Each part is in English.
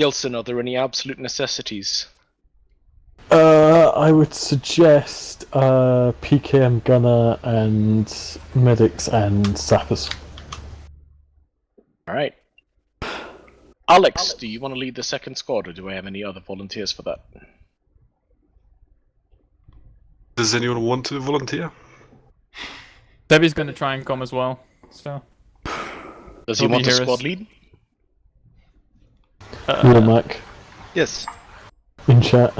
Gilson, are there any absolute necessities? I would suggest PKM gunner and medics and sappers. Alright. Alex, do you want to lead the second squad, or do I have any other volunteers for that? Does anyone want to volunteer? Debbie's gonna try and come as well, so... Does he want a squad lead? Mac Yes. in chat.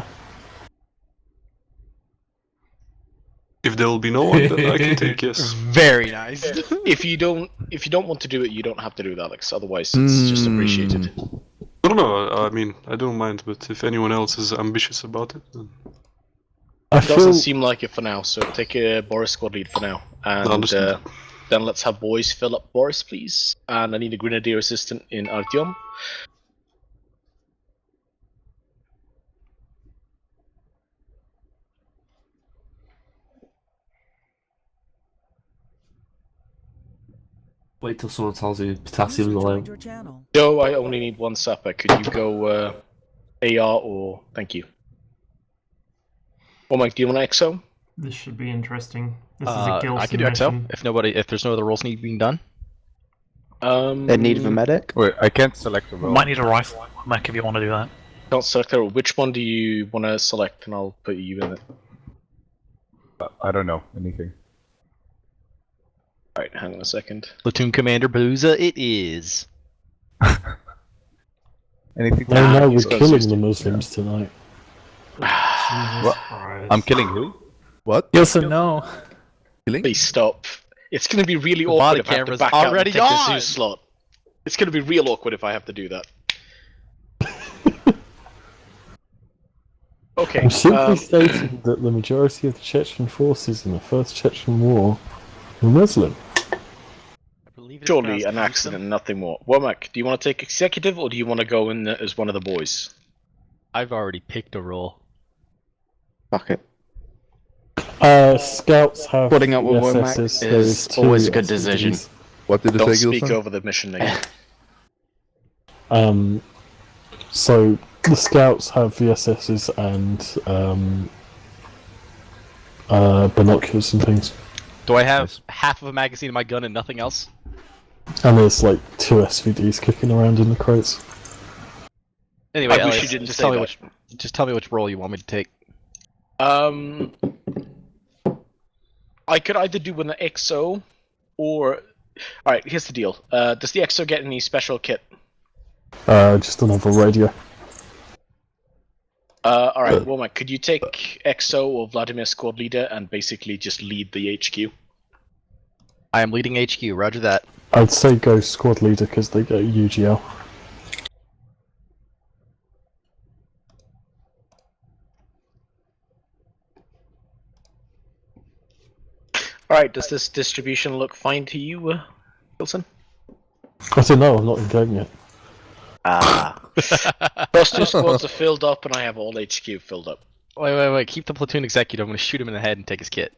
If there will be no one, then I can take yes. Very nice. If you don't want to do it, you don't have to do it, Alex. Otherwise, it's just appreciated. No, I mean, I don't mind, but if anyone else is ambitious about it, then... It doesn't seem like it for now, so take a Boris squad lead for now. And then let's have boys fill up Boris, please. And I need a grenadier assistant in Artyom. Wait till someone tells you potassium is low. Joe, I only need one sapper. Could you go AR or... Thank you. Oh, Mike, do you want an EXO? This should be interesting. This is a Gilson I can do mission. XO if there's no other roles being done. In need of a medic? Wait, I can't select a role. Might need a rifle, Mac, if you want to do that. Can't select a role. Which one do you want to select, and I'll put you in it. I don't know anything. Alright, hang on a second. Platoon Commander Booza, it is. Anything? I know we're killing the Muslims tonight. Jesus Christ. I'm killing who? What? Gilson, no. Killing? Please stop. It's going to be really body awkward if I have to camera's back out already and take the on. Zeus slot. It's going to be real awkward if I have to do that. Okay. I'm simply stating that the majority of the Chechen forces in the First Chechen War were Muslim. Surely an accident, nothing more. Womack, do you want to take executive, or do you want to go in as one of the boys? I've already picked a role. Fuck it. Scouts have Putting up with SSs, Womack there's is two always a good SVDs. decision. What did Don't it say, speak Gilson? over the mission name. So the scouts have VSSs and binoculars and things. Do I have half of a magazine in my gun and nothing else? And there's like 2 SVDs kicking around in the crates. Anyway, I wish Elias, you didn't just say tell me that. just tell me which role you want me to take. I could either do an EXO, or... Alright, here's the deal. Does the EXO get any special kit? Just another radio. Alright, Womack, could you take EXO or Vladimir squad leader and basically just lead the HQ? I am leading HQ, roger that. I'd say go squad leader because they get UGL. Alright, does this distribution look fine to you, Wilson? I don't know, I'm not in game yet. First 2 squads are filled up, and I have all HQ filled up. Wait, keep the platoon executive. I'm gonna shoot him in the head and take his kit.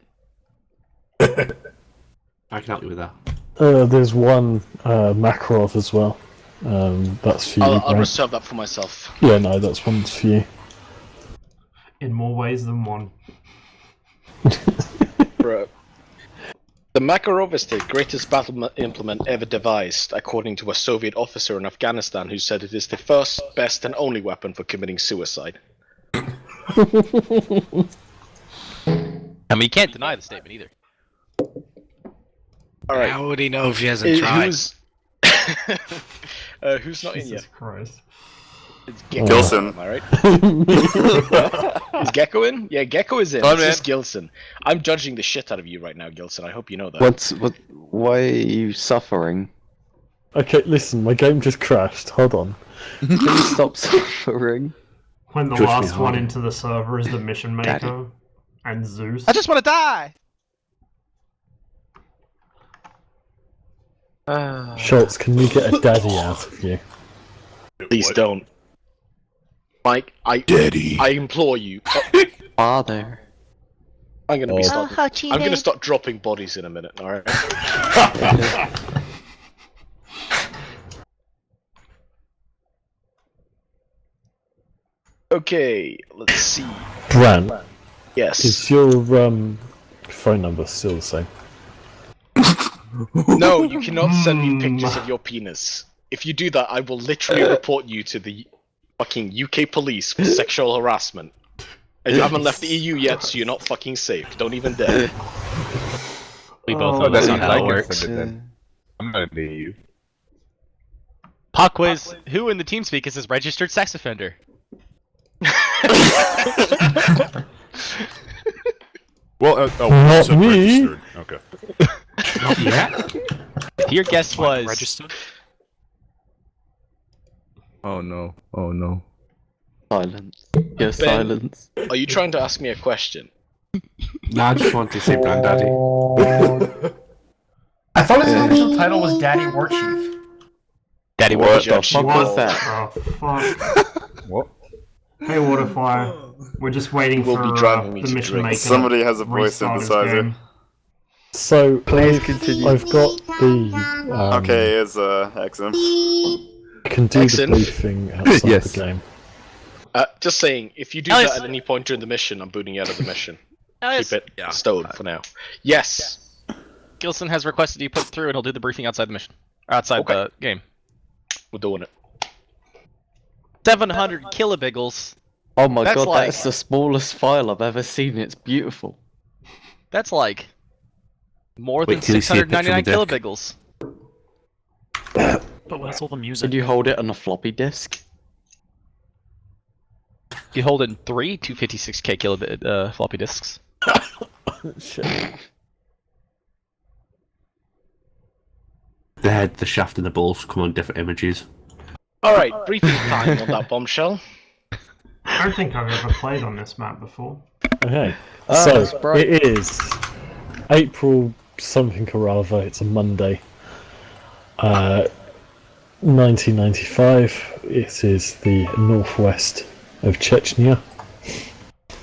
I can help you with that. There's one Makarov as well. That's for you. I'll right? reserve that for myself. Yeah, no, that's one for you. In more ways than one. Bro. The Makarov is the greatest battle implement ever devised, according to a Soviet officer in Afghanistan who said it is the first, best, and only weapon for committing suicide. I mean, you can't deny the statement either. Alright. How would he know if he hasn't tried? Who's not in Jesus yet? Christ. It's Gecko. Gilson. Am I right? Is Gecko in? Yeah, Gecko is in. Go on, It's man. just Gilson. I'm judging the shit out of you right now, Gilson. I hope you know that. Why are you suffering? Okay, listen, my game just crashed. Hold on. Can you stop suffering? When the Push me last one hard. into the server is the mission maker and Zeus. I just want to die. Schultz, can we get a daddy out of you? Please don't. Mike, I implore you. Father. I'm gonna I'm gonna start dropping bodies in a minute, alright? Okay, let's see. Brant, Yes. is your phone number still the same? No, you cannot send me pictures of your penis. If you do that, I will literally report you to the fucking UK police for sexual harassment. And you haven't left the EU yet, so you're not fucking safe. Don't even dare. We both Oh, know that's then not I how it can works. send it then. I'm not in the EU. Pop quiz. Who in the TeamSpeak is this registered sex offender? Well, Not me. registered. Okay. Not yet. Your guess was Registered. Oh no. Oh no. Silence. Yes, Ben. silence. Are you trying to ask me a question? Nah, I just want to say Granddaddy. I thought his official title was Daddy War Chief. Daddy What Warrior. the fuck was that? Oh, fuck. What? Hey, Waterfire. We're just waiting Will for be driving me the to mission drink. maker. Somebody has a voice restart his synthesizer. game. So Please I've, continue. I've got the Okay, it's XM. I can do Excellent. the briefing outside Yes. the game. Just saying, if you do Alice. that at any point during the mission, I'm booting you out of the mission. Alice. Keep it stowed for now. Yes. Gilson has requested you put through, and he'll do the briefing outside the mission, or outside Okay. the game. We're doing it. 700 kilobigles. Oh my That's god, like- that's the smallest file I've ever seen. It's beautiful. That's like more Wait than till you see a picture of 699 the deck. kilobigles. But where's all the Did music? you hold it on a floppy disk? You hold it in three 256k kilobit floppy disks. Shit. The head, the shaft, and the balls come on different images. Alright, briefing time on that bombshell. I don't think I've ever played on this map before. Okay. Ah, So that's bright. it is April something or other. It's a Monday. 1995. It is the northwest of Chechnya.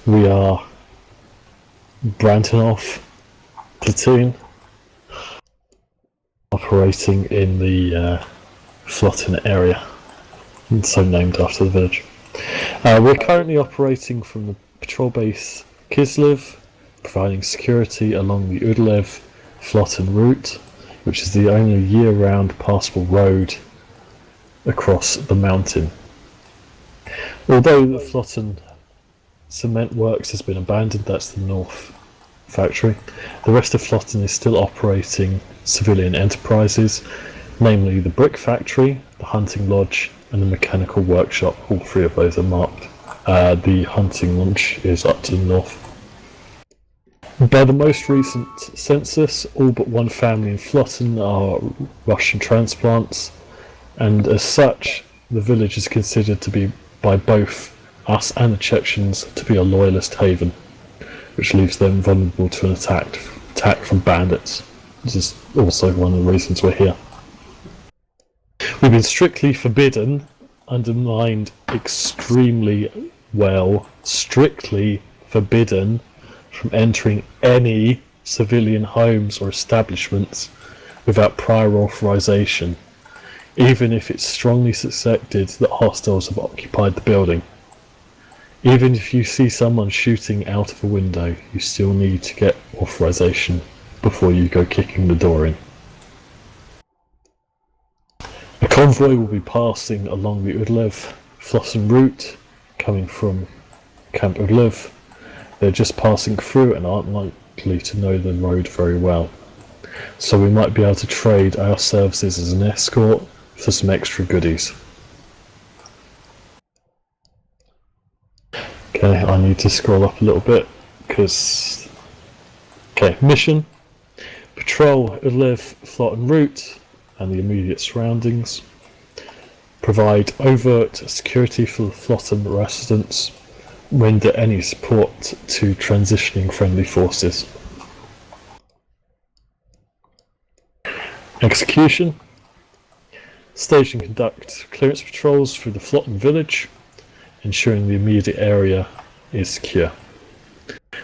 We are Brantonov platoon operating in the Flotten area, and so named after the village. We're currently operating from the patrol base Kislev, providing security along the Udlev-Flotten route, which is the only year-round passable road across the mountain. Although the Flotten cement works has been abandoned, that's the north factory, the rest of Flotten is still operating civilian enterprises, namely the brick factory, the hunting lodge, and the mechanical workshop. All three of those are marked. The hunting lodge is up to the north. By the most recent census, all but one family in Flotten are Russian transplants, and as such, the village is considered to be, by both us and the Chechens, to be a loyalist haven, which leaves them vulnerable to an attack from bandits. This is also one of the reasons we're here. We've been strictly forbidden, underlined extremely well, strictly forbidden from entering any civilian homes or establishments without prior authorization, even if it's strongly suspected that hostiles have occupied the building. Even if you see someone shooting out of a window, you still need to get authorization before you go kicking the door in. A convoy will be passing along the Udlev-Flossen route, coming from Camp Udlev. They're just passing through and aren't likely to know the road very well. So we might be able to trade our services as an escort for some extra goodies. Okay, I need to scroll up a little bit because... Okay, mission. Patrol Udlev-Flotten route and the immediate surroundings. Provide overt security for the Flotten residents. Render any support to transitioning friendly forces. Execution. Stage and conduct clearance patrols through the Flotten village, ensuring the immediate area is secure.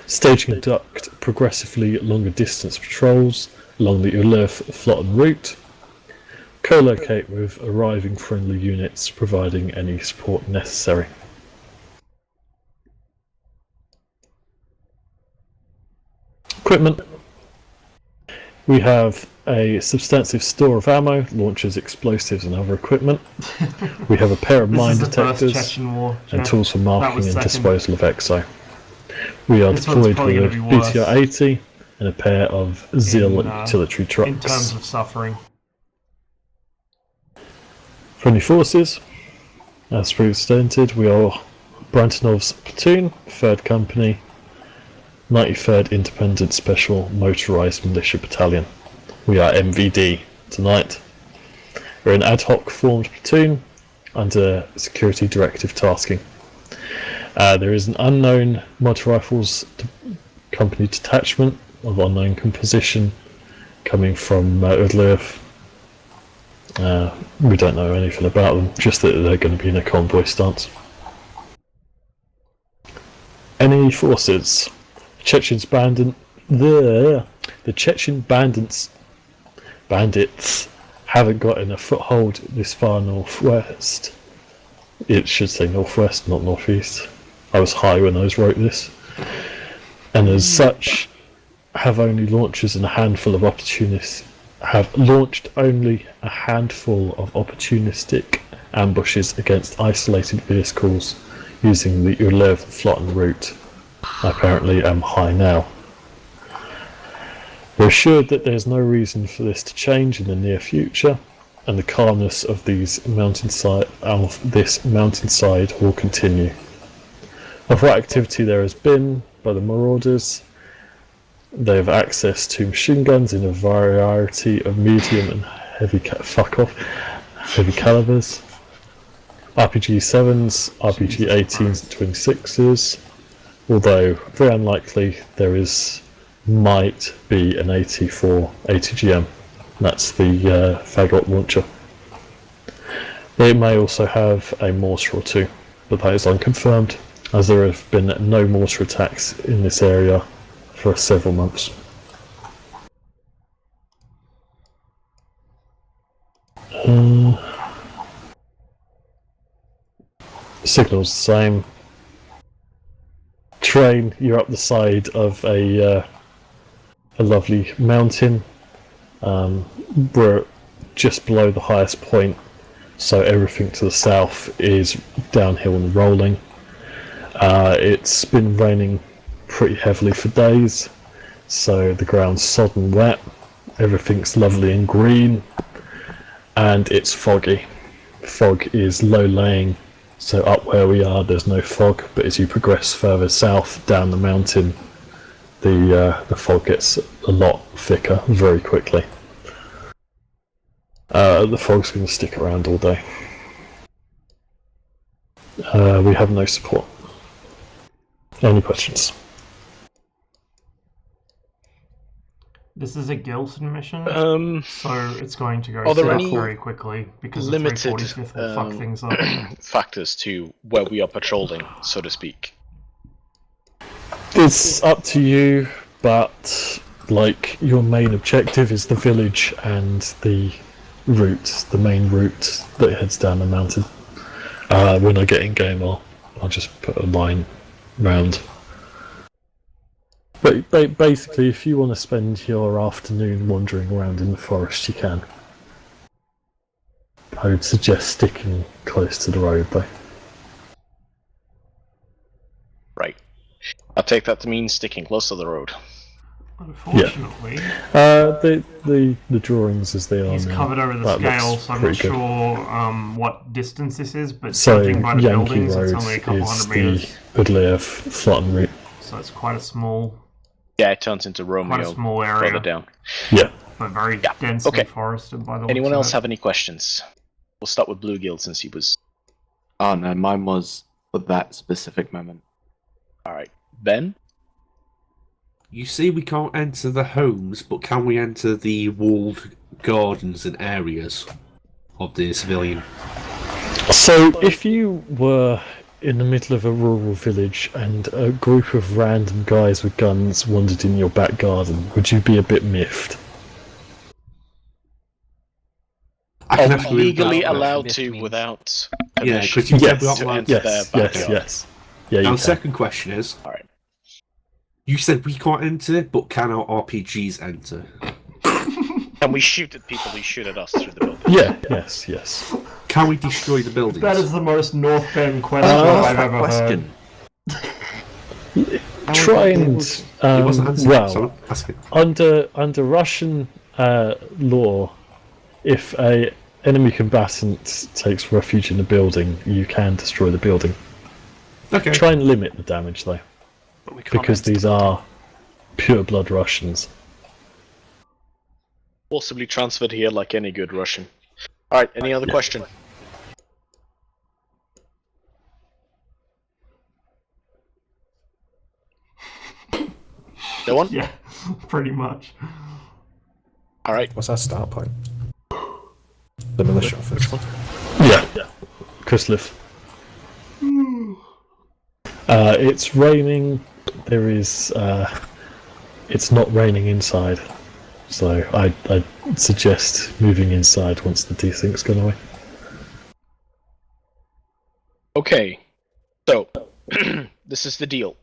Stage and conduct progressively longer distance patrols along the Udlev-Flotten route. Co-locate with arriving friendly units, providing any support necessary. equipment. We have a substantive store of ammo, launchers, explosives, and other equipment. We have a pair of mine This is the first detectors Chechen War, and Jeff. tools for That marking was and second. disposal of exo. We are This one's deployed probably with a gonna be worse BTR-80 and a pair of ZIL utility trucks. in terms of suffering. Friendly forces, as presented, we are Brantonov's platoon, 3rd Company, 93rd Independent Special Motorised Militia Battalion. We are MVD tonight. We're an ad hoc formed platoon under Security Directive tasking. There is an unknown motor rifles company detachment of unknown composition coming from Udliev. We don't know anything about them, just that they're going to be in a convoy stance. Enemy forces. The Chechen bandits haven't gotten a foothold this far northwest. It should say northwest, not northeast. I was high when I wrote this. And as such, have only launchers and a handful of opportunists have launched only a handful of opportunistic ambushes against isolated vehicles using the Ulev-Flotten route. I apparently am high now. We're assured that there's no reason for this to change in the near future, and the calmness of this mountainside will continue. Of what activity there has been by the marauders, they have access to machine guns in a variety of medium and heavy calibers, RPG-7s, RPG-18s and 26s, although very unlikely there might be an AT4 ATGM. That's the Fagot launcher. It may also have a mortar or two, but that is unconfirmed, as there have been no mortar attacks in this area for several months. Signal's the same. Train, you're up the side of a lovely mountain. We're just below the highest point, so everything to the south is downhill and rolling. It's been raining pretty heavily for days, so the ground's sodden wet, everything's lovely and green, and it's foggy. Fog is low laying, so up where we are there's no fog, but as you progress further south down the mountain, the fog gets a lot thicker very quickly. The fog's going to stick around all day. We have no support. Any questions? This is a Gilson mission, so it's going to go are there south any very quickly because limited the 345th will fuck things up. factors to where we are patrolling, so to speak? It's up to you, but like your main objective is the village and the route, the main route that heads down the mountain. When I get in game, I'll just put a line round. But basically, if you want to spend your afternoon wandering around in the forest, you can. I would suggest sticking close to the road, though. Right. I'll take that to mean sticking close to the road. Unfortunately, the drawings as they are he's now, covered over the that scale, looks so I'm not pretty good. sure what distance this is, but So judging by the Yankee buildings, Road it's only a couple is hundred the meters. Udliev Flotten route. So it's quite a small Yeah, it turns into Romeo small area. further down. Yeah. but very densely Okay. forested by the looks Anyone of else it. have any questions? We'll start with Bluegill since he was... Oh no, mine was for that specific moment. Alright. Ben? You see, we can't enter the homes, but can we enter the walled gardens and areas of the civilian? So, if you were in the middle of a rural village and a group of random guys with guns wandered in your back garden, would you be a bit miffed? I can Are actually we legally without- allowed to without Yeah, permission because you said we Yes, aren't allowed to to. enter their yes, backyard? yes. Yeah, you Now, can. the second question is, Alright. You said we can't enter, but can our RPGs enter? Can we shoot at people who shoot at us through the building? Yeah, yes. Can we destroy the buildings? That is the most North Bend question I've ever heard. Try and It wasn't answered, well, so ask it. under Russian law, if a enemy combatant takes refuge in a building, you can destroy the building. Okay. Try and limit the damage though, because these are pure blood Russians. Forcibly transferred here like any good Russian. Alright, any other question? No one? Yeah, pretty much. Alright. What's our start point? The militia office. Which one? Yeah. Kislev. It's raining. There is. It's not raining inside, so I suggest moving inside once the desync's gone away. Okay, so this is the deal.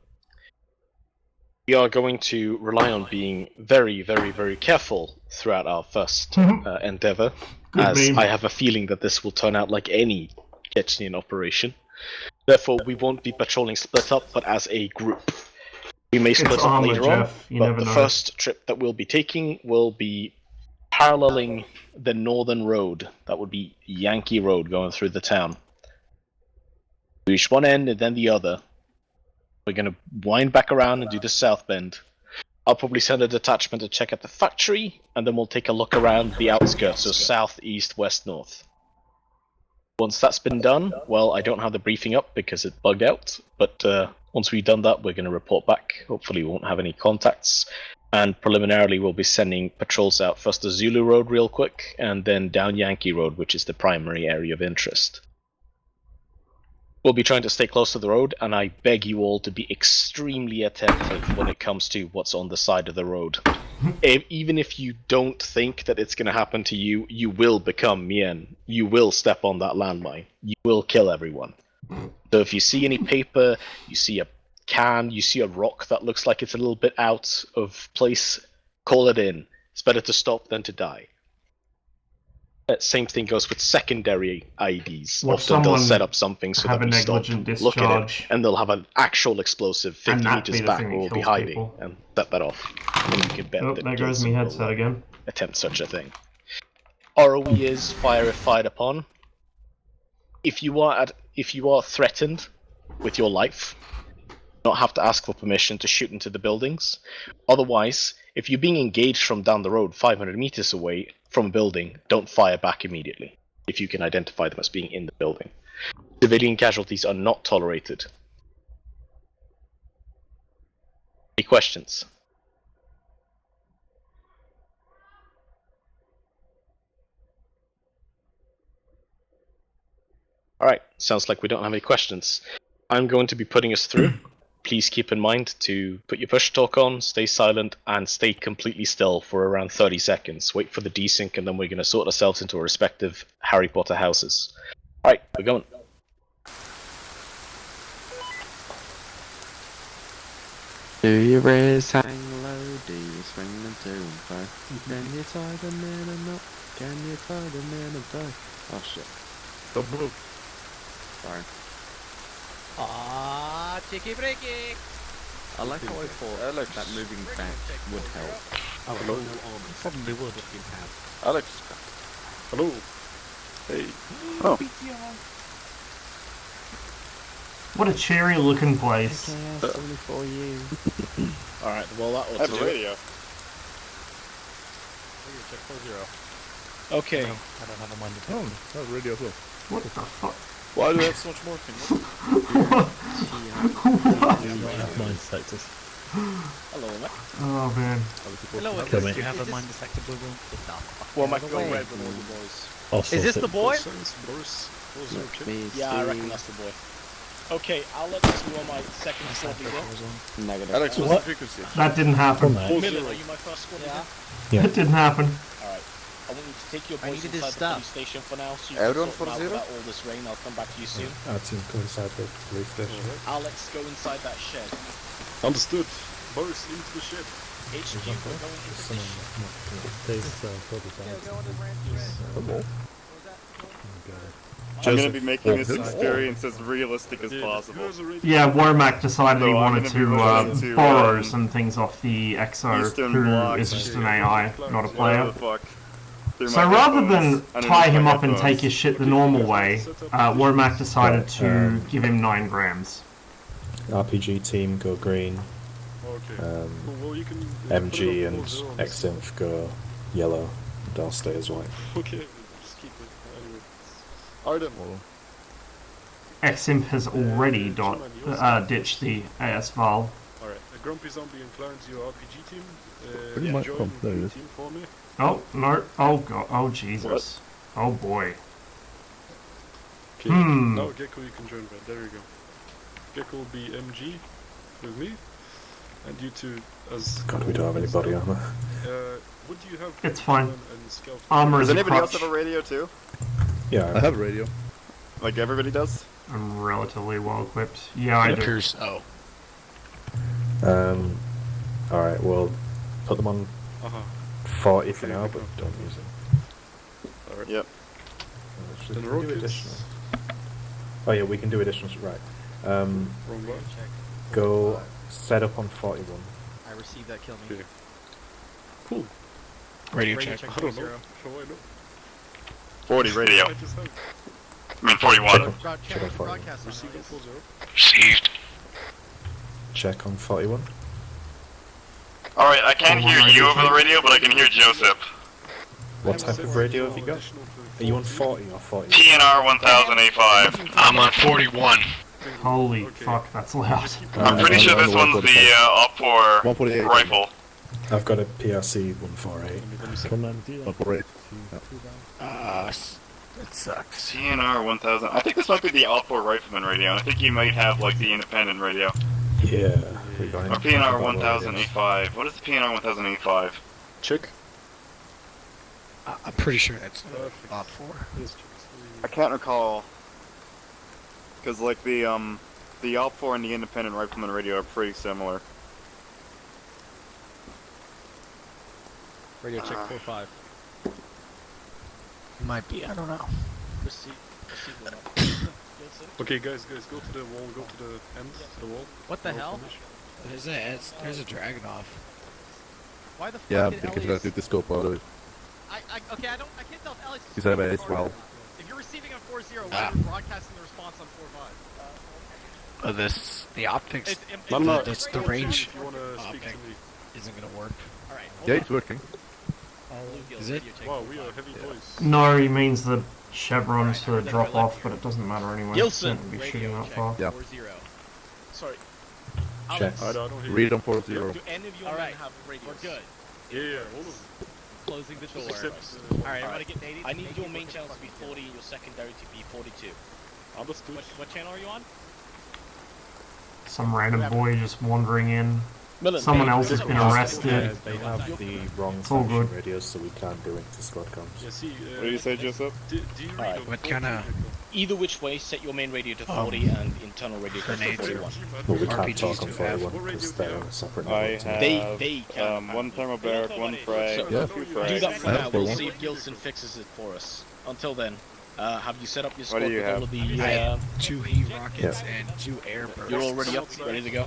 We are going to rely on being very, very, very careful throughout our first endeavor, as I have a feeling that this will turn out like any Chechnyan operation. Therefore, we won't be patrolling split up, but as a group. We may split up later on, but the first trip that we'll be taking will be paralleling the northern road. That would be Yankee Road going through the town. We reach one end and then the other. We're going to wind back around and do the south bend. I'll probably send a detachment to check at the factory, and then we'll take a look around the outskirts, so south, east, west, north. Once that's been done, well, I don't have the briefing up because it bugged out, but once we've done that, we're going to report back. Hopefully we won't have any contacts, and preliminarily we'll be sending patrols out first to Zulu Road real quick, and then down Yankee Road, which is the primary area of interest. We'll be trying to stay close to the road, and I beg you all to be extremely attentive when it comes to what's on the side of the road. Even if you don't think that it's going to happen to you, you will become Mien. You will step on that landmine. You will kill everyone. So if you see any paper, you see a can, you see a rock that looks like it's a little bit out of place, call it in. It's better to stop than to die. Same thing goes with secondary IEDs. Often they'll set up something so that we stop, look at it, and they'll have an actual explosive 50 meters back where we'll be hiding, and set that off. And you can bet that there goes my headset again. Attempt such a thing. ROE is fire if fired upon. If you are threatened with your life, you don't have to ask for permission to shoot into the buildings. Otherwise, if you're being engaged from down the road 500 meters away from a building, don't fire back immediately if you can identify them as being in the building. Civilian casualties are not tolerated. Any questions? Alright, sounds like we don't have any questions. I'm going to be putting us through. Please keep in mind to put your push talk on, stay silent, and stay completely still for around 30 seconds. Wait for the desync, and then we're going to sort ourselves into our respective Harry Potter houses. Alright, we're going. Do you raise hang low? Do you swing them to and fro? Can you tie them in a knot? Can you tie them in a bow? Oh shit. Don't move. Sorry. Ah, cheeky breaky. I like how I thought that moving back would help. Oh, hello. Probably would if you had. Alex. Hello. Hey. Oh. What a cheery looking place. Only for you. Alright, well that ought That's to a do it. radio. Check 4-0. Okay. No, I don't have a mind to Oh, that radio as well. What the fuck? Why do I have so much more things? Mine detectors. Hello, mate. Oh man. Hello, Kill me. do you have a mind detector, Blue? Well, I might go red with all the boys. I'll Is sort this it. the boy? Yeah, I reckon that's the boy. Okay, I'll let this go on my second squad leader. Negative. Alex, what's the frequency? That didn't happen. Miller, are you my first squad leader? Yeah. It didn't happen. Alright. I want you to take your I boys needed his inside the police stuff. station for now, so you Everyone can sort them out 4-0? without all this rain. I'll come back to you soon. Our team go inside the police station. Alex, go inside that shed. Understood. Boris, into the ship. HQ, we're going into the ship. There's body bags. I'm gonna be making this experience as realistic as possible. Yeah, Womack decided he So I'm wanted gonna be running to to, borrow some things off the XO, Eastern who Bloc, is just an AI, not a whatever player. the fuck. Through So my rather headphones, than underneath tie my him up and headphones. take his shit the normal way, Womack decided to give him 9 grams. RPG team go green. Okay. Well, you can MG and Xinf go yellow. And I'll stay as white. Okay, just keep it. Anyway. Alright then. Ximp has already ditched the AS Val. Alright, Grumpy Zombie and Clarence, your RPG team. Where do you might join come? There it the is. team for me. Oh, no. Oh, God. Oh, Jesus. Oh, boy. Okay, now Gecko, you can join me. There you go. Gecko will be MG with me. And you two as... God, we don't have any body armor. What do you have? It's fine. And Scout? Armor Does is a anybody else crutch. have a radio too? Yeah, I have a radio. Like everybody does? I'm relatively well equipped. Yeah, I do. So. Alright, we'll put them on 40 for now, but don't use them. Alright. Yep. We Then can rockets. do additional. Oh yeah, we can do additionals, right. Wrong one. Go set up on 41. I received that kill me. Okay. Cool. Radio check. I don't know. How I know? 40 radio. I just have. I mean 41. Check on 41. Receive on 40. Received. Check on 41. Alright, I can't hear you over the radio, but I can hear Joseph. What type of radio have you got? Are you on 40 or 40? PNR 1000A5. I'm on 41. Holy fuck, that's loud. I'm pretty sure this one's the Op-4 148. rifle. I've got a PRC 148. Commander. 148. It sucks. PNR 1000. I think this might be the Op-4 rifleman radio. I think you might have like the independent radio. Yeah. Or PNR 1000A5. What is the PNR 1000A5? Check. I'm pretty sure that's Op 4. I can't recall. Because like the Op-4 and the independent rifleman radio are pretty similar. Radio check 4-5. Might be, I don't know. Okay, guys, go to the wall. Go to the end. To the wall. What the hell? There's a Dragunov. Why the fuck Yeah, did because I Elias... did the scope out of it. I can't tell if Alex is... He's had a base well. If you're receiving on 4-0, why are you broadcasting the response on 4-5? The optics, No. that's the range If you wanna speak to me. isn't gonna work. Alright, Yeah, it's working. Is it? Wow, we are heavy boys. No, he means the chevrons to drop off, but it doesn't matter anyway. Gilson. Shouldn't be shooting that far. Yeah. 4-0. Sorry. Check. I don't hear Read you. on 40. Do any of you men have radios? We're good. Yeah, all of them. Closing the door. Except, Alright, everybody get 80. I need your main channel to be 40 and your secondary to be 42. Understood. What channel are you on? Some random boy just wandering in. Millen, Someone hey, else has been arrested. They have the wrong It's all function good. radios, so we can't do inter-squad comms. Yeah, see, What do you say, Joseph? Do you read Alright. on What 40, kinda- Gecko? Either which way, set your main radio to 40 and internal radio to Grenades 41. Well, we can't RPGs talk on do have- 41 because they're on a separate I network. have They can. one thermobaric, one frag, So, Yeah. two Do frags. that for I now. have We'll 41. see if Gilson fixes it for us. Until then, have you set up your What squad do you with have? all of the... I have 2 heat rockets and 2 air bursts. You're already up, ready to go?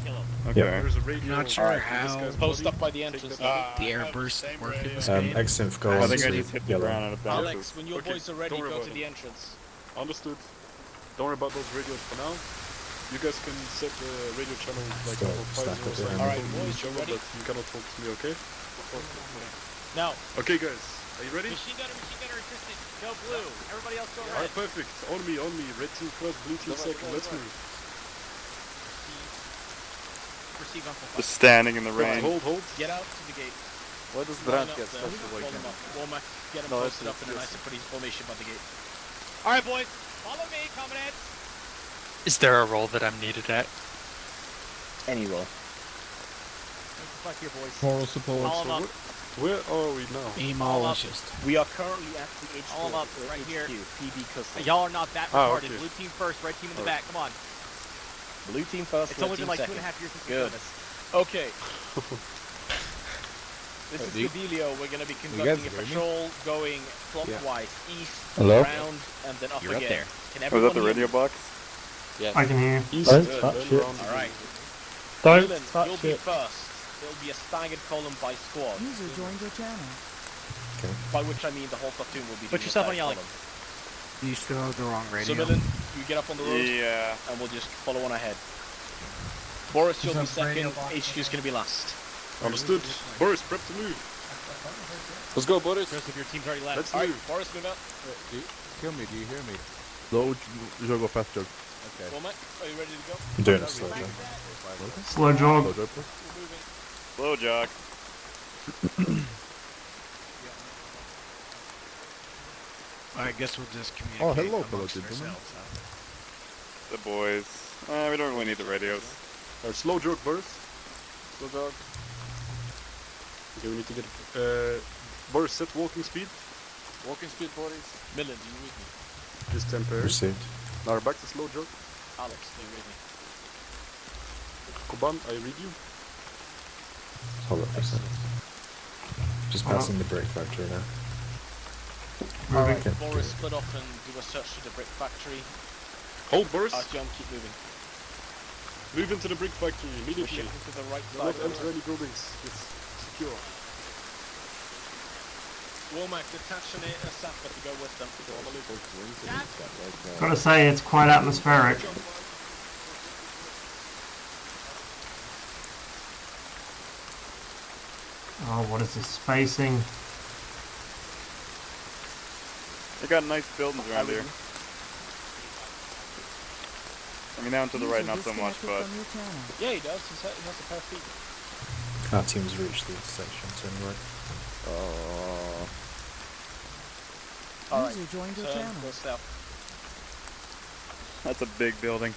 Okay. There's a radio. I'm not sure Alright, how- this guy's Post body. up by the entrance. the air bursts work in this game. Xinf go I on think I to just hit the yellow. ground out of bounds. Alex, when your Okay, boys are ready, don't worry go about to it. the entrance. Understood. Don't worry about those radios for now. You guys can set the radio channel like Still on stack 50 up so I there. can Alright, talk to boys, each you other, ready? but you cannot talk to me, okay? Now, Okay, guys, are you ready? Machine gunner assistant. Go blue. Everybody else go red. Alright, perfect. On me. Red team first, blue team second. Let's move. Receive on 4-5. Just standing in the Guys, rain. hold. get out to the gate. Why does Line up there. Hold them up. Womack, get them posted up in a nice and pretty formation by the gate. Alright, boys. Follow me, Commandant. Is there a role that I'm needed at? Any roll. Fuck your boys. Moral support. Call them up. Where are we now? Aimologist. We are currently at the HQ. All of them up, right here. PB Custom. Y'all are not that Ah, retarded. okay. Blue team first, red team in the back. Come on. Blue team first, It's red only team been like second. 2.5 years since Good. we've done this. Okay. This is the dealio. We're going to be conducting a patrol going clockwise, east, Hello? round, and then up You're up again. there. Can Was everyone that the hear radio me? box? Yes. I can hear. East, Don't then touch it. round the Alright. Don't Dylan, touch you'll be it. first. There'll be a staggered column by squad. User joined your channel. Okay. By which I mean the whole platoon will be Put doing yourself a on yelling. column. You still have the wrong radio. So Dylan, you get up on the road, Yeah. and we'll just follow on ahead. Boris, you'll be Is that radio second. box? HQ's going to be last. Understood. Boris, prep to move. Let's go, Boris. Chris, if your team's already left. Let's Alright, move. Boris, move out. Do you hear me? Do you hear me? Low jog or fast jog? Okay. Womack, are you ready to go? I'm doing a slow jog. Slow jog. Slow jog, We're moving. Slow jog. I guess we'll just communicate. Oh, hello, fellow amongst gentlemen. ourselves, huh? The boys. We don't really need the radios. Alright, slow jog, Boris. Slow jog. Okay, we need to get... Boris, set walking speed. Walking speed, Boris. Millen, do you read me? Just temporary. Received. Now we're back to slow jog. Alex, do you read me? Kuban, I read you. Hold up for a second. Just passing the brick factory now. Alright, Okay. Boris, split off and do a search to the brick factory. Hold, Boris. Artyom, keep moving. Move into the brick factory Push immediately. it into the right Do side. not enter any buildings. It's secure. Womack, detach a sapper to go with them. On the loop. Gotta say, it's quite atmospheric. Oh, what is this spacing? They got nice buildings around here. I mean, down to the right, not so much, but... Yeah, he does. He has a pair of feet. Our team's reached the intersection, turn right. Alright, User joined your channel. go south. That's a big building.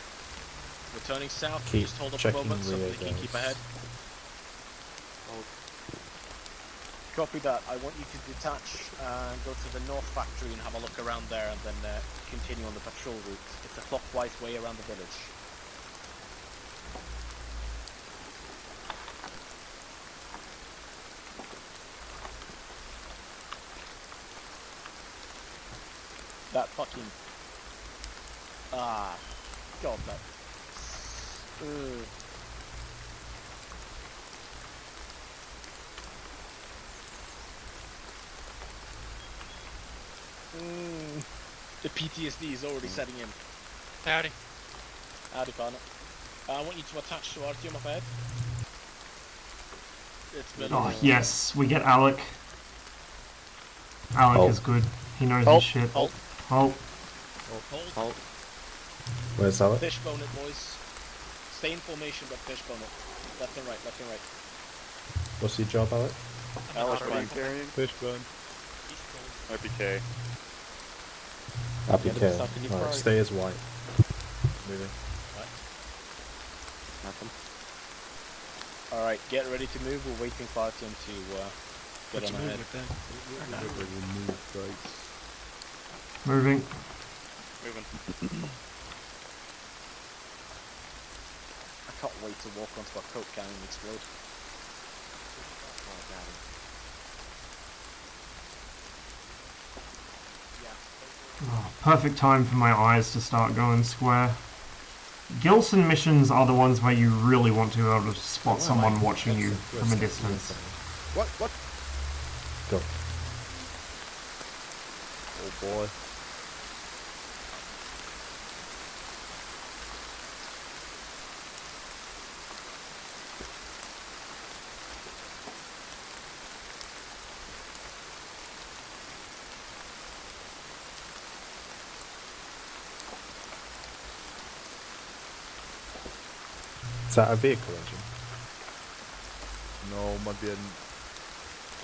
We're turning south. Keep Just hold up a checking moment so rear they can keep guys. ahead. Copy that. I want you to detach and go to the north factory and have a look around there and then continue on the patrol route. It's a clockwise way around the village. That fucking... Ah. God, that... Ugh. The PTSD is already setting in. Howdy. Howdy, partner. I want you to attach to Artyom up ahead. It's been Oh, yes, we get Alec. Alec Halt. is good. He knows Halt, his shit. halt. Halt. Hold. Where's Alec? Fishbone it, boys. Stay in formation, but fishbone it. Left and right, left and right. What's your job, Alec? Alex, what are you carrying? Fishbone. RPK. Happy Yeah, kill. stuff in your Alright, pride. stay as white. Moving. Nothing. Alright, get ready to move. We're waiting for Artyom to get on ahead. Moving. Moving. I can't wait to walk onto a coke can and explode. Oh, perfect time for my eyes to start going square. Gilson missions are the ones where you really want to be able to spot someone watching you from a distance. What? Go. Oh boy. Is that a vehicle engine? No, might be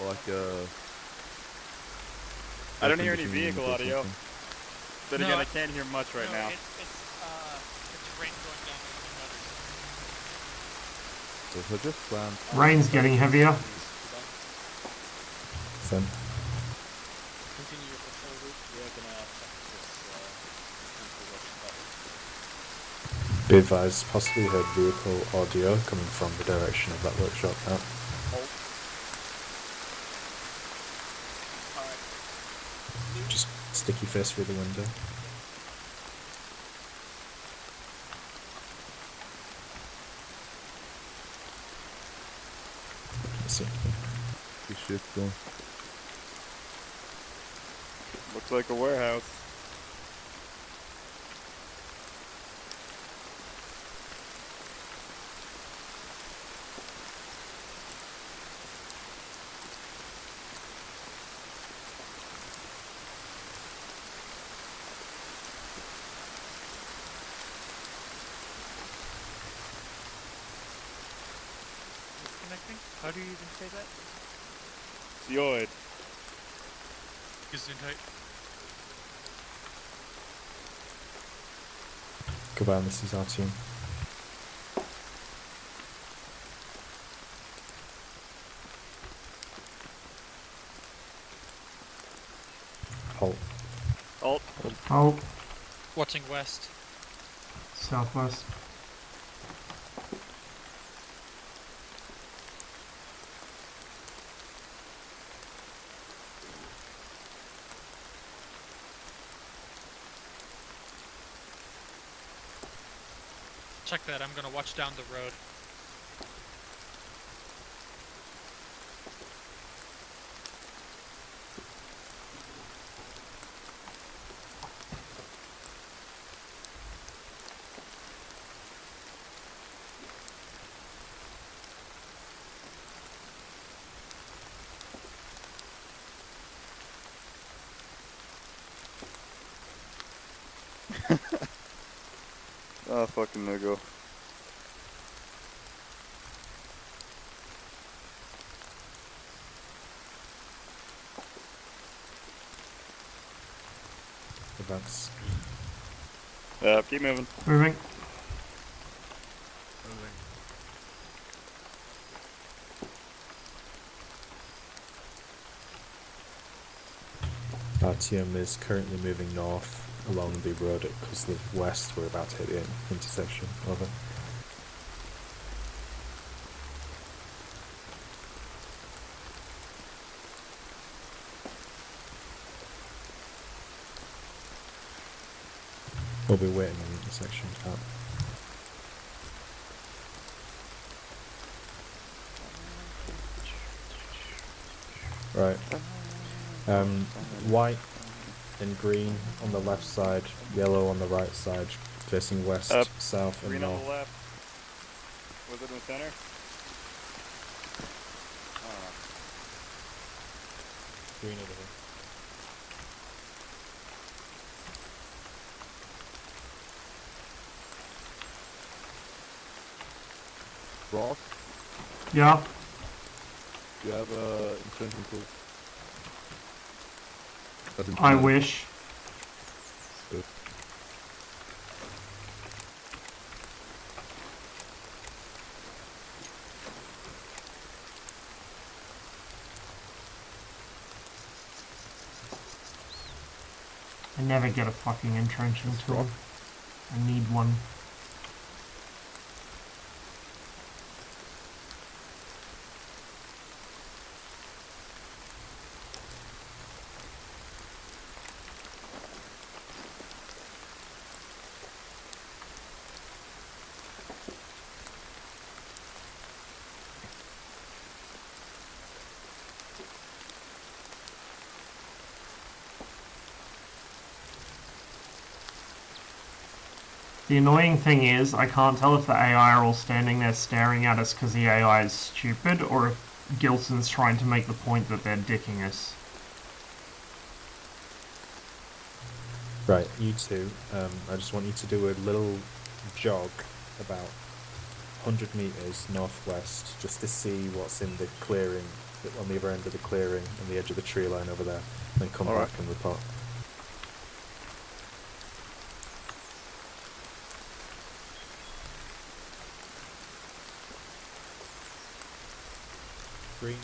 like a... I don't hear any conditioning vehicle unit or audio. something. Then No, again, I can't hear much right now. It's rain going down So just plan. Rain's getting heavier. Send. Continue your patrol route. We're gonna check this Be advised, possibly heard vehicle audio coming from the direction of that workshop now. Just stick your face through the window. That's it. Good shit going. Looks like a warehouse. Connecting? How do you even say that? Yoid. Gesundheit. Goodbye, this is our team. Halt. Halt. Halt. Watching west. Southwest. Check that, I'm gonna watch down the road. Oh, fucking nigga. Advance. Keep moving. Moving. Our team is currently moving north along the road at Kusliv West. We're about to hit the intersection. Over. We'll be waiting in the intersection. Right. White and green on the left side, yellow on the right side, facing west, south, and Green on north. the left. Was it in the center? Green over here. Rock, Yeah. you have a entrenchment tool. I wish. Good. I never get a fucking entrenching tool. I need one. The annoying thing is, I can't tell if the AI are all standing there staring at us because the AI is stupid, or if Gilson's trying to make the point that they're dicking us. Right, you two, I just want you to do a little jog about 100 metres northwest just to see what's in the clearing, on the other end of the clearing, on the edge of the tree line over there, and then come back and report. Green team.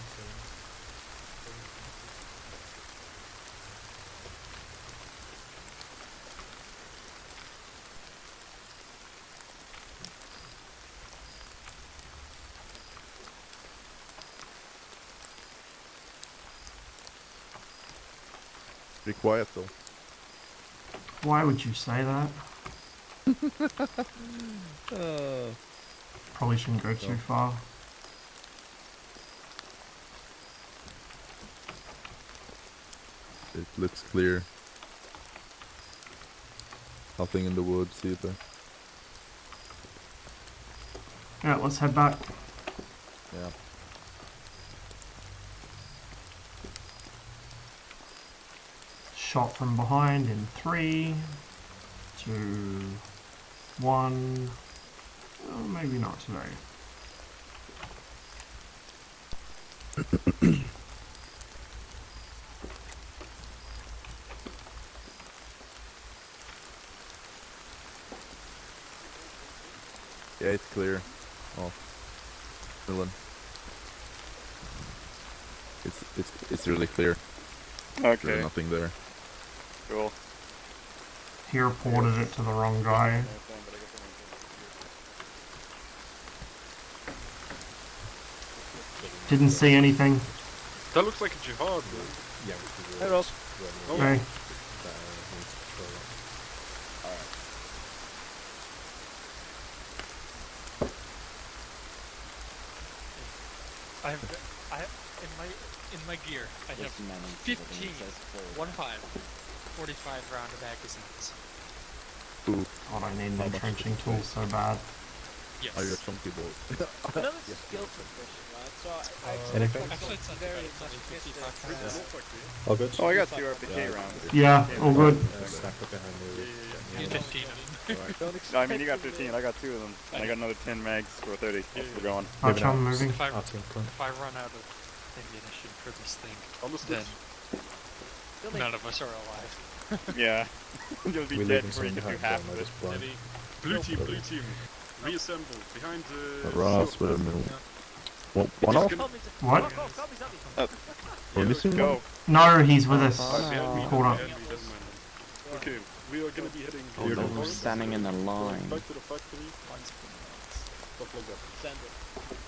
Be quiet though. Why would you say that? Probably shouldn't go too far. It looks clear. Nothing in the woods either. Yeah, let's head back. Yeah. Shot from behind in 3, 2, 1. Oh, maybe not today. Yeah, it's clear. Oh, Dylan. It's really clear. Okay. There's nothing there. Cool. He reported it to the wrong guy. Didn't see anything. That looks like a jihad, man. Yeah, Hey, Ross. Oh, Okay. In my gear, I have 15, 45 round magazines. Ooh. God, I need an entrenching tool so bad. Yes. Oh, you're a chunky boy. Another skill proficient, right? So Anything? Actually, it's not very bad. It's much only 55%. All good? Oh, I got 2 RPG rounds. Yeah, all good. Stack up behind you. You 15 of them. No, I mean, you got 15, I got 2 of them. And I got another 10 mags for 30. We're going. Arch, I'm moving. If I run out of ammunition for this thing, then none of us are alive. Yeah. You'll be We're dead leaving before you some can do behind, half don't of I it. just blind? Blue team, reassemble behind the. Ross with a move. One off? What? We're missing Go. one? No, he's with us. Behind me, He caught up. behind me, doesn't matter. Okay, we are gonna be heading Oh, to no, the we're standing in a line. back to the factory. Stuff like that. Send it.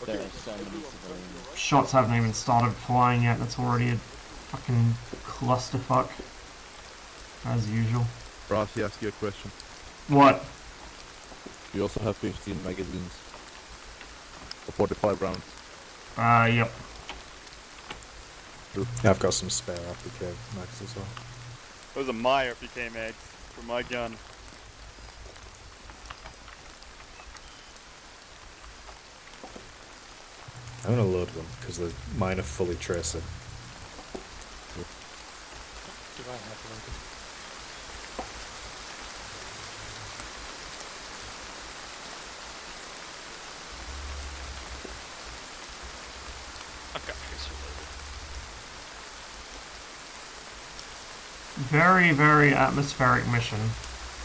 There are so many civilians. Shots haven't even started flying yet. That's already a fucking clusterfuck. As usual. Ross, he asked you a question. What? We also have 15 magazines. Or 45 rounds. Yep. Yeah, I've got some spare RPK mags as well. Those are my RPK mags for my gun. I'm gonna load them because mine are fully tracing. Do I have loaded? I've got tracer loaded. Very, very atmospheric mission.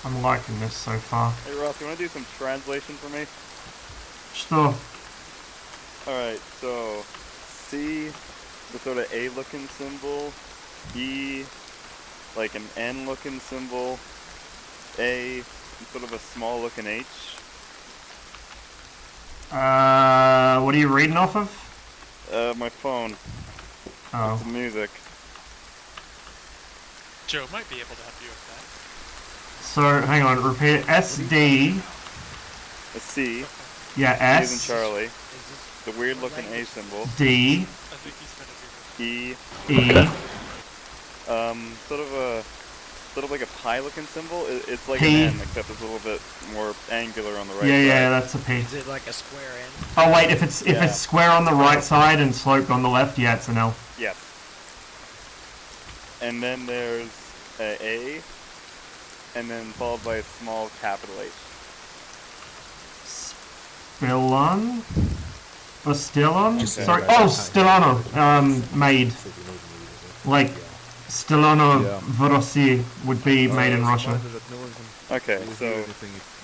I'm liking this so far. Hey Ross, you wanna do some translation for me? Sure. Alright, so C, the sort of A looking symbol, E, like an N looking symbol, A, sort of a small looking H. What are you reading off of? My phone. Oh. It's the music. Joe might be able to help you with So, hang on, repeat it. SD. A C. Yeah, C as in S. Charlie. The weird looking A symbol. D. E. E. Sort of like a pie looking symbol. It's like P. an N, except it's a little bit more angular on the right Yeah, side. yeah, that's a P. Is it like a square N? Oh wait, if it's Yeah. square on the right side and sloped on the left, yeah, it's an L. Yes. And then there's a, and then followed by a small capital H. Spillon? Or Stillon? Just say Sorry. that. Oh, Stillano. Made. Like, Stillano Yeah. Vorosi would be made in Russia. Okay, so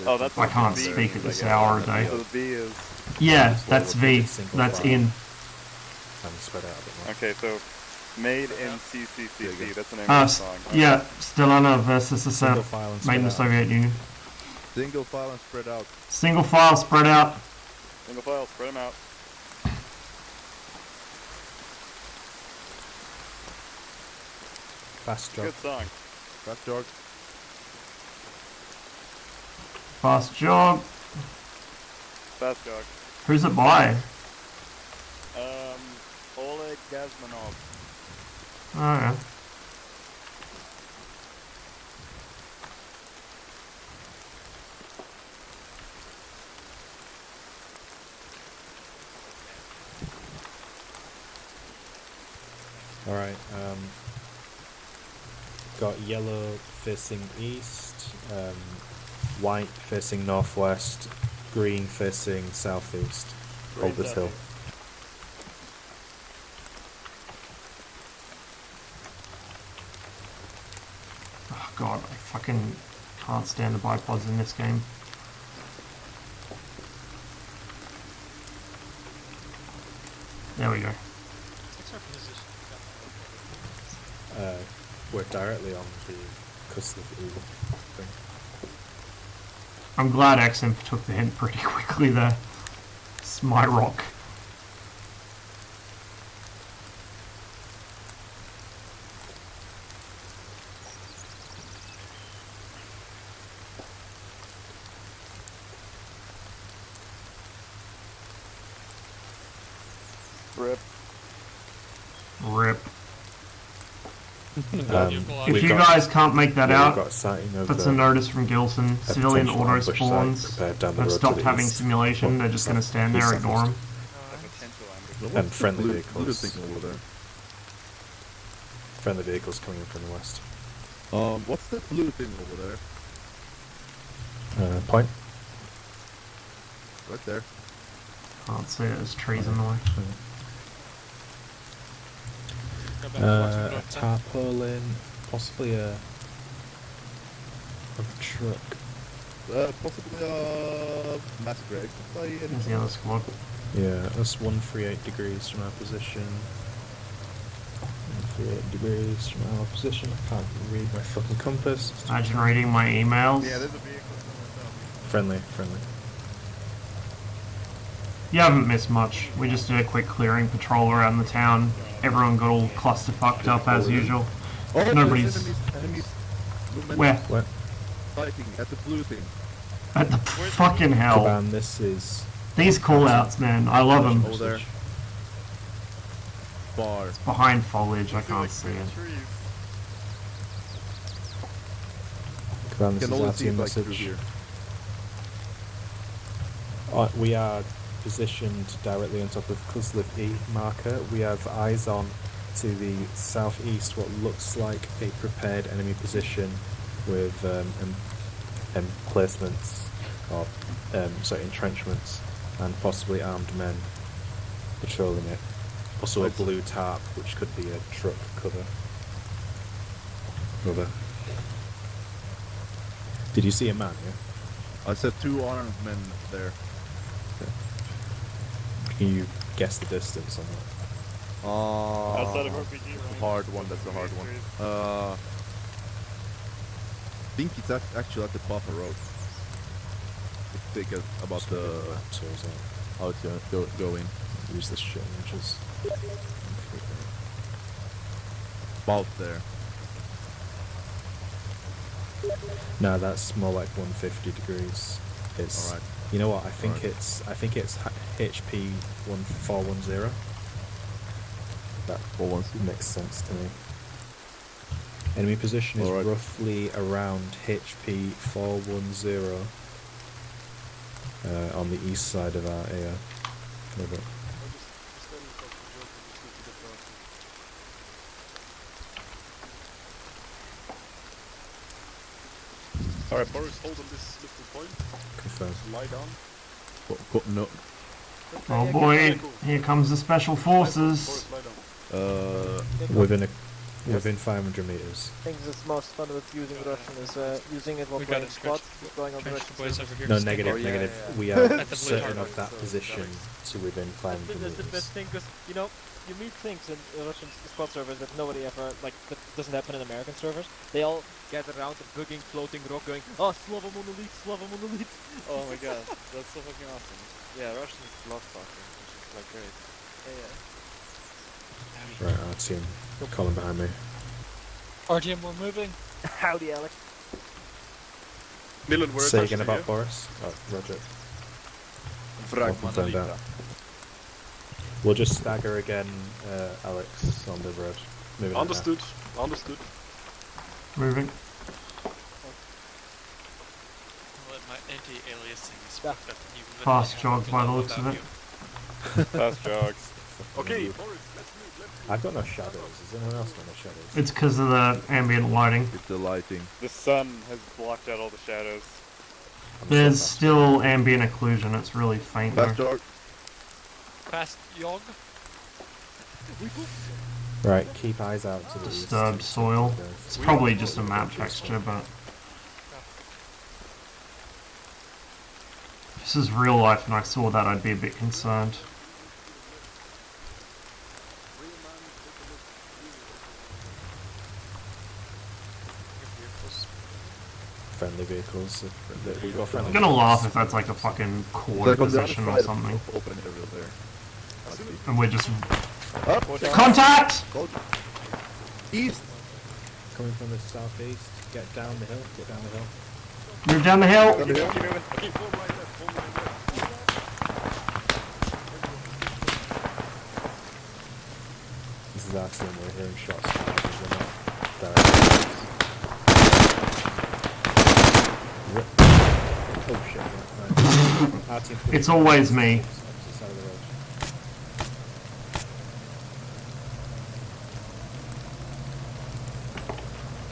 oh, that's I what can't the B speak at means, this I guess. hour a day. So the B is Yeah, that's V. That's in. And spread out a bit more. okay. So made in CCCC. That's the name of the song. Yeah, Stillano versus the Single file and made in the spread out. Soviet Union. Single file and spread out. Single file spread out. Single file, spread them out. Fast jog. Good song. Fast jog. Fast jog. Fast jog. Who's it by? Oleg Gazmanov. Oh, yeah. Alright, got yellow facing east, white facing northwest, green facing southeast. Hold this hill. Oh god, I fucking can't stand the bipods in this game. There we go. What's our position? We're directly on the Kusliv Eagle thing. I'm glad XM took the hint pretty quickly there. It's my rock. Rip. Rip. If If you guys can't make that out, got sighting of that's a notice from Gilson. Civilian potential auto ambush site spawns prepared down the have road to stopped the having east. simulation. They're just going to stand there, ignore them. And friendly blue vehicles. thing over there? Friendly vehicles coming in from the west. What's that blue thing over there? Point. Right there. Can't see it, there's trees in the way. Tarpaulin, possibly a truck. Possibly mass grave. There's the other squad. Yeah, that's 138 degrees from our position. 138 degrees from our position. I can't read my fucking compass. Imagine reading my emails. Yeah, there's a vehicle. Friendly. You haven't missed much. We just did a quick clearing patrol around the town. Everyone got all cluster fucked up as usual. Oh, Nobody's... enemies. Where? What? Fighting at the blue thing. At the fucking hell. Caban, this is... These callouts, man. I love them. Over there. Bar. It's behind foliage, I can't see it. Caban, this Can is only our see team like through message. here. We are positioned directly on top of Kusliv E marker. We have eyes on to the southeast, what looks like a prepared enemy position with emplacements, or entrenchments, and possibly armed men patrolling it. Also a blue tarp, which could be a truck cover. Over. Did you see a man? Yeah. I said 2 armed men there. Can you guess the distance on that? Outside of RPG, That's right? a hard one. That's a hard one. I think it's actually at the Papa Road. If you think about how it's gonna go in. Use this shit images. About there. No, that's more like 150 degrees. It's Alright. You know what? I think it's HP 1410. That 410 makes sense to me. Enemy position is roughly around HP 410 on the east side of our area. Over. Alright, Boris, hold on this little point. Confirm. Lie down. No. Oh boy, here comes the special forces. Within 500 meters. I think that's most fun with using Russian is using it while We got playing it, squads, Scratch. going on the Scratch Russian the boys server. over here. No, negative, Oh, yeah, negative. yeah, yeah. We At are the blue certain target. of that position to within 500 That's the meters. best thing, because, you know, you meet things in Russian squad servers that nobody ever, like, that doesn't happen in American servers. They all gather around a bugging, floating rock going, oh, Slava monolith, Slava monolith. Oh my god, that's so fucking awesome. Yeah, Russians love talking, which is like great. Yeah. Right, our team. Colin behind me. RTM, we're moving. Howdy, Alex. Milan, we're Say attached again to about you. Boris. Oh, Roger. Frag All confirmed Manolita. out. We'll just stagger again, Alex, on the road. Moving on now. Understood. Understood. Moving. Well, my anti-aliasing is fucked up. You literally Fast have jog to by the know looks of about it. you. Fast jogs. Okay, I've got no shadows. Has anyone else got no shadows? It's because of the ambient lighting. It's the lighting. The sun has blocked out all the shadows. There's still ambient occlusion. It's really faint though. Fast jog. Fast yog. Right, keep eyes out to the Disturbed east. soil. It's probably just a map texture, but if this is real life and I saw that, I'd be a bit concerned. Friendly vehicles. We've got friendly I'm gonna vehicles. laugh if that's like a fucking cord Like on the other position or side, something. open area there. And we're just... Up. Contact! Go east. Coming from the southeast. Get down the hill. Get down the hill. Move down the hill! Down the hill. Okay, full right left, full right left. This is our team. We're hearing shots. We're not directly. Oh shit. Right. Our team It's always me. opposite side of the road.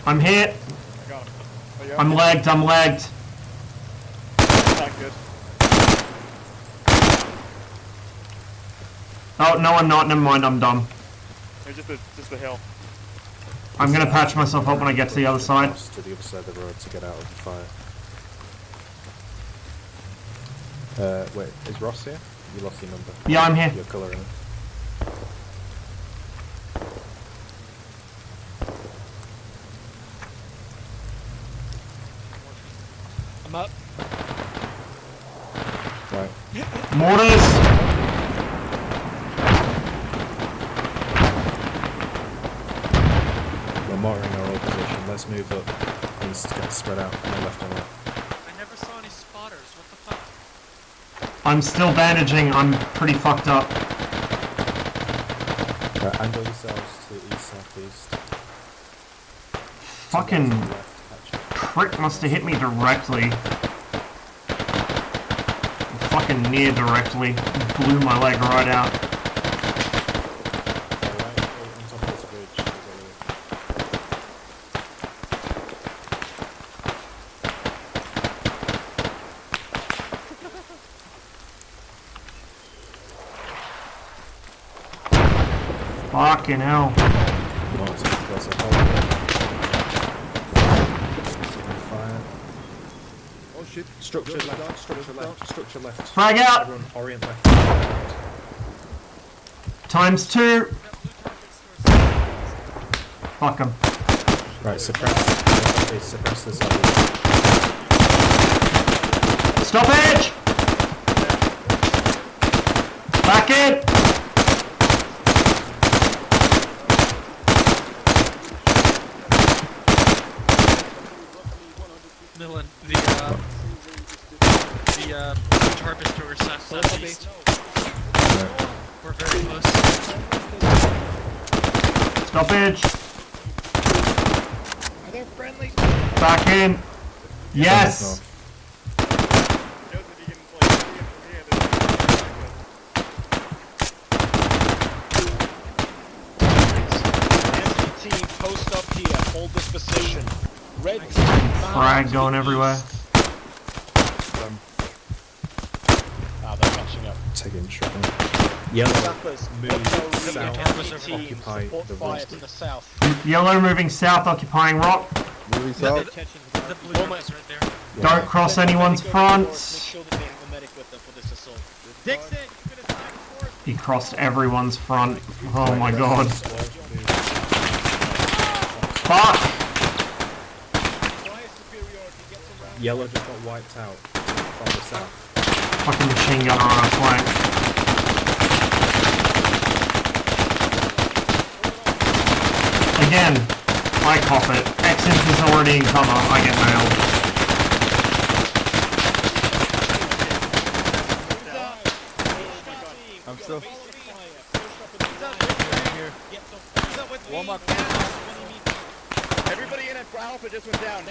I'm hit! I got him. Oh, yeah? I'm lagged, I'm lagged! Not good. Oh, no I'm not, never mind, I'm dumb. There's just a hill. I'm gonna patch myself up when I get to the other side. Across to the other side of the road to get out of the fire. Wait, is Ross here? You lost your number. Yeah, I'm here. Your colour in it. I'm up. Right. Mortars! We're monitoring our old position. Let's move up east, get spread out on the left and right. I never saw any spotters. What the fuck? I'm still bandaging, I'm pretty fucked up. Right, angle yourselves to east, southeast. Fucking prick must have hit me directly. Fucking near directly. Blew my leg right out. Alright, on top of this bridge. Fucking hell. Fire. Oh shit. Structure left, structure left, structure left. Frag out! Everyone orient left. ×2! Fuck him. Right, suppress the zone. Stoppage! Back in! Milan, the harvester is southeast. We're very close. Stoppage! Are there friendly? Back in! Yes! Team, post up here. Hold this position. Red Frag going everywhere. they're catching up. Taking shot. Yellow Sappers, move south, team, occupy support the fire road. to the south. Yellow moving south, occupying rock. Moving south. The blue one is right there. Don't cross anyone's Make fronts. sure that they have a medic with them for this assault. Dixon, you could attack for He crossed everyone's front. Oh my god. Fuck! Yellow just got wiped out from the south. Fucking machine gunner on our flank. Again. I cop it. Exif is already in cover. I get nailed. I'm still. Everybody in at Alpha just went down.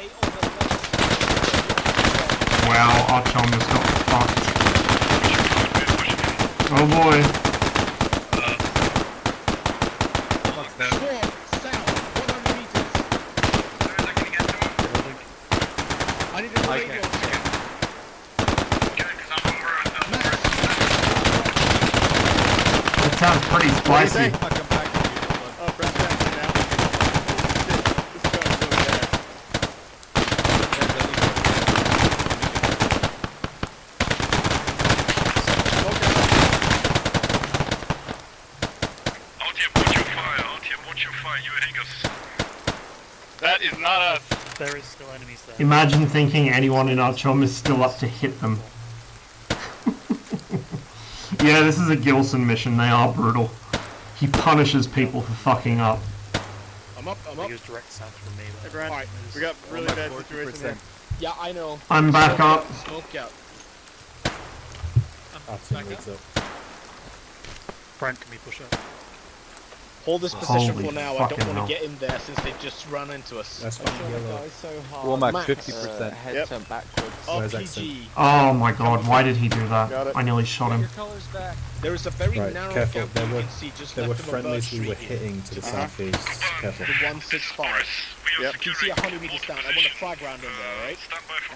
Wow, our chum just got fucked. Oh boy. I need to radio. That sounds pretty spicy. Oh, Brett's back now. This is going really bad. That is not us. There is still enemies there. Imagine thinking anyone in our chum is still up to hit them. Yeah, this is a Gilson mission. They are brutal. He punishes people for fucking up. I'm up. He was direct south from me. Hey, Brian. Alright, we got really bad situation here. Yeah, I know. I'm back up. Smoke out. Back up. Brian, can we push up? Hold this position Holy for now. I fucking don't want hell. to get in there since they've just run into us. That's fine, yellow. Womack, Max. 50%. Head turn backwards. Where's accent? RPG. Oh my god, why did he do Got that? it. I nearly shot him. There is a very Right, narrow careful. gap There you were can see just there were left of a bird friendlies we were street here. hitting to the southeast. Careful. The 165. Yep. You can see 100 meters down. I want a flag round in there, right?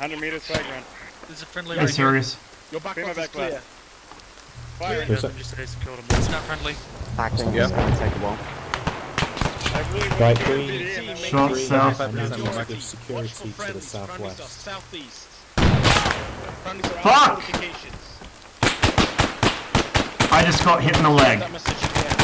100 meters flag round. There's a friendly Are you right here. serious? Your back Clear my box is back left. clear. Fire. Who's that? It's not friendly. Backing Yeah. is going to take a while. I really Right, want to green. get in. Shot south. I need to North. give security to the Friendlies are southwest. southeast. Friendlies are Fuck! out of fortifications. I just got hit in the leg. That message again.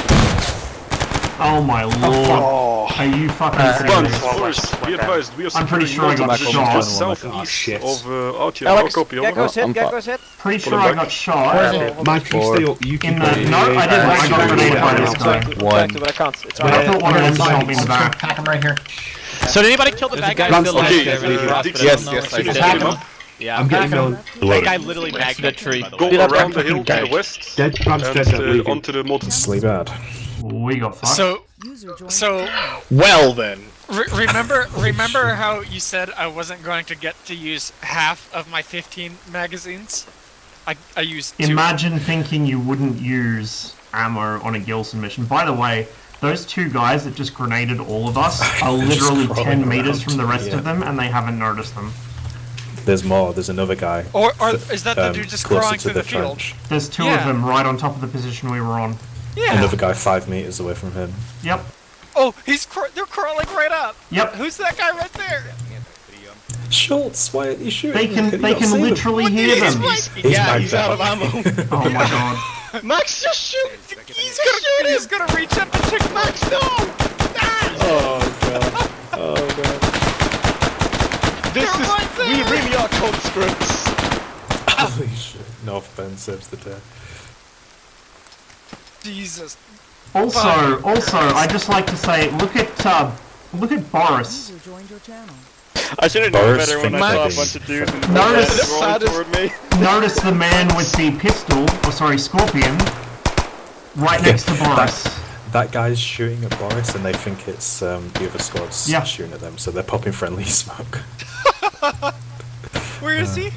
Oh my lord. Are you fucking serious? Be advised, we are I'm pretty securing sure I got multiple shot. just Oh, southeast shit. of Outhill. Alex, Copy, over. Gecko's hit, I'm Gecko's hit. Pretty Pull sure it I back. got shot. Mike, you In keep the... No, I didn't. I got grenaded by this guy. One. But I can't. It's But I thought one of them shot me in the back. Pack him right here. So did anybody kill the bad guy? Lance, Still okay, there, really fast, but I yes, don't know yes, if I he's did. Pack dead. him. Yeah, I'm getting on. that guy literally bagged the tree. Go around the hill to the west Dead, Brand's dead, I'm and leaving. onto the molten Sleep bad. We got fucked. So Well then. remember how you said I wasn't going to get to use half of my 15 magazines? I used 2. Imagine thinking you wouldn't use ammo on a Gilson mission. By the way, those two guys that just grenaded all of us are They're just literally crawling 10 meters around. from the rest Yeah. of them, and they haven't noticed them. There's more. There's another guy. Or is that the dude just closer crawling to through the field? trench. There's two of Yeah. them right on top of the position we were on. Yeah. Another guy 5 meters away from him. Yep. Oh, they're crawling right up. Yep. Who's that guy right there? Schultz, why aren't you shooting? They can literally hear them. Yeah, he's out of ammo. Oh my god. Max, just shoot! He's gonna reach up and check Max, no! Oh god. Oh god. This They're is... right there! We really are conscripts. Holy shit. North Bend saves the day. Jesus. Also, I'd just like to say, look at Boris. I should have known Boris better when I saw a Finkelstein. bunch of dudes in the Notice- rolling toward me. Notice the man with the pistol, Scorpion, right next to Boris. That guy's shooting at Boris and they think it's the other squad's Yeah. shooting at them, so they're popping friendly smoke. Where is he?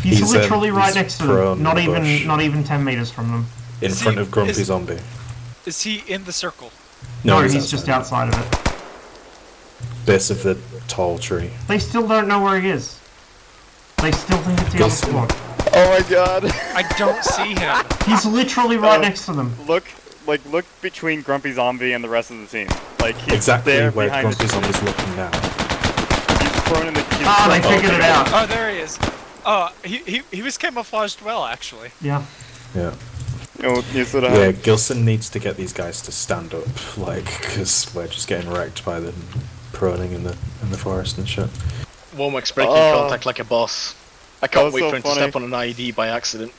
He's literally right he's next to prone them. Not in the bush. even 10 meters from them. In Is front he- of Grumpy is- Zombie. Is he in the circle? No, he's just outside of it. Base of the tall tree. They still don't know where he is. They still think it's the other Gilson. squad. Oh my god. I don't see him. He's literally right next to them. Look between Grumpy Zombie and the rest of the team. Like he's Exactly there where behind Grumpy the Zombie's looking now. He's prone in the. They figured it out. Oh, there he is. Oh, he was camouflaged well, actually. Yeah. Yeah. Oh, you sort of. Yeah, Gilson needs to get these guys to stand up, because we're just getting wrecked by them proning in the forest and shit. Womack's breaking contact like a boss. I can't wait for him to step on an IED by accident.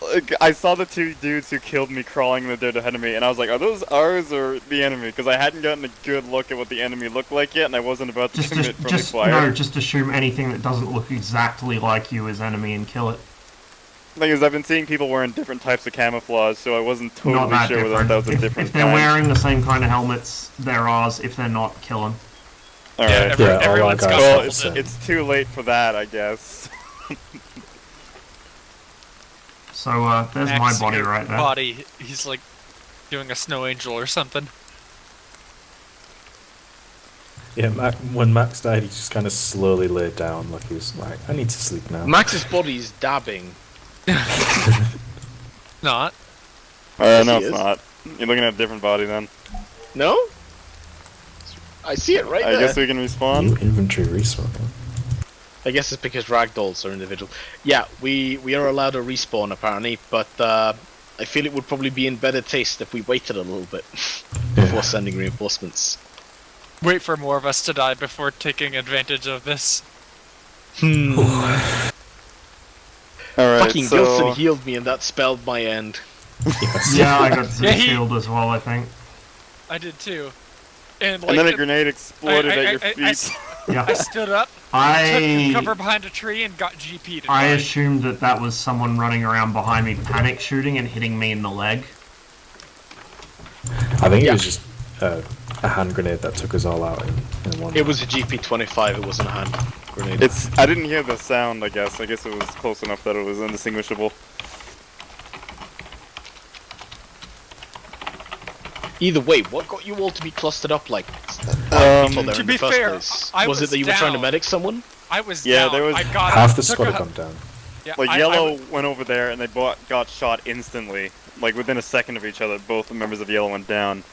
Like, I saw the two dudes who killed me crawling in the dirt ahead of me, and I was like, are those ours or the enemy? Because I hadn't gotten a good look at what the enemy looked like yet, and I wasn't about to commit friendly fire. No, just assume anything that doesn't look exactly like you is enemy and kill it. The thing is, I've been seeing people wearing different types of camouflage, so I wasn't Not totally that sure whether different. that was a different If they're kind. wearing the same kind of helmets, they're ours. If they're not, kill them. Alright. everyone's got Well, bullshit. it's too late for that, I guess. So, there's Max, my body your right there. Body, he's like doing a snow angel or something. Yeah, when Max died, he just kind of slowly laid down, like he was like, I need to sleep now. Max's body's dabbing. Not. No, he it's is. not. You're looking at a different body then. No? I see it right I there. guess we can respawn. New inventory respawn. I guess it's because ragdolls are individual. Yeah, we are allowed to respawn apparently, but I feel it would probably be in better taste if we waited a little bit before sending reinforcements. Wait for more of us to die before taking advantage of this. Alright, Fucking so... Gilson healed me and that spelled my end. Yeah, I got Yeah, he- healed as well, I think. I did too. And, like, And then a grenade exploded at your feet. Yeah. I stood up, took cover behind a tree, and got GP'd. I assumed that was someone running around behind me panic shooting and hitting me in the leg. I think it was just a hand grenade that took us all out in one. It was a GP25, it wasn't a hand grenade. I didn't hear the sound, I guess. I guess it was close enough that it was indistinguishable. Either way, what got you all to be clustered up like people there to in the be first fair, place? I Was it was that you were trying to down. medic someone? I was Yeah, down. there was I got half the took squad a- had gone down. Yeah, Like, I Yellow went over there and they got shot instantly. Like, within a second of each other, both the members of Yellow went down.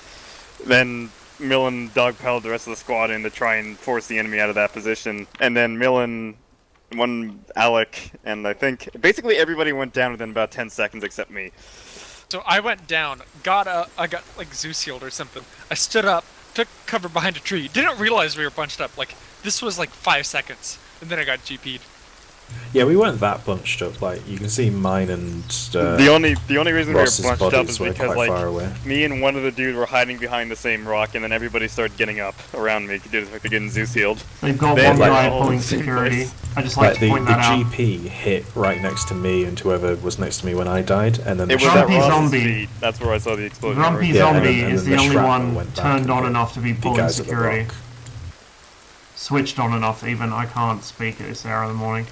Then Millen dogpiled the rest of the squad in to try and force the enemy out of that position. And then Millen, Alec, and I think basically everybody went down within about 10 seconds except me. So I went down, I got like Zeus healed or something. I stood up, took cover behind a tree. Didn't realize we were bunched up. Like, this was like 5 seconds, and then I got GP'd. Yeah, we weren't that bunched up. Like you can see, mine and The only reason Ross's we were bunched up bodies is were because quite like far away. me and one of the dudes were hiding behind the same rock, and then everybody started getting up around me due to the fact they're getting Zeus healed. They've got They had, one guy all in pulling the same security. place. I just like to the point that out. GP hit right next to me and whoever was next to me when I died, and then It the was at Grumpy Ross's Zombie. feet. That's where I saw the explosion. Grumpy Yeah, Zombie and is then the the only shrapnel one went back turned and on hit enough to be the pulling guys at the security. rock. Switched on enough even. I can't speak at this hour of the morning.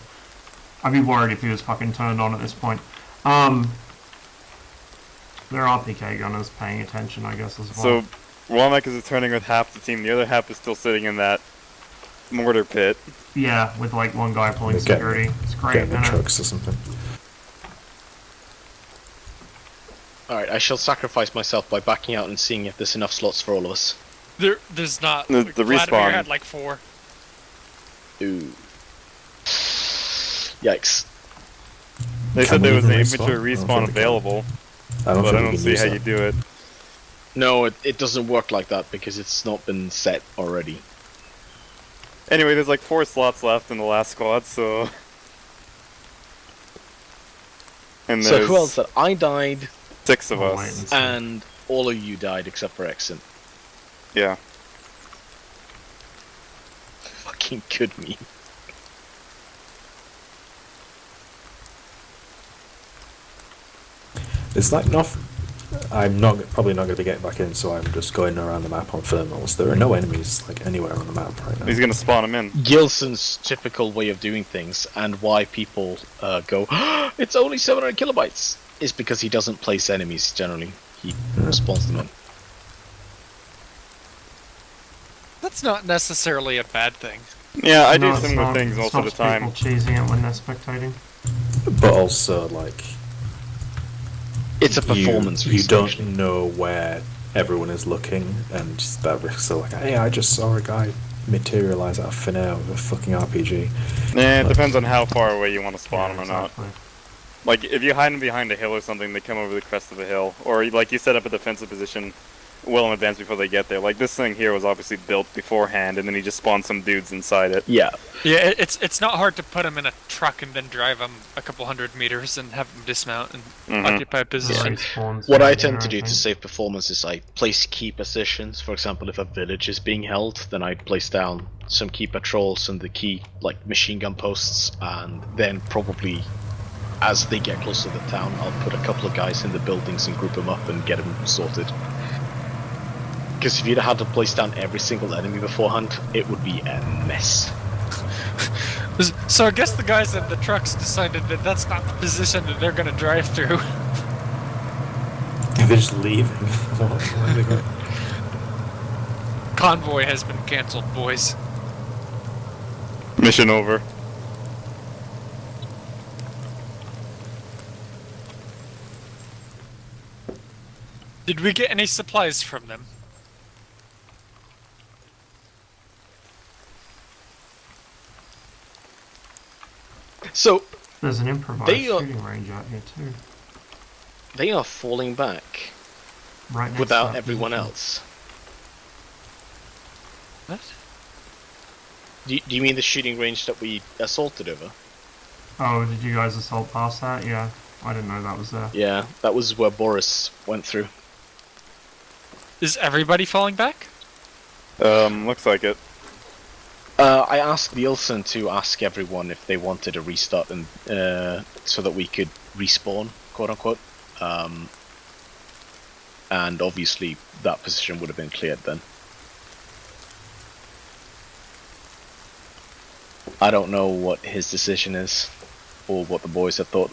I'd be worried if he was fucking turned on at this point. There are PK gunners paying attention, I guess, as well. So, Womack is turning with half the team. The other half is still sitting in that mortar pit. Yeah, with like one guy pulling They're getting- security. It's great, Getting the isn't it? trucks or something. Alright, I shall sacrifice myself by backing out and seeing if there's enough slots for all of us. There's not. The Like, Vladimir respawn. had like 4. Ooh. Yikes. They Can said we there was an even inventory respawn? I don't respawn think we can. available, I don't but think I we don't can see use how that. you do it. No, it doesn't work like that because it's not been set already. Anyway, there's like 4 slots left in the last squad, so... And So there's who else said? I died 6 of Oh, wait us. and see. and all of you died except for Exon. Yeah. Fucking good me. It's like nothing. I'm probably not going to be getting back in, so I'm just going around the map on thermals. There are no enemies like anywhere on the map right now. He's gonna spawn him in. Gilson's typical way of doing things and why people go, it's only 700 kilobytes, is because he doesn't place enemies generally. He respawns them in. That's not necessarily a bad thing. Yeah, I No, do it's similar not. things It most of the stops time. people cheesing it when they're spectating. But also, like, It's a performance You research. don't know where everyone is looking, and that risks are like, hey, I just saw a guy materialize out of thin air with a fucking RPG. Yeah, it Like, depends on how far away you want to spawn him or not. Exactly. Like, if you hide him behind a hill or something, they come over the crest of the hill. Or, like, you set up a defensive position well in advance before they get there. Like, this thing here was obviously built beforehand, and then he just spawned some dudes inside it. Yeah. Yeah, it's not hard to put them in a truck and then drive them a couple hundred meters and have them dismount and occupy a position. What I tend to do to save performance is I place key positions. For example, if a village is being held, then I place down some key patrols and the key like machine gun posts, and then probably as they get closer to the town, I'll put a couple of guys in the buildings and group them up and get them sorted. Because if you'd had to place down every single enemy beforehand, it would be a mess. So I guess the guys in the trucks decided that that's not the position that they're gonna drive through. They're just leaving. Why are they going? Convoy has been cancelled, boys. Mission over. Did we get any supplies from them? So there's an improvised shooting range out here too. They are falling back Right next without to everyone position. else. What? Do you mean the shooting range that we assaulted over? Oh, did you guys assault past that? Yeah, I didn't know that was there. Yeah, that was where Boris went through. Is everybody falling back? Looks like it. I asked Nielsen to ask everyone if they wanted a restart and so that we could respawn, quote unquote. And obviously that position would have been cleared then. I don't know what his decision is, or what the boys have thought.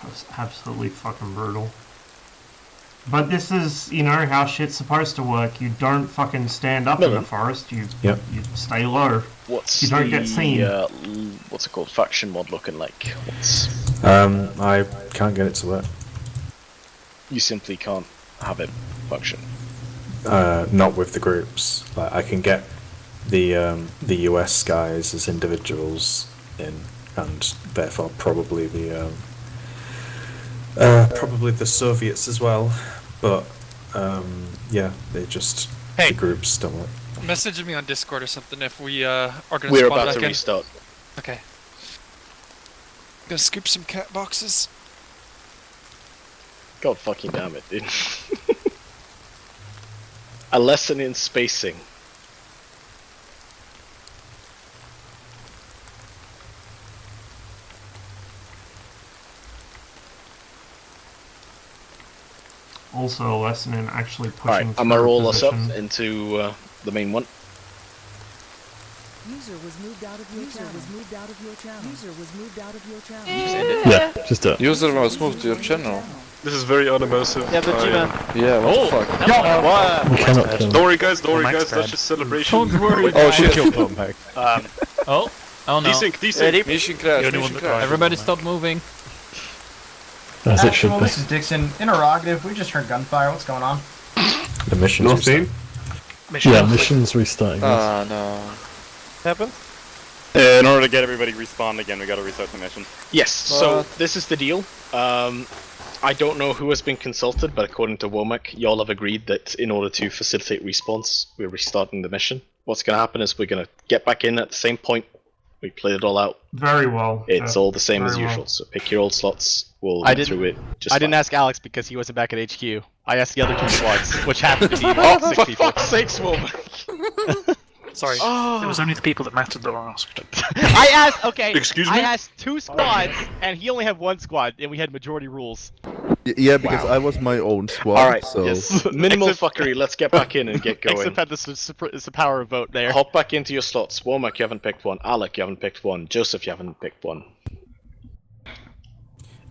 That's absolutely fucking brutal. But this is, you know, how shit's supposed to work. You don't fucking stand up in the forest. You stay low. What's you don't the, get seen. What's it called? Faction mod looking like? I can't get it to work. You simply can't have it function. Not with the groups. Like, I can get the US guys as individuals in, and therefore probably the Soviets as well. But yeah, they just the groups don't work. Message me on Discord or something if we are gonna We're spawn about back to in. restart. Okay. Gonna scoop some cat boxes. God fucking damn it, dude. A lesson in spacing. Also a lesson in actually pushing Alright, I'm gonna through roll us up position. into the main one. User was moved out of your channel. User was moved out of your channel. User was moved out of your channel. Yeah, just do it. User was moved to your channel. This is very unimmersive. Yeah, but yeah, what the fuck? We cannot kill Don't worry, guys. That's just celebration. Don't worry. Oh shit. Oh no. Desync. Mission crash. Mission crash. Everybody stop moving. As it should Actual, be. this is Dixon. Interrogative. We just heard gunfire. What's going on? The mission's Nothing. Yeah, mission's restarting. Yes. No. Happened? In order to get everybody respawned again, we gotta restart the mission. Yes, so this is the deal. I don't know who has been consulted, but according to Womack, y'all have agreed that in order to facilitate respawns, we're restarting the mission. What's going to happen is we're going to get back in at the same point. We played it all out. Very well. It's all the same as very usual, well. so pick your old slots. We'll I get through it. I didn't ask Alex because he wasn't back at HQ. I asked the other two squads, which happened to be Oh, about 6 for people. fuck's sakes, Womack! Sorry, it was only the people that mattered that were asked. I asked, okay, Excuse me? I asked 2 squads, and he only had 1 squad, and we had majority rules. Yeah, because I was my own squad. Alright, so yes. Minimal fuckery, let's get back in and get going. Except had the power of vote there. Hop back into your slots. Womack, you haven't picked one. Alec, you haven't picked one. Joseph, you haven't picked one.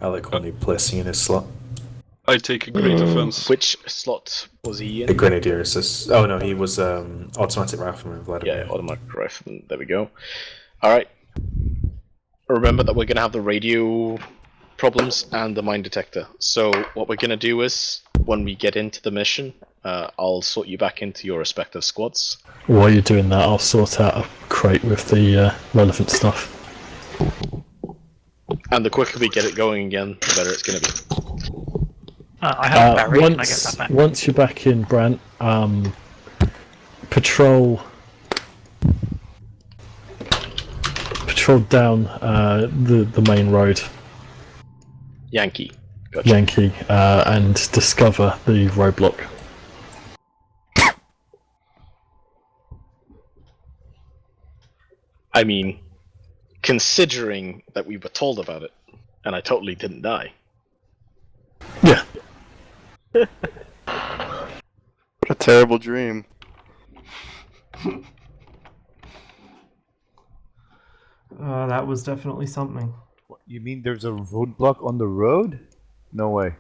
Alec only placing in his slot. I take a great offense. Which slot was he in? The Grenadier assist. Oh no, he was automatic rifleman, Vladimir. Yeah, automatic rifleman. There we go. Alright. Remember that we're going to have the radio problems and the mine detector. So what we're gonna do is, when we get into the mission, I'll sort you back into your respective squads. While you're doing that, I'll sort out a crate with the relevant stuff. And the quicker we get it going again, the better it's gonna be. I have a berry. Can I get that back? Once you're back in, Brant, patrol down the main road. Yankee. Gotcha. Yankee, and discover the roadblock. I mean, considering that we were told about it, and I totally didn't die. Yeah. What a terrible dream. That was definitely something. What, you mean there's a roadblock on the road? No way.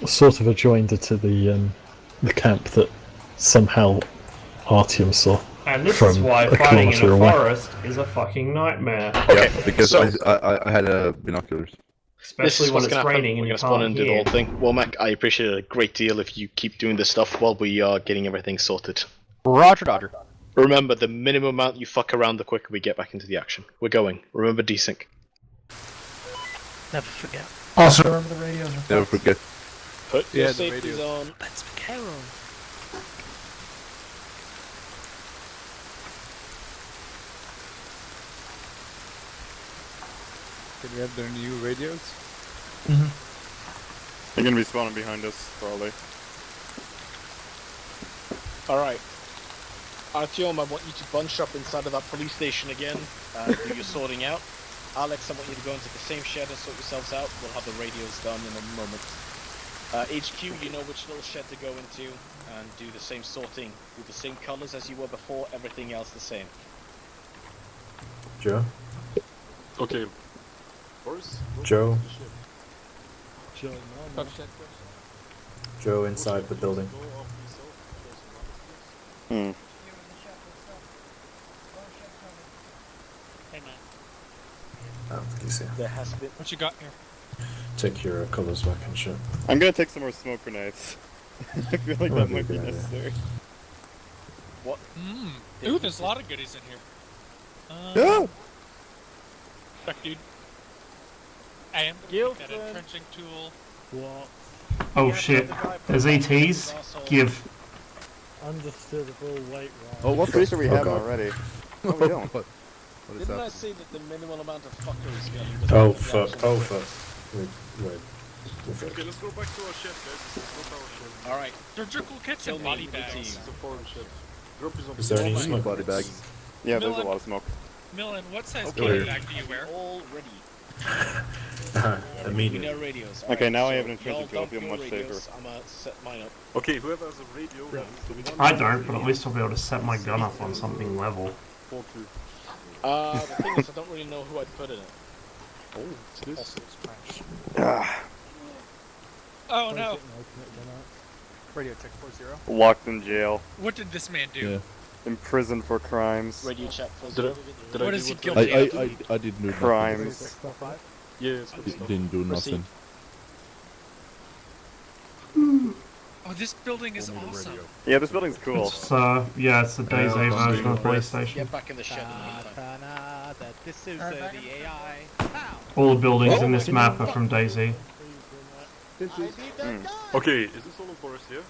Sort of a joinder to the camp that somehow Artyom saw. And this from is why a fighting in kilometre a away. forest is a fucking nightmare. Okay, Yeah, because so I had binoculars. Especially when what's it's gonna happen. raining and We're you gonna spawn can't and do the hear. whole thing. Well, Mac, I appreciate it a great deal if you keep doing this stuff while we are getting everything sorted. Roger, Dodger. Remember, the minimum amount you fuck around, the quicker we get back into the action. We're going. Remember desync. Never forget. Also, remember the radios are Never fucked. forget. Put Yeah, your the safety radio. zone. Let's be careful. Can we have their new radios? They're gonna be spawning behind us, probably. Alright. Artyom, I want you to bunch up inside of that police station again. Do your sorting out. Alex, I want you to go into the same shed and sort yourselves out. We'll have the radios done in a moment. HQ, you know which little shed to go into, and do the same sorting. Do the same colors as you were before, everything else the same. Joe? Okay. Boris? Joe? Joe, no. Joe inside the building. Hmm. Hey man. Oh, easy. There has been. What you got here? Take your colours back and shit. I'm gonna take some more smoke grenades. I feel like that might be good idea. necessary. What? Ooh, there's a lot of goodies in here. Yeah. Check, dude. I am gonna get a trenching tool. What? Oh shit. There's ETs. Give. Understandable weight Oh, what? Pretty sure we have them God. already. No, we don't. What is Didn't I that? say that the minimal amount of fucker is going to be Oh fuck, oh fuck. Wait. Okay, let's go back to our shed, guys. This is not our shed. Alright. Surgical kits Kill and me body with the bags. team. This is a foreign shed. Drop his on Is there any the smoke? Body bag. Yeah, there's a Millen. lot of smoke. Millen, what size Okay, body bag do you wear? all ready. A We medium. know radios. Okay, now I so have an intrinsic y'all tool, I feel dump much your radios, safer. I'm gonna set mine up. Okay, whoever has a radio runs the one. I don't, but at least I'll be able to set my gun up on something level. 4-2. The thing is, I don't really know who I'd put in it. Oh, it's this. Ah, Oh no! Radio check 40. locked in jail. What did this man do? Yeah. Imprisoned for crimes. Radio check. Did I What do is he what guilty of? I didn't do nothing. Crimes. Yes. Didn't do nothing. Oh, this building is awesome. Yeah, this building's cool. It's yeah, it's the DayZ version of the police station. Get back in the shed in the meantime. This is the AI. All the buildings in this map are from DayZ. Okay, is this all of Boris here?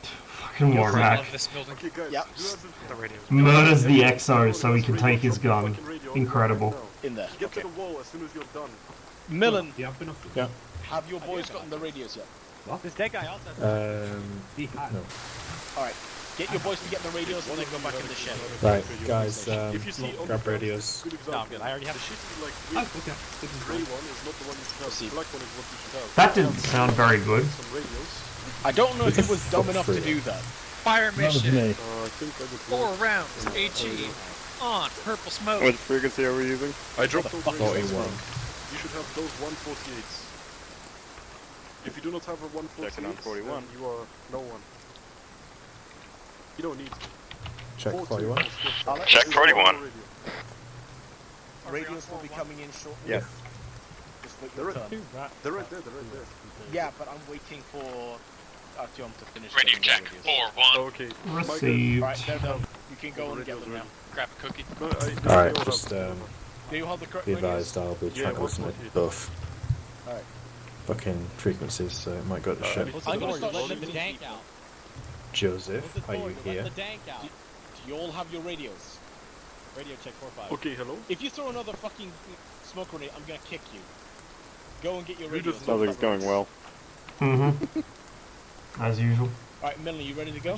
Fucking I Warmack. love this building. Okay, guys. Yep. who has The radio. Murders the EXO so he can take his gun. fucking radio Incredible. In there. Get Okay. to the wall as soon as you're done. Millen, Yeah. have your boys gotten the radios yet? This dead guy also. No. Alright. Get your boys to get the radios and then go back in the shed. Right, guys, If you see on grab the radios. good example. No, I'm good. I already have The a shit like the grey one is not the one you should have. Proceed. The black one is what you should have. That didn't sound very good. Some radios. I don't know if it was dumb enough to do that. Fire mission. I think I did. 4 rounds. HE. On. Purple smoke. Which frequency are we using? I dropped those radios. A1. You should have those 148s. If you do not have a 148, Checking on 41. then you are no one. You don't need. Check 42 41. is good. Alex? Check 41. radios will be coming in shortly. Yes. Just wait They're your right turn. They're right there. They're right there. Yeah, but I'm waiting for Artyom to finish. Radio getting check. the radios. 4-1. Okay. Received. Alright, they're done. You can go and get them now. Grab a cookie. No, Alright, just Do you have the correct be radios? advised I'll be trying to listen to both Alright. fucking frequencies, so it might go to shit. I'm gonna start Let shooting the dank people. out. Joseph, are you here? Let the dank out. Do you all have your radios? Radio check 4-5. Okay, hello? If you throw another fucking smoke grenade, I'm gonna kick you. Go and get your You radios. just- Sounds like it's going well. Mm-hmm. As usual. Alright, Millie, you ready to go?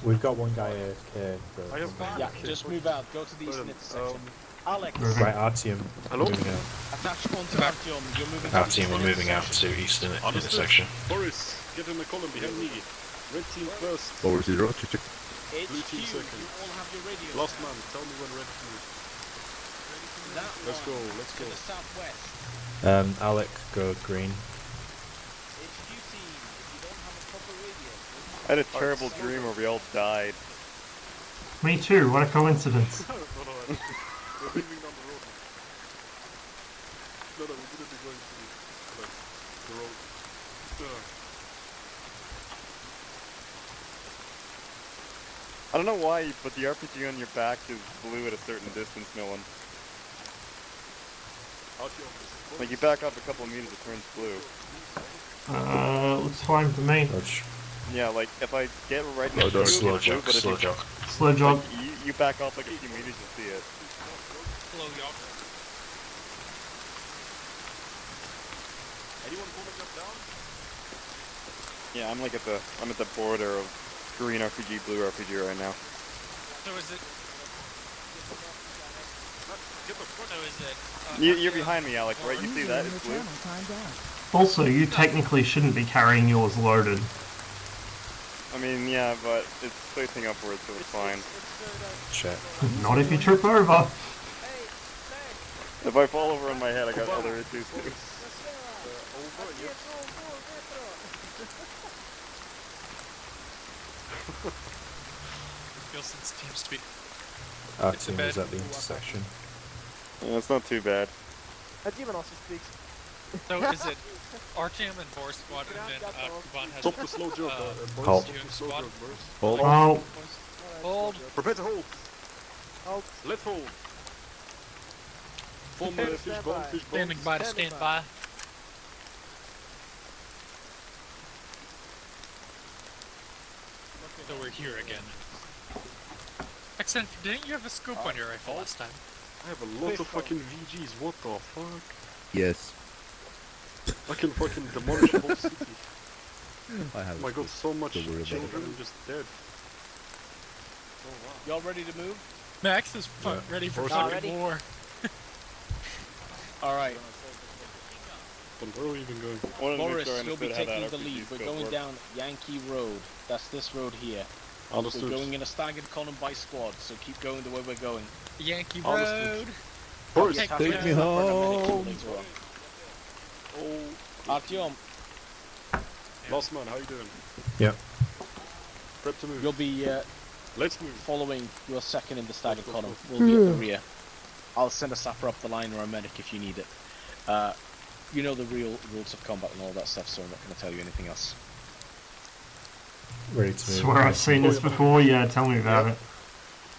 We've got one guy AFK. I have Yeah, just move out. Go to the eastern intersection. Alex, Right, Artyom, Hello? moving out. attach onto Artyom. You're moving Artyom, we're to the moving out intersection. to eastern Understood. intersection. Boris, get in the column behind me. Red team first. Over 0, check. HQ, Blue team you second. all have your radios. Last man, tell me when ready to move. That Let's one, go, let's to go. the southwest. Alec, go green. HQ team, if you don't have a proper radio, I had a terrible dream where we all died. Me too, what a coincidence. We're leaving down the road. No, we didn't be going to the road. I don't know why, but the RPG on your back is blue at a certain distance, Nolan. Like you back up a couple of meters, it turns blue. Looks fine for me. Yeah, like if I get right Oh, next to you, slow it's blue, jog, but if slow you, jog. Slow jog. like, you back off like a few meters, you see it. Slow jog. Anyone pulling that down? Yeah, I'm at the border of green RPG, blue RPG right now. So is it? So is it? You're behind me, Alec, right? You see that? It's blue. Also, you technically shouldn't be carrying yours loaded. I mean, yeah, but it's facing upwards, so it's fine. Check. Not if you trip over. If I fall over on my head, I got other issues too. Gilson's team speak. Artyom is at the intersection. Yeah, it's not too bad. A demon also speaks. So is it Artyom and Boris squad, and then Kuban has Stop the slow jog, Boris. Hold. Stop the slow jog, Boris. Hold. Oh, Hold. Prepare to hold. Hold. Let's hold. Form Prepare to fish stand bone, by. fish bone. Standing by to stand by. So we're here again. Accent, didn't you have a scope on your rifle last time? I have a lot of fucking VGs, what the fuck? Yes. I can fucking demolish the whole city. I have Oh my god, so much Don't worry about children just dead. Y'all ready to move? Max is ready for fucking war. Alright. But where are we even going? Boris, you'll be taking the lead. We're going down Yankee Road. That's this road here. Understood. We're going in a staggered column by squad, so keep going the way we're going. Yankee Understood. Road. Boris, Take me home. Oh, Artyom, last man, how you doing? Yep. Prep to move. you'll be Let's move. following your second in the staggered column. We'll be at the rear. I'll send a sapper up the line or a medic if you need it. You know the real rules of combat and all that stuff, so I'm not going to tell you anything else. Ready to move. swear I've seen this before. Yeah, tell me about it.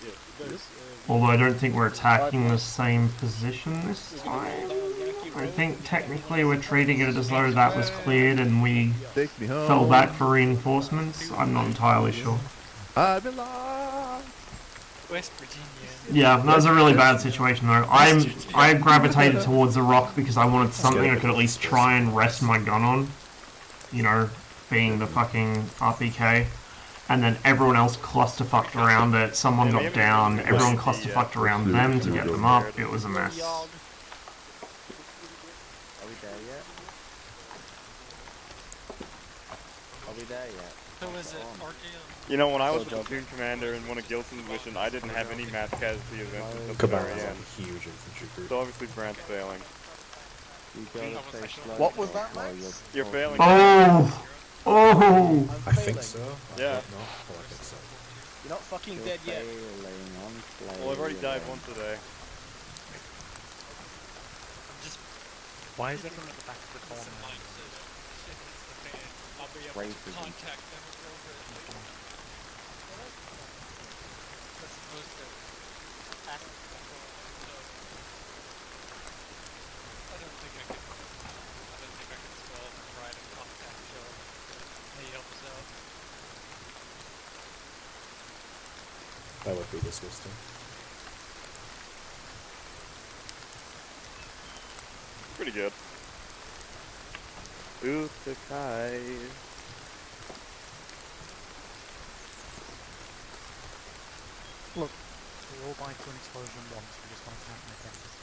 Yeah, guys, Although I don't think we're attacking the same position this time. I think technically we're treating it as though that was cleared and we Take me home. fell back for reinforcements. I'm not entirely sure. I belong. West Virginia. Yeah, that was a really bad situation though. I gravitated towards the rock because I wanted something I could at least try and rest my gun on. You know, being the fucking RPK. And then everyone else clusterfucked around it. Someone got down. Everyone clusterfucked around them to get them up. It was a mess. Are we there yet? Are we there yet? So is it Artyom? You know, when I was the platoon commander in one of Gilson's missions, I didn't have any mass casualty events until the Cabal very is end. a huge infantry group. So obviously Brant's failing. You gotta play slow. What was that, Max? You're failing. Oh! Oh! I think so. Yeah. I think so. You're not fucking dead yet. Well, I've already died once today. Why is everyone at the back of the call now? Racism. That would be disgusting. Pretty good. Utakai. Look, we all buy to an explosion once, we just want to count in attendance.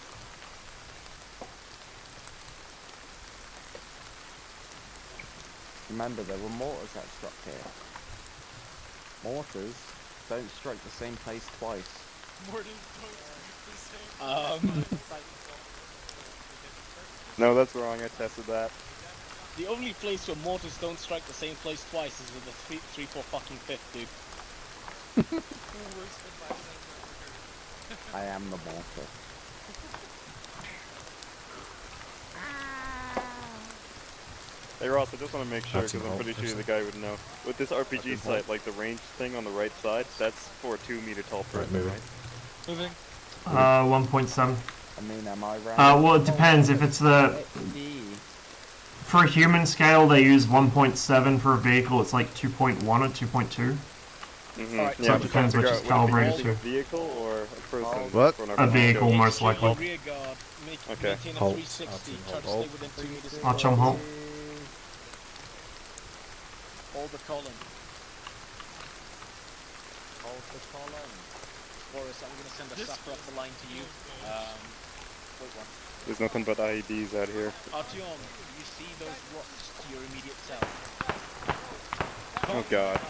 Remember, there were mortars that struck here. Mortars don't strike the same place twice. No, that's wrong. I tested that. The only place where mortars don't strike the same place twice is with the 3-4 fucking 5th, dude. I am the mortar. Hey Ross, I just want to make sure, because I'm pretty sure the guy would know. With this RPG sight, like the range thing on the right side, that's for a 2-meter tall person, right? Moving. 1.7. I mean, am I right? Well, it depends. If it's the... For a human scale, they use 1.7. For a vehicle, it's like 2.1 or 2.2. Mm-hmm. So it depends which is calibrated to. to. A vehicle or a person? What? A vehicle, most likely. Okay. Halt. Halt. Arch on halt. Hold the column. Hold the column. Boris, I'm gonna send a sapper up the line to you. Wait one. There's nothing but IEDs out here. Artyom, you see those rocks to your immediate south? Oh god.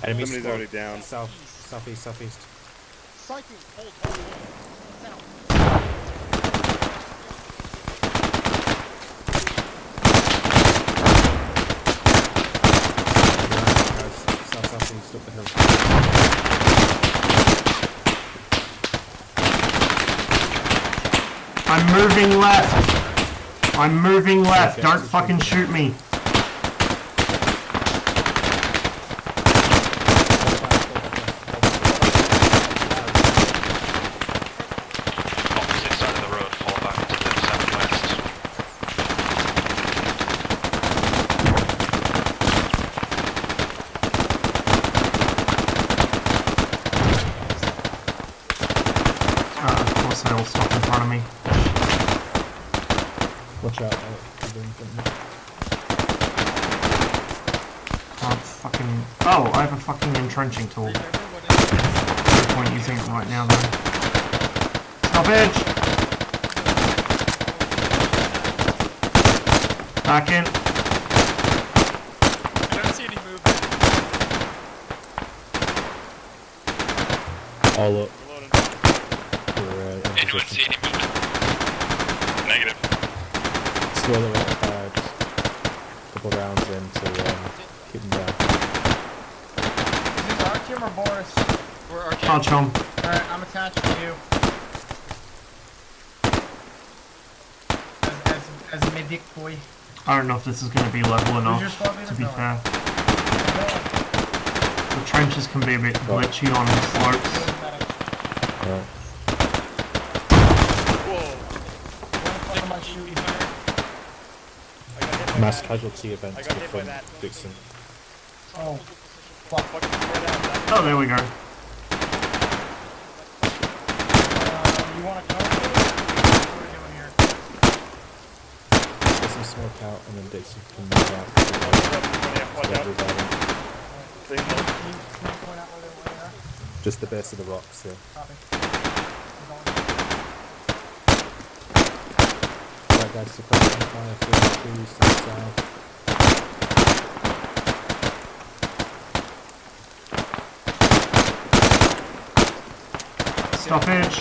Enemy Somebody's squad. already down. Southeast. Sighting, hold. South. Southeast up the hill. I'm moving left. I'm moving left. Don't fucking shoot me. Opposite side of the road, fall back to the southwest. Of course they all stop in front of me. Watch out. Can't fucking... Oh, I have a fucking entrenching tool. No point using it right now though. Stoppage! Back in. I don't see any movement. All up. Anyone see any movement? Negative. Still the right side. Couple rounds in to keep them down. Is this Artyom or Boris? We're Artyom. Artyom. Alright, I'm attached to you. As a medic boy. I don't know if this is going to be level enough, your squad leader to be going? fair. The trenches can be a bit glitchy on the slopes. Right. Mass casualty events from Dixon. Oh. Fuck. Oh, there we go. You wanna cover me? What are we doing here? Get some smoke out and then Dixon can move out. Just the base of the rocks, yeah. Right guys, suppressing fire, feel east and south. Stoppage.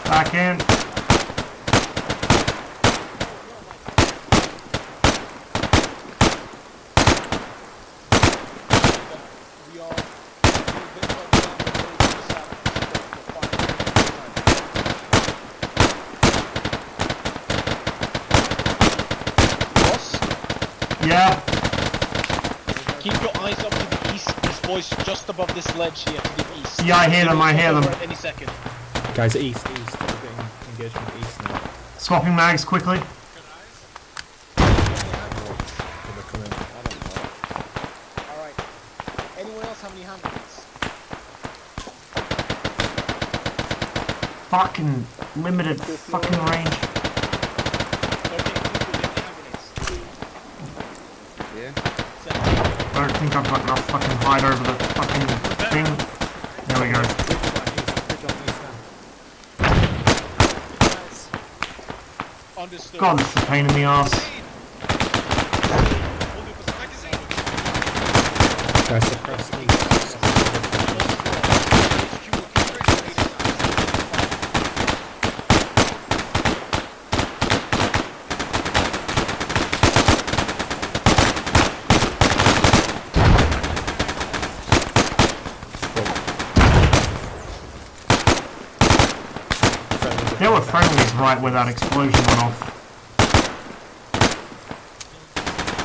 Back in. Yeah. Keep your eyes up to the east. These boys just above this ledge here to the east. Yeah, I hear them, I hear them. At any second. Guys, east. We're getting engagement east now. Swapping mags quickly. Alright. Anyone else have any hand grenades? Fucking limited fucking range. Yeah. I don't think I've got enough fucking hide over the fucking thing. There we go. Understood. God, this is a pain in the ass. Guys, suppress east. There were friendlies right where that explosion went off.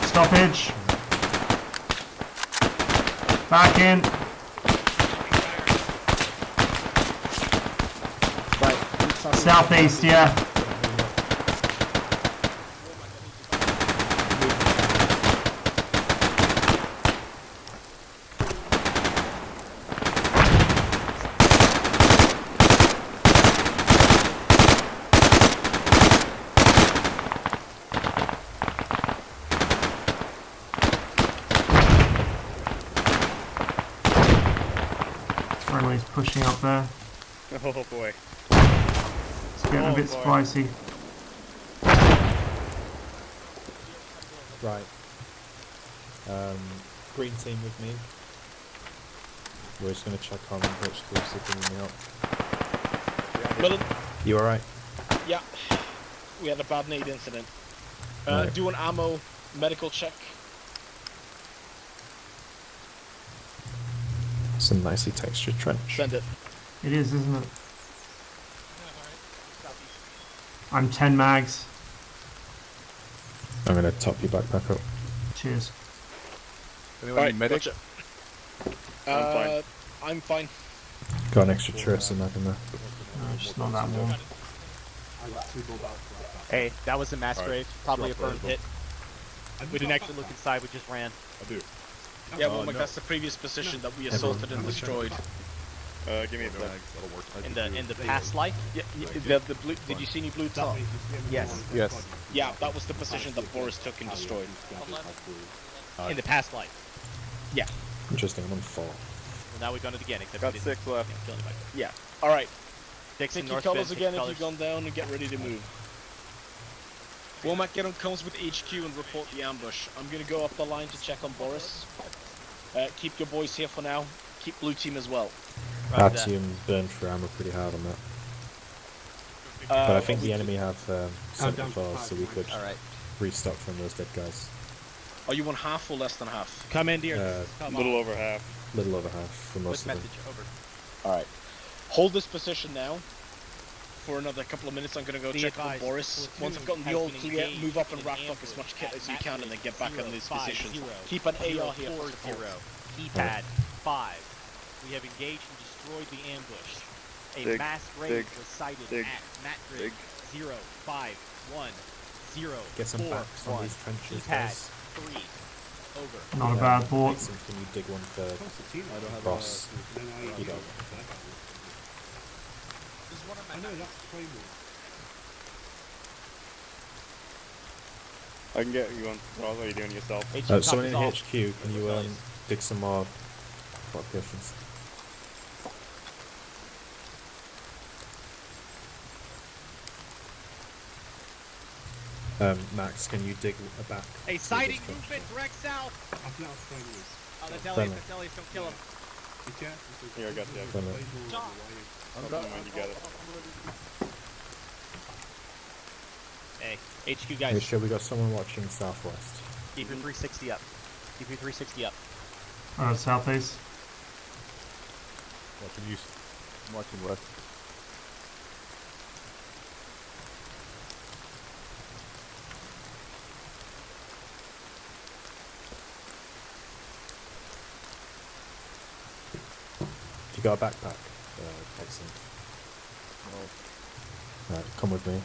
Stoppage. Back in. Southeast, yeah. Friendly's pushing up there. Oh boy. It's getting a bit spicy. Right. Green team with me. We're just gonna check on which groups are bringing me up. Well, You alright? yeah. We had a bad nade incident. Right. Do an ammo medical check. It's a nicely textured trench. Send it. It is, isn't it? I'm 10 mags. I'm gonna top your backpack up. Cheers. Anyone need medic? Gotcha. I'm fine. Got an extra Trissa mag in there. No, it's just not that warm. Hey, that was a mass grave. Probably a burned hit. We didn't actually look inside, we just ran. I do. Yeah, well, that's the previous position that we assaulted and destroyed. Give me a sec. That'll work. In the past life? Yeah, the blue. Did you see any blue top? Yes. Yes. Yeah, that was the position that Boris took and destroyed. In the past life. Yeah. Interesting, I'm on 4. Well, now we've done it again, except Got we 6 left. didn't kill anybody. Yeah. All right. Dixon, Take your North colors Bend, again take if you've gone down and get ready to move. Womack, get on comms with HQ and report the ambush. I'm gonna go up the line to check on Boris. Keep your boys here for now. Keep blue team as well. Our team burned through ammo pretty hard on that. But I think the enemy have Semper4, so we could restock from those dead guys. Are you on half or less than half? Commandeer. A little over half. Little over half for most of them. Alright. Hold this position now. For another couple of minutes, I'm gonna go check on Boris. Once I've gotten the all clear, move up and raft up as much kit as you can and then get back on these positions. Keep an AR here for support. Keypad 5. We have engaged and destroyed the ambush. A Dig, mass dig, raid was sighted dig, at Matrid dig. 051 0. Get some backs on these trenches, Keypad guys. 3. Over. Not a bad thought. Dixon, can you dig one for Ross? You go. I can get you on. Ross, are you doing it yourself? Someone in HQ, can you dig some more fortifications? Max, can you dig a back? A sighting movement direct south. Oh, that's Elliot. That's Elliot. Don't kill him. Here, I got the Friendly. You got it. Hey, HQ Make guys. sure we got someone watching southwest. Keep your 360 up. Keep your 360 up. Southeast. Watching east. I'm watching west. got a backpack? Excellent. Right, come with me.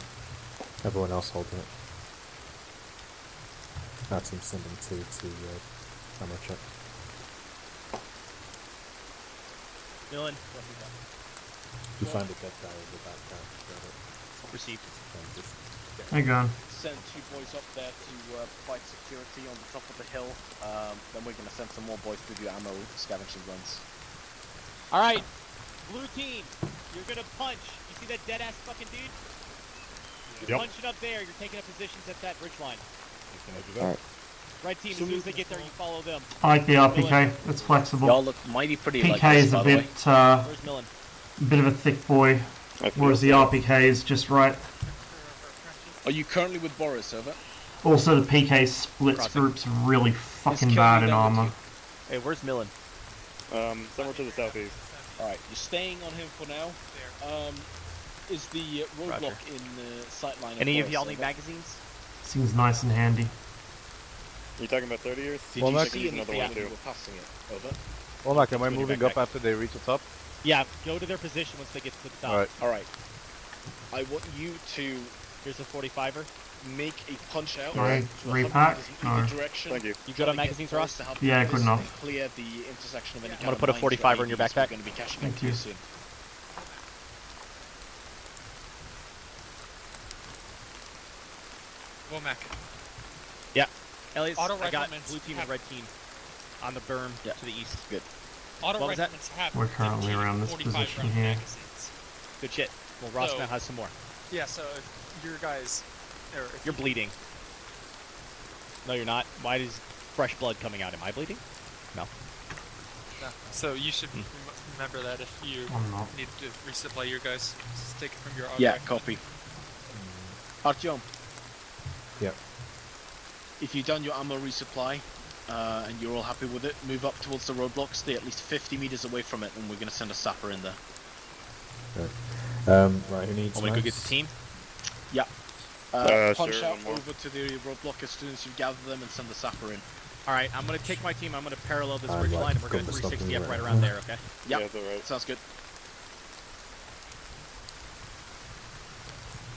Everyone else holding it. Our team's sending two to ammo check. Dylan. If you find a dead guy in the background, grab it. Received. Hey, gone. Send 2 boys up there to provide security on the top of the hill. Then we're gonna send some more boys to do ammo scavenging runs. Alright, blue team, you're gonna punch. You see that dead ass fucking dude? You're Yep. punching up there, you're taking up positions at that ridge line. Can I do that? Red team, as soon as they get there, you follow them. I like the RPK. It's flexible. Y'all look mighty pretty like PK this, is a by the way. bit, Where's Millen? a bit of a thick boy, whereas the RPK is just right. Are you currently with Boris, over? Also, the PK splits groups really fucking bad in armor. Hey, where's Millen? Somewhere to the southeast. Alright, you're staying on him for now. Is the roadblock in the sight line? Any of y'all need magazines? Seems nice and handy. You talking about 30 years? Did you see another one when you were passing it? Over. Olak, am I moving up after they reach the top? Yeah, go to their position once they get to the top. Alright. Alright. I want you to... Here's a 45er. Make a punch out. Sorry, to repack? 100 meters in either No. direction. Thank you. You good on magazines, Ross? To help Yeah, you good enough. Clear the intersection of any I'm gonna put a 45er in your backpack. We're going to be cashing Thank into you you. soon. Womack. Yeah. Elias, Auto I got riflemen blue team have- and red team on the berm to the east. Good. Auto What was that? riflemen have We're currently 15 around this 45 position round here. magazines. Good shit. Well, Ross So- now has some more. Yeah, so if your guys... Or if You're bleeding. No, you're not. Why is fresh blood coming out? Am I bleeding? No. No. So you should remember that if you I'm not. need to resupply your guys, just take it from your auto Yeah, riflemen. copy. Artyom, Yep. if you've done your ammo resupply and you're all happy with it, move up towards the roadblock, stay at least 50 meters away from it, and we're going to send a sapper in there. Right, who needs Want me to go get mags? the team? Yeah. Punch Sure, out one more. over to the roadblock as soon as you gather them and send the sapper in. Alright, I'm gonna take my team, I'm gonna parallel this I'm ridge like line, and we're gonna gun 360 up stopping right right around now. there, okay? Yep. Yeah, that's alright. Sounds good.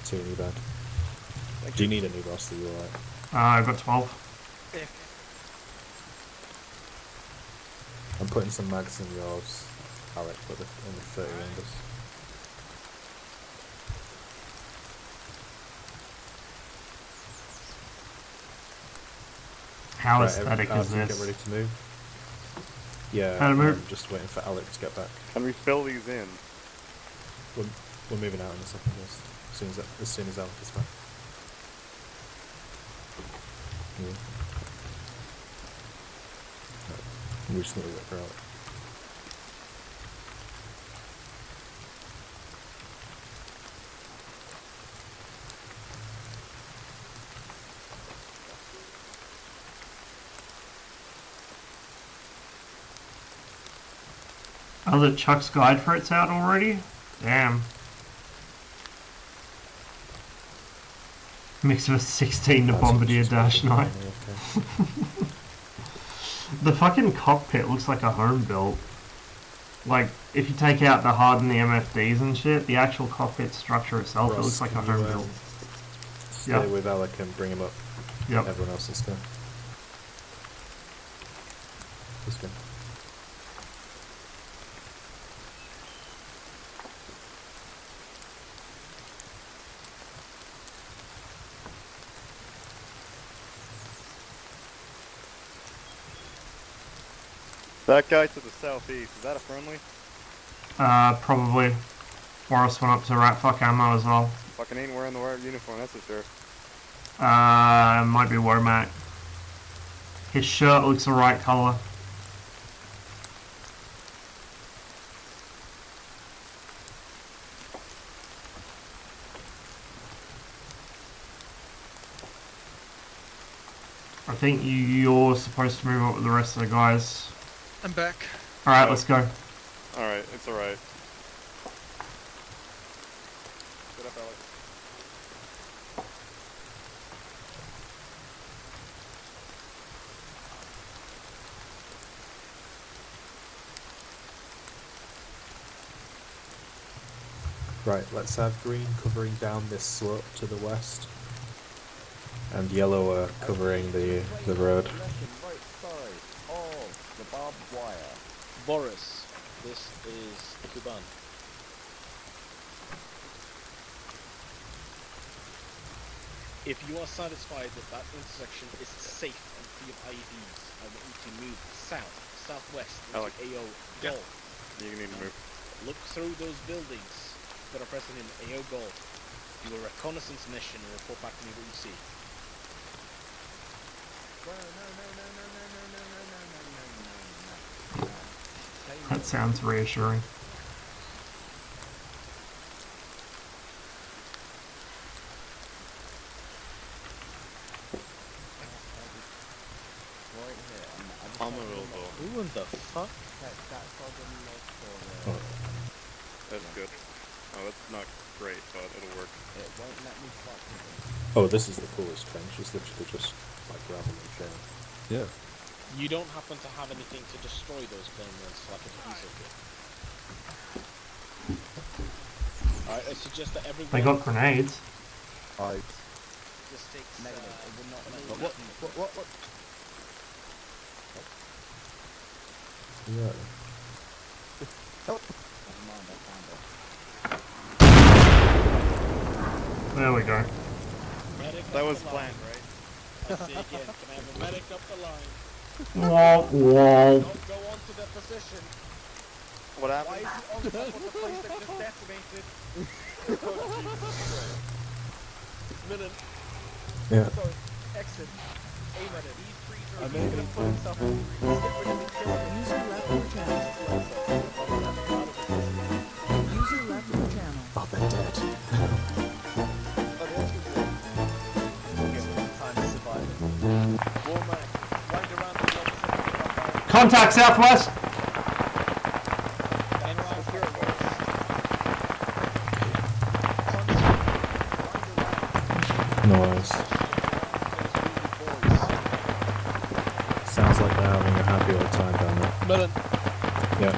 Two in your bag. Do you need any, Ross? Are you alright? I've got 12. I'm putting some mags in yours. Alright, put the in the 30 rounders. How Right, aesthetic our is team this? Get ready to move. Yeah, How to move? I'm just waiting for Alec to get back. Can we fill these in? We're moving out in a second, yes. As soon as Alec is back. Yeah. Right. We just need to wait for Alec. Oh, the Chuck's guide for it's out already? Damn. Mix of a 16 to Bombardier Dash 9. The fucking cockpit looks like a home built. Like, if you take out the HUD and the MFDs and shit, the actual cockpit structure itself, it Ross, looks like a can you, home built. Stay Yep. with Alec and bring him up. Yep. Everyone else is go. This way. That guy to the southeast, is that a friendly? Probably. Forrest went up to rat fuck ammo as well. Fucking ain't wearing the right uniform, that's for sure. Might be Womack. His shirt looks the right colour. I think you're supposed to move up with the rest of the guys. I'm back. Alright, let's go. Alright, it's alright. Get up, Alex. Right, let's have green covering down this slope to the west. And yellow covering the road. Right side of the barbed wire. Boris, this is Kuban. If you are satisfied that that intersection is safe and free of IEDs, I want you to move south, southwest into AO Golf. You need to move. Look through those buildings that are present in AO Golf. Do a reconnaissance mission and report back to me what you see. That sounds reassuring. Honorable. Who in the fuck? That's good. Oh, that's not great, but it'll work. It won't let me fuck with Oh, this is the coolest trench. It's literally just like gravel and shale. Yeah. You don't happen to have anything to destroy those flame runs like a defusal kit. Alright, I suggest that everyone... They got grenades. I. Just takes... Negative. It would not let me. What? Yeah. Help! Never mind, I found it. There we go. That was planned, right? I say again, can I have a medic up the line? Whoa. Don't go on to that position. What happened? Why is he on top of the place that just detonated? Millen. Yeah. Sorry, exit. Aim at it. I'm making it for himself. User left your channel. User left your channel. Oh, they're dead. Contact southwest. Noise. Sounds like they're having a happy old time down there. Millen, Yeah.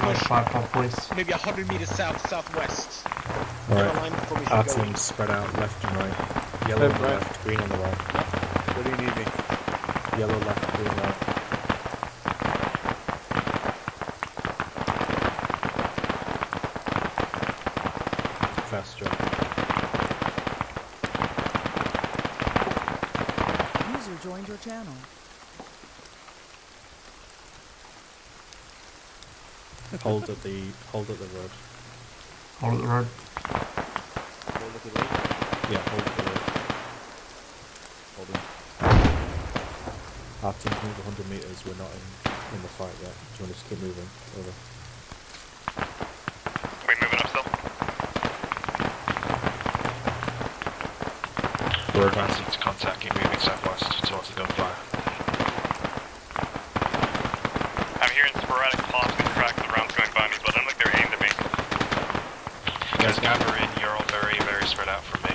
Nice 5-4, please. maybe 100 meters south, southwest. Alright. Our teams spread out left and right. Yellow on the left, green on the right. Where do you need me? Yellow left, green right. Fast job. User joined your channel. Hold at the road. Hold at the road. Hold at the road. Yeah, hold at the road. Hold on. Our team's moved 100 meters. We're not in the fight yet. Do you want us to keep moving? Over. We moving up still? We're advancing to contact. Keep moving southwest towards the gunfire. I'm hearing sporadic pops and cracks of rounds going by me, but I don't think they're aimed at me. Guys, gather in. You're all very, very spread out from me.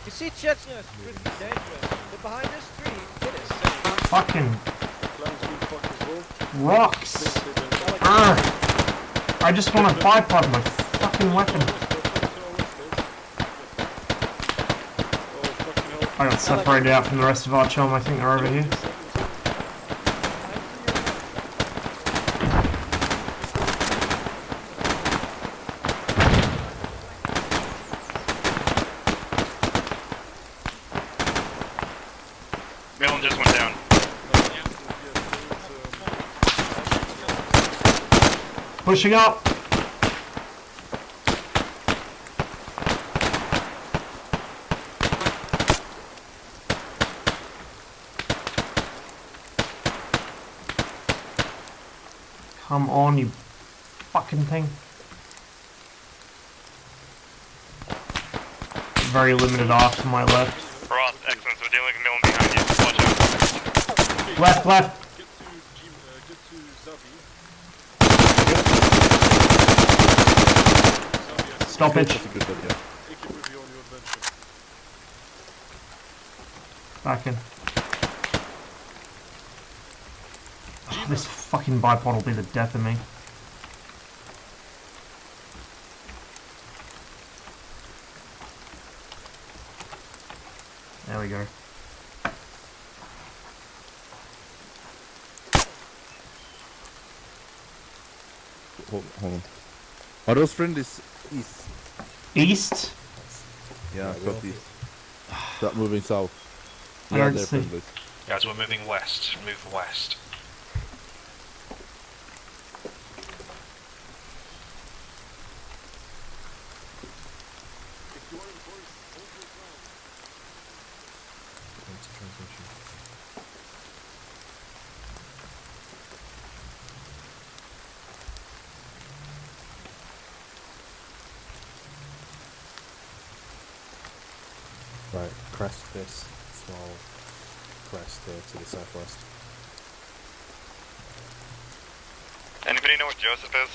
You see, Chechnya is pretty dangerous. They're behind this tree. It is safe. Fucking rocks. Urgh. I just want to bipod my fucking weapon. I got separated out from the rest of our chum. I think they're over here. Millen just went down. Pushing up. Come on, you fucking thing. Very limited off to my left. Ross, excellent. We're dealing with Millen behind you. Watch out. Left, left. Get to Zabi. Stoppage. Take it with you on your adventure. Back in. Oh, this fucking bipod will be the death of me. There we go. Hold on. Are those friendlies east? East? Yeah, southeast. Start moving south. I Yeah, don't they're see. friendlies. Guys, we're moving west. Move west. Right, crest this small crest here to the southwest. Anybody know what Joseph is?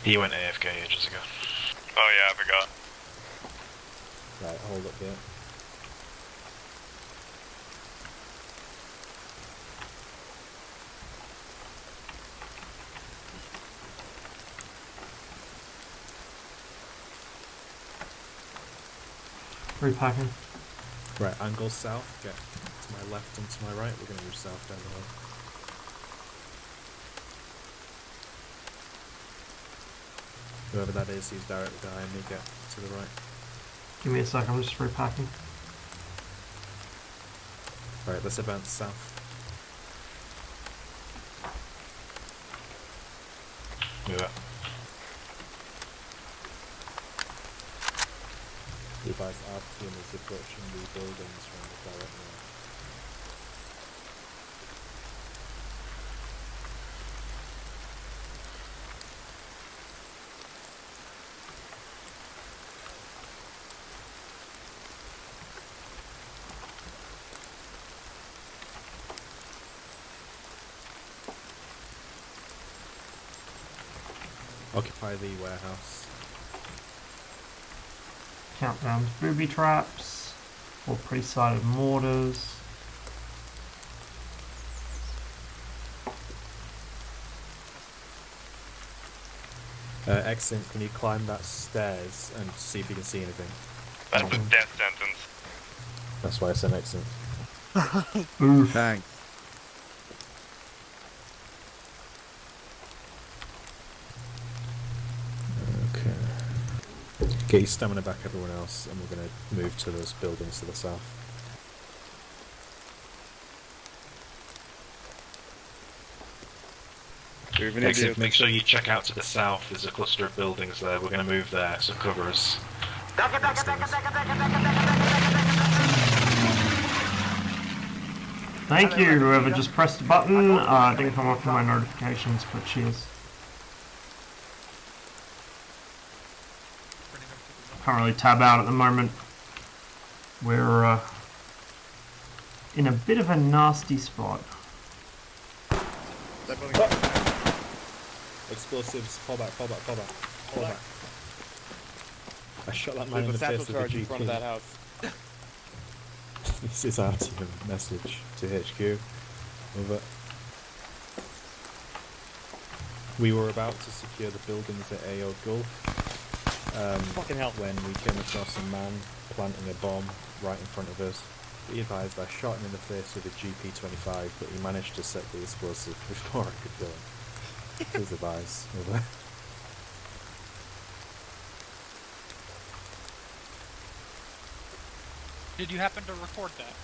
He went AFK ages ago. Oh yeah, I forgot. Right, hold up here. Repacking. Right, angle south, get to my left and to my right. We're going to move south down the road. Whoever that is, he's directly behind me, get to the right. Give me a sec, I'm just repacking. Right, let's advance south. Move it. Levi's our team is approaching the buildings from the direct north. Occupy the warehouse. Countdown booby traps. Or pre-sighted mortars. Excellent, can you climb that stairs and see if you can see anything? That's a death sentence. That's why I said excellent. Oof. Thanks. Okay. Get your stamina back, everyone else, and we're going to move to those buildings to the south. Excellent. Make sure you check out to the south. There's a cluster of buildings there. We're going to move there, so cover us. Thank you, whoever just pressed the button. It didn't come up in my notifications, but cheers. Can't really tab out at the moment. We're in a bit of a nasty spot. Explosives, fall back, fall back, fall back, fall back. I shot that man in the face with a charge in front of GP. that house. This is our team message to HQ. Over. We were about to secure the buildings at AO Gulf. Fucking hell. When we came across a man planting a bomb right in front of us. Be advised, I shot him in the face with a GP25, but he managed to set the explosive before I could kill him. Please advise. Over. Did you happen to record that?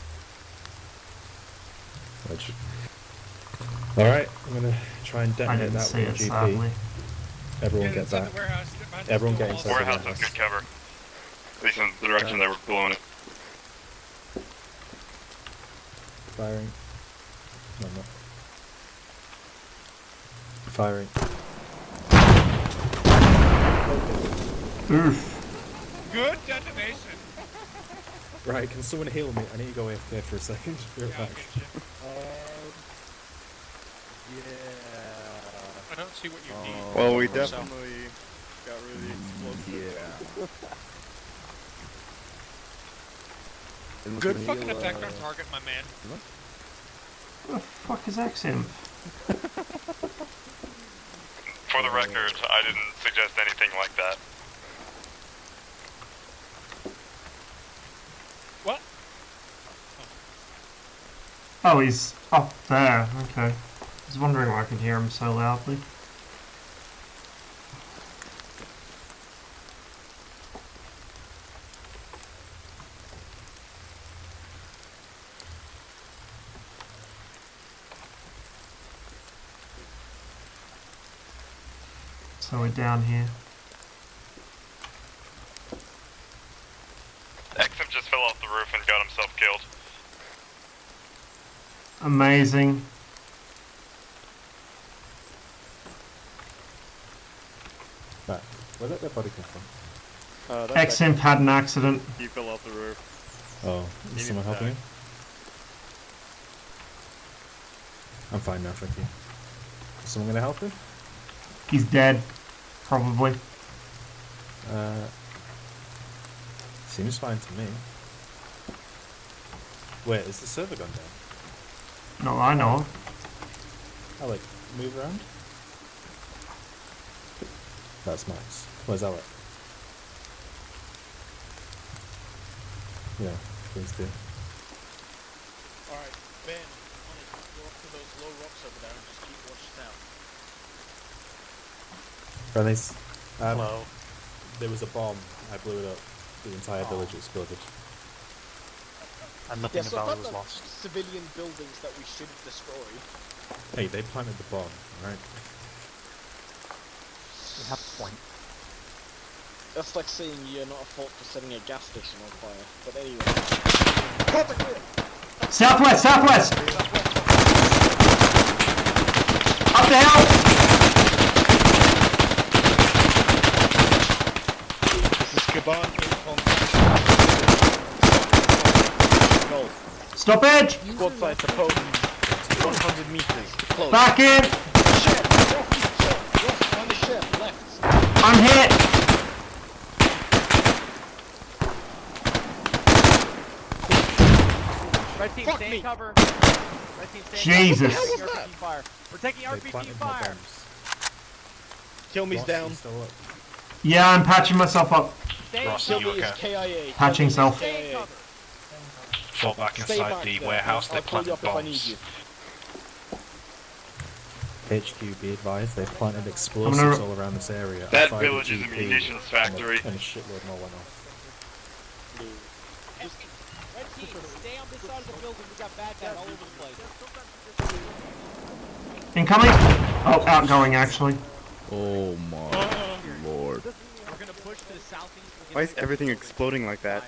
Alright, I'm gonna try and detonate didn't that see with it, GP. sadly. Everyone get inside back. the warehouse, get behind the Everyone stone get walls. inside the Warehouse has warehouse. good cover. At least in the direction they were blowing it. Firing. No, no. Firing. Oof. Good detonation. Right, can someone heal me? I need to go AFK for a second. Be right back. I don't see what you need. Well, we So- definitely got rid of the explosives. Good fucking effect on target, my man. Who the fuck is Exim? For the record, I didn't suggest anything like that. What? Oh, he's up there. Okay. I was wondering why I could hear him so loudly. So we're down here. Exum just fell off the roof and got himself killed. Amazing. Right, where did their body come from? Eximp had an accident. He fell off the roof. Oh, is someone helping him? I'm fine now, thank you. Is someone gonna help him? He's dead. Probably. Seems fine to me. Wait, is the server gone down? No, I know. I like move around. That's nice. Where's Alec? Yeah, please do. Alright, Ben, go up to those low rocks over there and just keep watch south. Friendlies. Hello. There was a bomb. I blew it up. The entire village exploded. And Yeah, nothing so of value about was the lost. civilian buildings that we should have destroyed. Hey, they planted the bomb, right? We have a point. That's like saying you're not at fault for setting a gas station on fire. But anyway. Cut the clear! Southwest! Southwest! Up the hill! This is Kaban in contact. Golf. Stop edge! Squad site opposed. 100 meters. Close. Back in! Ship! Rough on the ship, left. I'm hit! Red team, Fuck stay me. in cover. Red team, stay in Jesus. cover. What the hell was RPG fire. We're taking They RPG planted more fire. bombs. Kill me's Ross, down. you still up? Yeah, I'm patching myself up. Stay in Ross, Kill cover. me is KIA. Patching self. Stay in cover. Fall back Stay inside back the there. warehouse, I'll they pull you planted up if I need bombs. you. HQ, be advised, they've planted explosives all around this area. I That fired a village is a GP munitions factory. And a shitload more went off. Red team, stay on this side of the building. We got bad guys all over the place. Incoming! Oh, outgoing actually. Oh my lord. We're gonna push to the southeast. Why is everything exploding like that?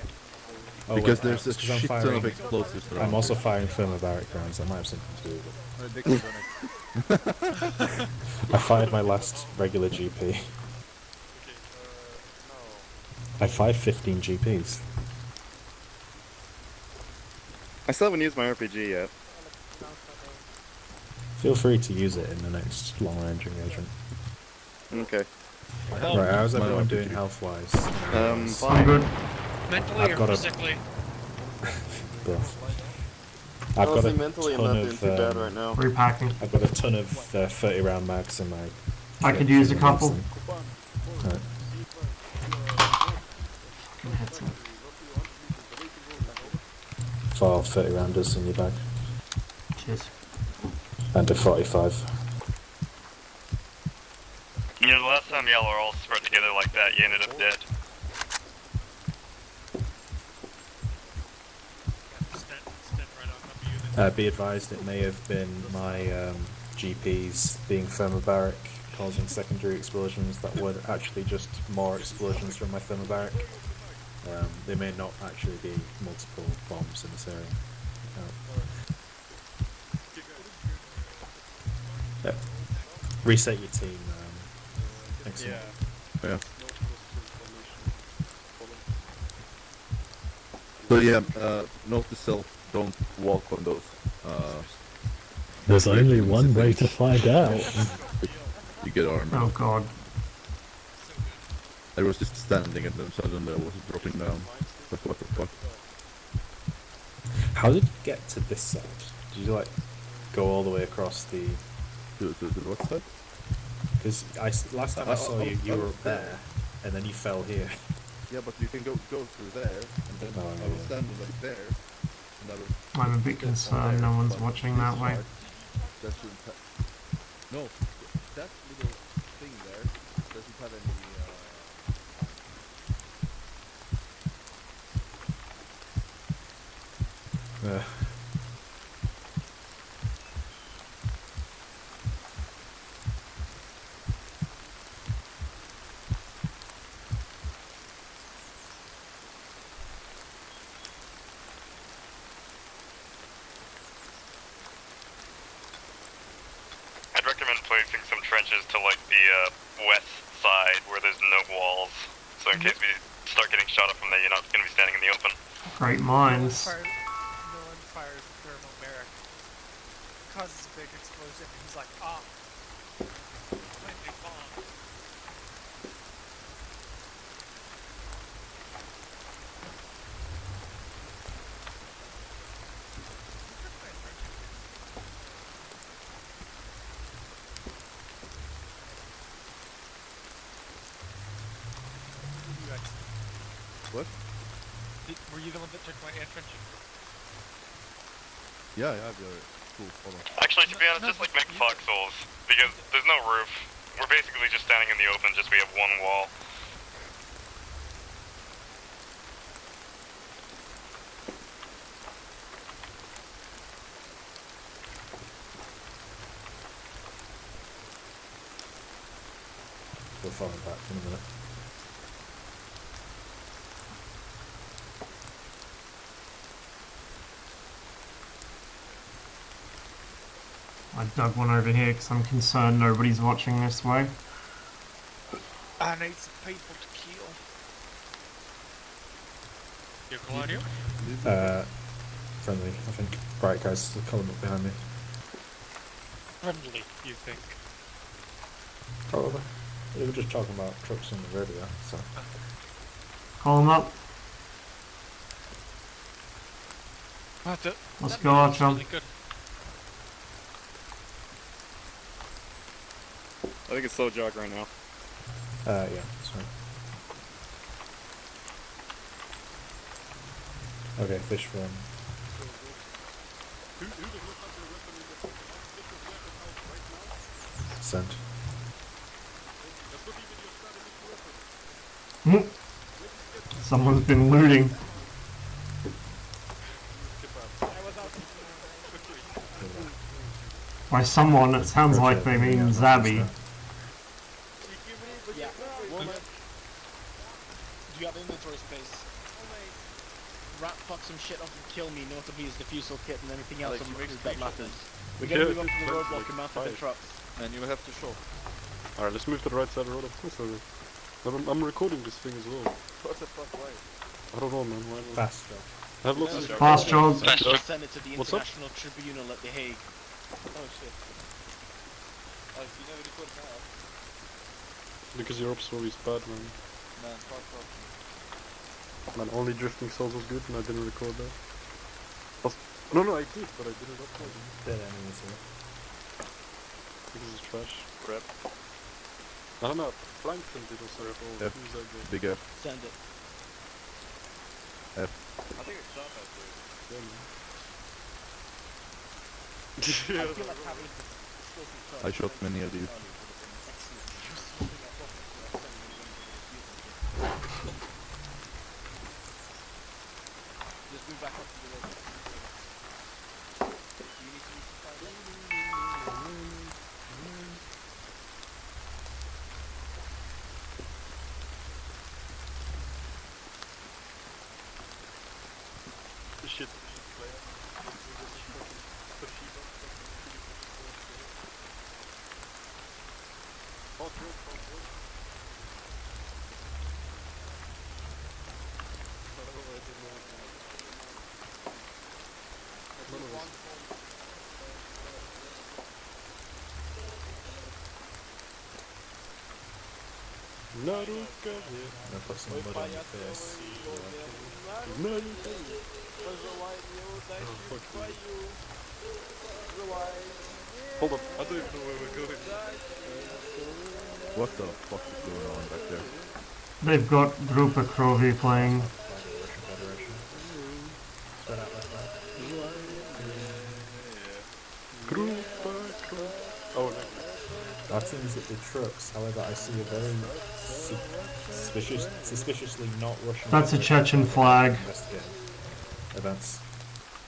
Oh, Because wait, there's a 'cause I'm shit ton firing- of explosives around. I'm also firing thermobaric rounds, that might have something to do with it. I fired my last regular GP. I fired 15 GPs. I still haven't used my RPG yet. Feel free to use it in the next long-range engagement. Okay. Right, how's My everyone RPG. doing health-wise? I'm Fine. good. Mentally I've or got a- physically? Both. I've got a mentally, ton of, now. Repacking. I've got a ton of 30-round mags in my... I could use a couple. Right. For 30-rounders in your bag. Cheers. And a 45. Yeah, the last time y'all were all spread together like that, you ended up dead. Be advised, it may have been my GPs being thermobaric causing secondary explosions that were actually just more explosions from my thermobaric. There may not actually be multiple bombs in this area. Yep. Reset your team. Excellent. Yeah. So yeah, note to self: don't walk on those. There's only one way to find out. You get armor. Oh god. I was just standing and then suddenly I was dropping down. Like, what the fuck? How did you get to this side? Did you like go all the way across the? To what side? Because last time I saw you, you were up there, and then you fell here. Yeah, but you can go through there, and then I was standing like there, and I was. I'm a bit concerned no one's watching that way. That shouldn't no, that little thing there doesn't have any. I'd recommend placing some trenches to like the west side where there's no walls, so in case we start getting shot up from there, you're not going to be standing in the open. Great minds. No one fires a thermobaric. Causes a big explosion, and he's like, ah. Planting bomb. What? Were you the one that took my entrance? Yeah, I have your cool. Hold on. Actually, to be honest, just like make foxholes, because there's no roof. We're basically just standing in the open, just we have one wall. We're falling back in a minute. I dug one over here because I'm concerned nobody's watching this way. I need some people to kill. You call on you? Friendly, I think. Right, guys, the column up behind me. Friendly, you think? Probably. We were just talking about trucks on the radio, so. Call them up. Let's go, Archer. Really good. I think it's slow jog right now. Yeah, that's right. Okay, fish run. Sent. Someone's been looting. By someone, it sounds like they mean Zabby. Yeah. Do you have inventory space? Rat fuck some shit up and kill me, notably his defusal kit and anything else that matters. We're gonna move up to the roadblock and mount up the trucks. And you have to show. Alright, let's move to the right side of the road, of course I will. I'm recording this thing as well. What the fuck, why? I don't know, man. Why not? Fast job. I have lots of Fast job. Send it to the What's up? International Tribunal at The Hague. Oh shit. Oh, you never record now. Because your ops story is bad, man. Man, fuck off. Man, only drifting souls was good and I didn't record that. No, I did, but I didn't upload it. Dead enemies here. Because it's trash. Rep. I don't know, Plankton did also record. F. Who's that guy? Big F. Send it. F. I think it's shot that dude. Yeah, man. I feel like having the I shot many of these. Just move back up to the road. Shit. I'll put some mud on your face. Hold up, I don't even know where we're going. What the fuck is going on back there? They've got Grupa Krovi playing. By the Russian Federation. Spread out left, right. Oh, no. Our team's at the trucks, however, I see a very suspiciously not Russian. That's a Chechen flag. Investigating events.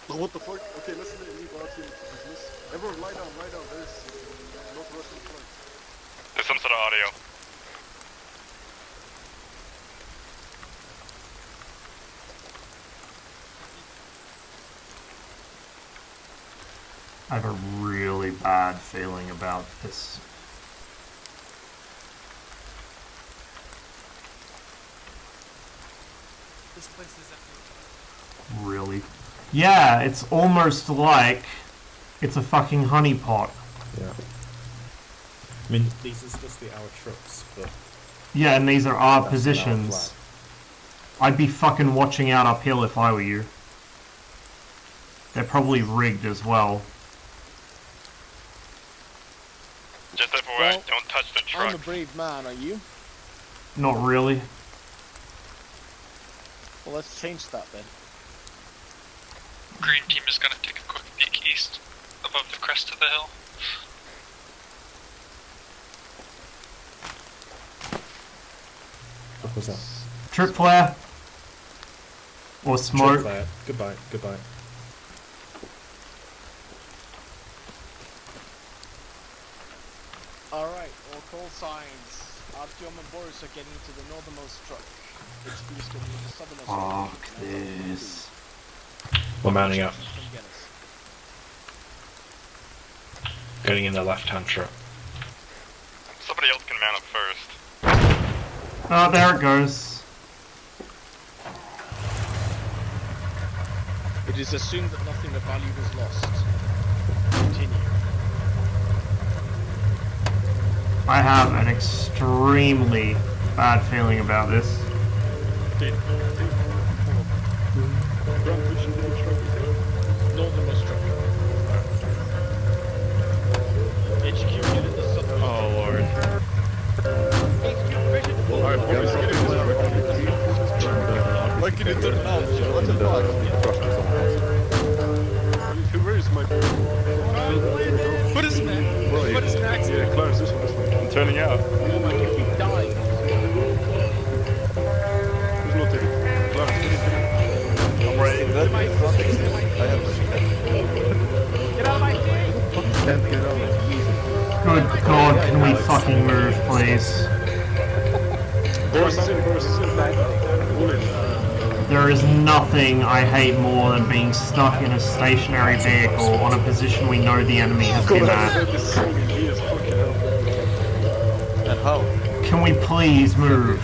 Oh, what the fuck? Okay, let's leave our team to business. Everyone lie down, there's not Russian flag. There's some sort of audio. I have a really bad feeling about this. This place is empty. Really? Yeah, it's almost like it's a fucking honeypot. Yeah. I mean, these are supposed to be our trucks, but... Yeah, and these are our That's positions. I'd be fucking watching out uphill if I were you. They're probably rigged as well. Just FYI, don't touch the truck. I'm a brave man, are you? Not really. Well, let's change that then. Green team is gonna take a quick peek east, above the crest of the hill. What was that? Trip flare. Or smoke. Trip flare. Goodbye, goodbye. Alright, all call signs. Artyom and Boris are getting into the northernmost truck. HQ is getting into the southernmost truck. Fuck this. We're mounting up. Come get us. Getting in the left-hand truck. Somebody else can mount up first. Oh, there it goes. It is assumed that nothing of value was lost. Continue. I have an extremely bad feeling about this. Northernmost truck. HQ unit the southern. Oh lord. Alright, boys, get in there. Why can you turn out? What the fuck? Where is my... What is Max? What is Max? Yeah, Clarence, this one. I'm turning out. Oh my god, we died. Who's not taking? Clarence. I'm ready. That I have machine gun. Get out of my way! Can't get out. Good god, can we fucking move, please? Boris is in. There is nothing I hate more than being stuck in a stationary vehicle on a position we know the enemy has been at. And how? Can we please move?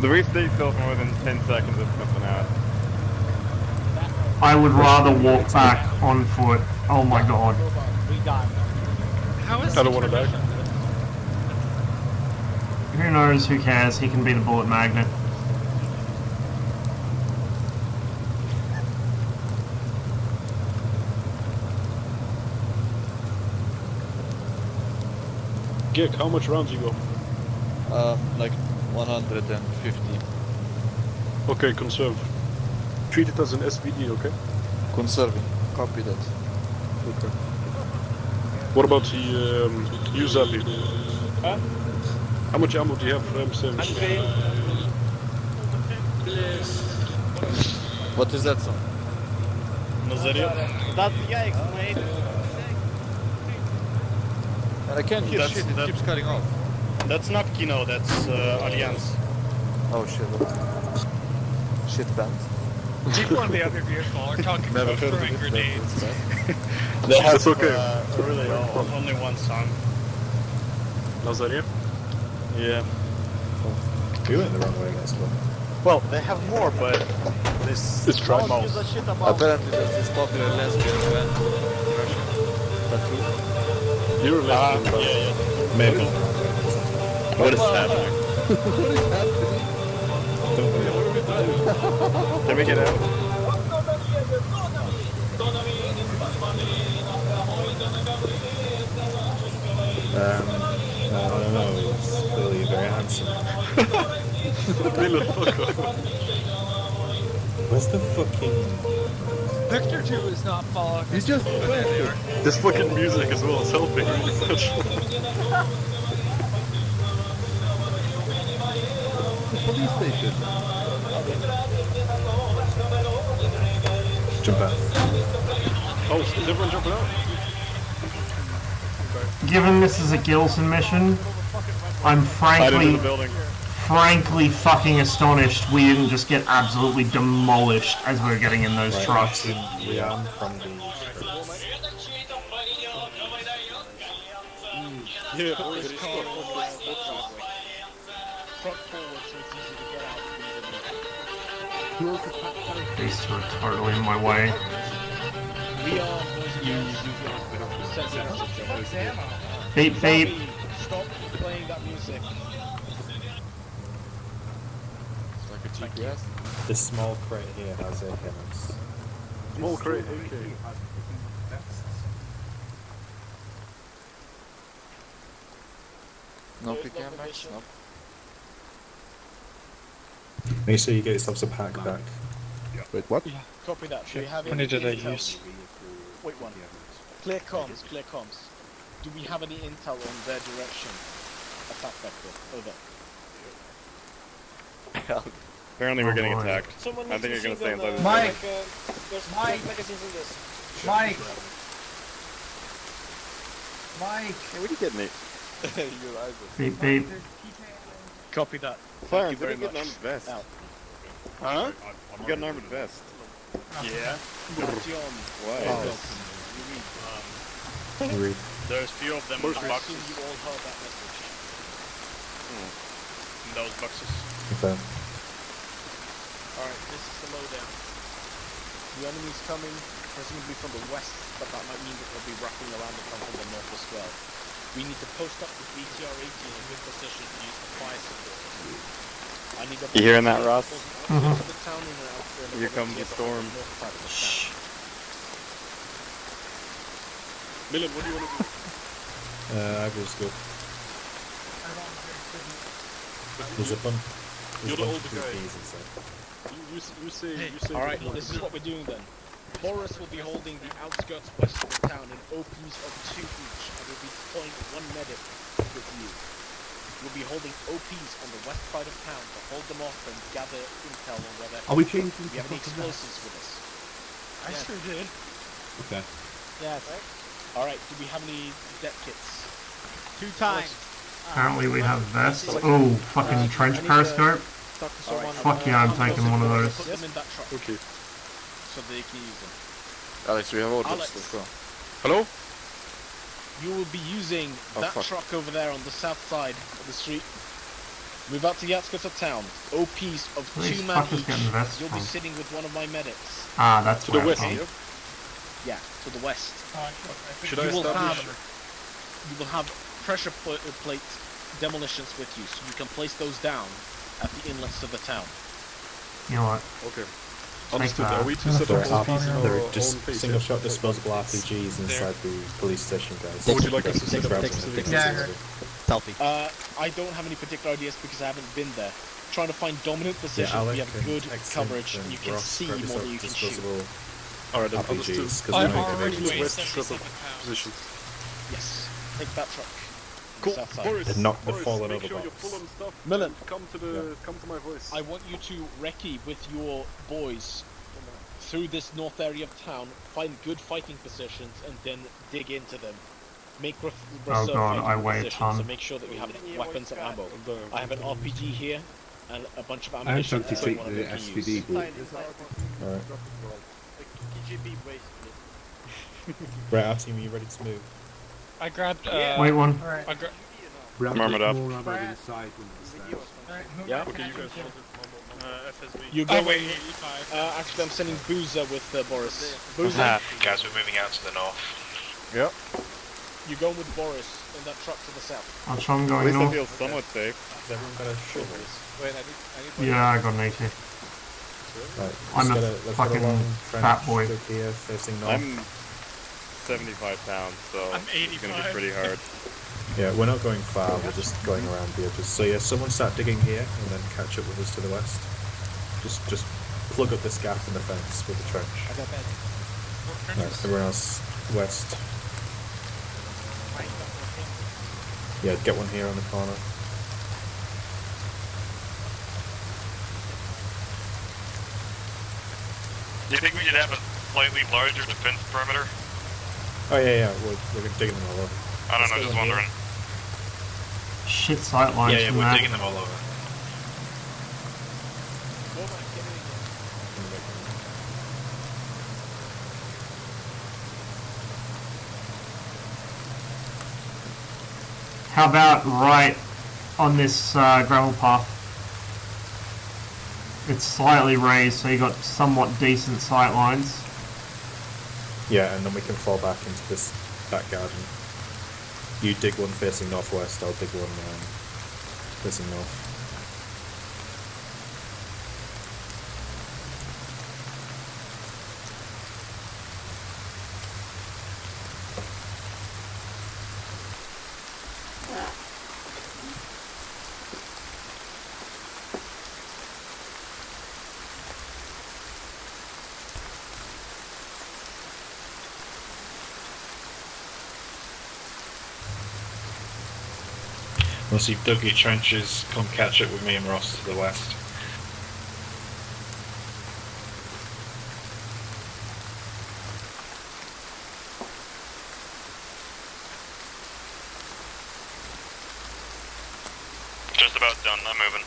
The reef stays still for more than 10 seconds if something out. I would rather walk back on foot. Oh my god. We died. How is I don't want to die. Who knows, who cares, he can be the bullet magnet. Gek, how much rounds you go? Like 150. Okay, conserve. Treat it as an SVD, okay? Conserving. Copy that. Okay. What about the UZAPI? Huh? How much ammo do you have for M7? What is that song? That's yikes, mate. And I can't hear shit, it keeps cutting off. That's not Kino, that's Alliance. Oh shit. Shit band. People in the other vehicle are talking Never about heard of throwing it. grenades. They have That's okay. really old. Only one song. Lazarev? Yeah. We went the wrong way against one. Well, they have more, but this is try mouse. Apparently there's this popular lesbian band in Russia. Is that true? You're a lesbian, but Maybe. What is happening? What is happening? Can we get out? I don't know, it's clearly very handsome. Where's the fucking... Victor 2 is not following You us. just There. this fucking music as well is helping really much. The police station. Jump out. Oh, is everyone jumping out? Given this is a Gilson mission, I'm frankly fucking astonished we didn't just get absolutely demolished as we were getting in those trucks. Rian from the... Yeah, Front forward so it's easy to get out. These two are totally in my way. We are Beep beep. Stop playing that music. It's like a GPS. This small crate here has a cannons. Small crate, AK. No PKM max? No. Make sure you get yourself a pack back. Wait, what? Yeah, copy that. Do we have How many did I intel? use? Wait one. Clear comms, clear comms. Do we have any intel on their direction? Attack vector. Over. Apparently we're getting boy. attacked. I think you're gonna stay inside this. Mike! There's Mike! magazines in this. Mike! Mike! Hey, what are you getting at? Your eyes are... Beep beep. Copy that. Clarence, Thank did you you get an armored vest? Out. Huh? You got an armored vest. Yeah. John. Why? You read. There's few of them in the I boxes. assume you all heard that message. In those boxes. Okay. Alright, this is the lowdown. The enemy's coming, presumably from the west, but that might mean that they'll be wrapping around and come from the north as well. We need to post up the BTR-18 in a good position to use the fire support. I need a You hearing that, Ross? to the town in and Here comes the storm. Shh. Milan, what do you want to do? I just go. There's a bunch. You're the older guy. Inside. You say. Alright, this is what we're doing then. Boris will be holding the outskirts west of the town in OPs of 2 each, and will be deploying 1 medic with you. We'll be holding OPs on the west side of town to hold them off and gather intel on where they're Are we coming changing from. Do we have any to fucking explosives with us? I sure did. Okay. Yes. Alright, do we have any deck kits? 2 times. Apparently we have vests. Oh, fucking trench periscope. Fuck yeah, I'm taking one of those. Put them in that truck. Okay. So they can use them. Alex, we have orders. Alex. Let's go. Hello? You will be using Oh, that fuck. truck over there on the south side of the street. Move out to the outskirts of town. OPs of Where these 2 men fuckers each. getting vests You'll be from? sitting with one of my medics. Ah, that's To the where west, I'm yeah? Yeah, to the west. Should I You will establish? have pressure plate demolitions with you, so you can place those down at the inlets of the town. You know what? Okay. Take Understood. that. Are we to set up all pieces in There our are just own pace? single shot disposable RPGs inside the police station, guys. What would you like us to set up? I don't have any particular ideas because I haven't been there. Trying to find dominant positions, Alec we have and good Exim coverage, and and you can Ross see grab more than you can shoot. disposable Alright, then RPGs, understood. 'cause I've we know already connections. wasted West shut 77 up pounds. position. Yes, take that truck. Cool. South side. Boris, And not the Boris, fallen make over sure you're box. full on stuff. Millen. Come to my voice. I want you to recce with your boys through this north area of town, find good fighting positions, and then dig into them. Make reserve Oh god, I fighting weigh a positions ton. to make sure that we have weapons and ammo. I have an RPG here and a bunch of I am ammunition. trying to that take one of the them can SPD use. boot. Alright. KGB basically. Right, our team, are you ready to move? I grabbed. Wait one. I gra- Grab Warm it up. more ammo inside one of the stairs. Yeah. Okay, you guys hold it. FSB. You go wait, with, 85. actually, I'm sending Boozer with Boris. Boozer, Guys, we're moving out to the north. Yep. you go with Boris in that truck to the south. That's why I'm At going least I north. feel somewhat safe. Has everyone got a shovel? Wait, I need Yeah, I got an AT. Right, I'm let's a get let's fucking get a long fat boy. trench here facing north. I'm 75 pounds, so I'm it's gonna be 85. pretty hard. Yeah, we're not going far, we're just going around the edges. So yeah, someone start digging here and then catch up with us to the west. Just plug up this gap in the fence with the trench. I got bad. Right, everyone else west. Yeah, get one here on the corner. Do you think we should have a slightly larger defense perimeter? Oh yeah, we're digging them all over. I don't know, just wondering. Shit sight lines Yeah, from we're that. digging them all over. How about right on this gravel path? It's slightly raised, so you got somewhat decent sight lines. Yeah, and then we can fall back into this back garden. You dig one facing northwest, I'll dig one facing north. Once you've dug your trenches, come catch up with me and Ross to the west. Just about done, I'm moving.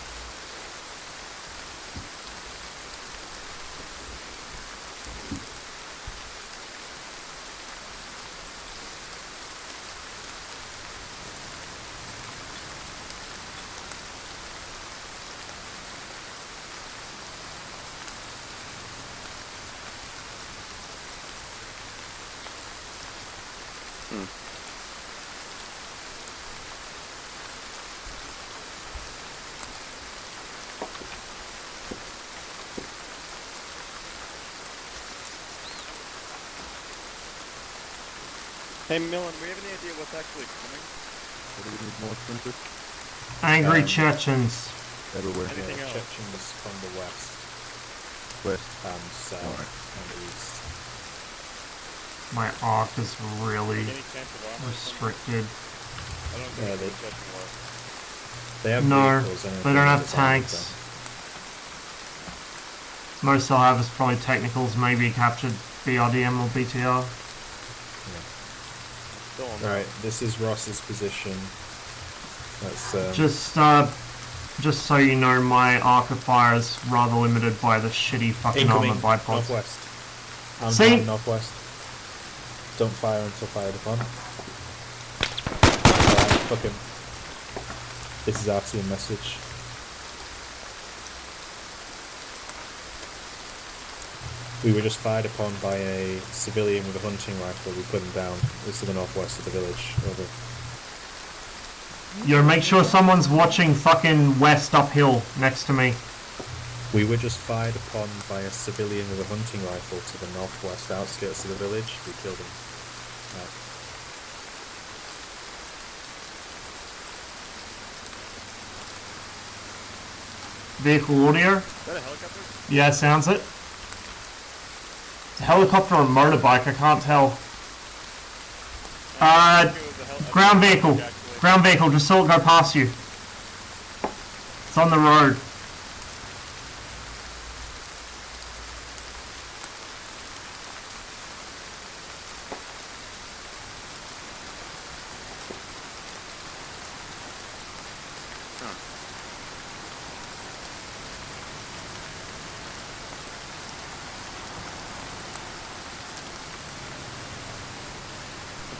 Hey, Millen, do we have any idea what's actually coming? What do we need more sprinters? Angry Chechens. Everywhere. Anything else? Chechens from the west. West. And south and east. My arc is really Any chance of armor? restricted. I don't think Yeah, it's catching work. They have No, vehicles and they don't have everything on the tanks. Most they'll have is probably technicals, maybe captured BRDM or BTR. Right, this is Ross's position. That's Just so you know, my arc of fire is rather limited by the shitty fucking incoming armor bipods. northwest. See? Northwest. Don't fire until fired upon. Fuck him. This is RTM message. We were just fired upon by a civilian with a hunting rifle. We put him down. It's to the northwest of the village. Over. Yo, make sure someone's watching fucking west uphill next to me. We were just fired upon by a civilian with a hunting rifle to the northwest outskirts of the village. We killed him. Right. Vehicle audio? Is that a helicopter? Yeah, sounds it. It's a helicopter or a motorbike, I can't tell. Ground vehicle. Ground vehicle, just saw it go past you. It's on the road.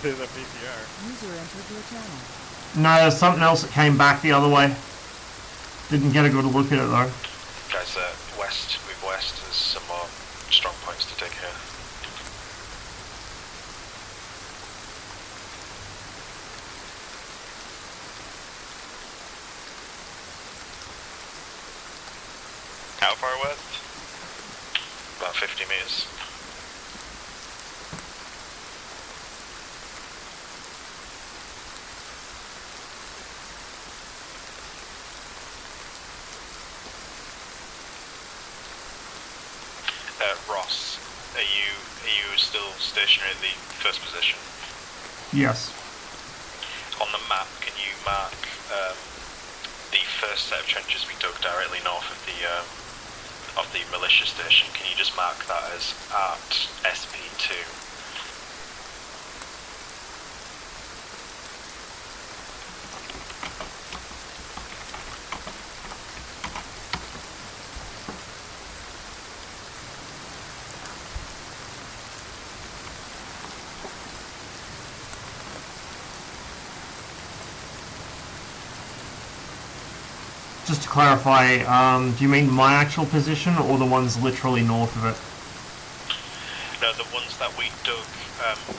Say the PPR. User entered your channel. No, there's something else that came back the other way. Didn't get a good look at it though. Guys, west, move west, there's some more strong points to take here. How far west? About 50 meters. Ross, are you still stationary at the first position? Yes. On the map, can you mark the first set of trenches we dug directly north of the militia station? Can you just mark that as at SP2? Just to clarify, do you mean my actual position or the ones literally north of it? No, the ones that we dug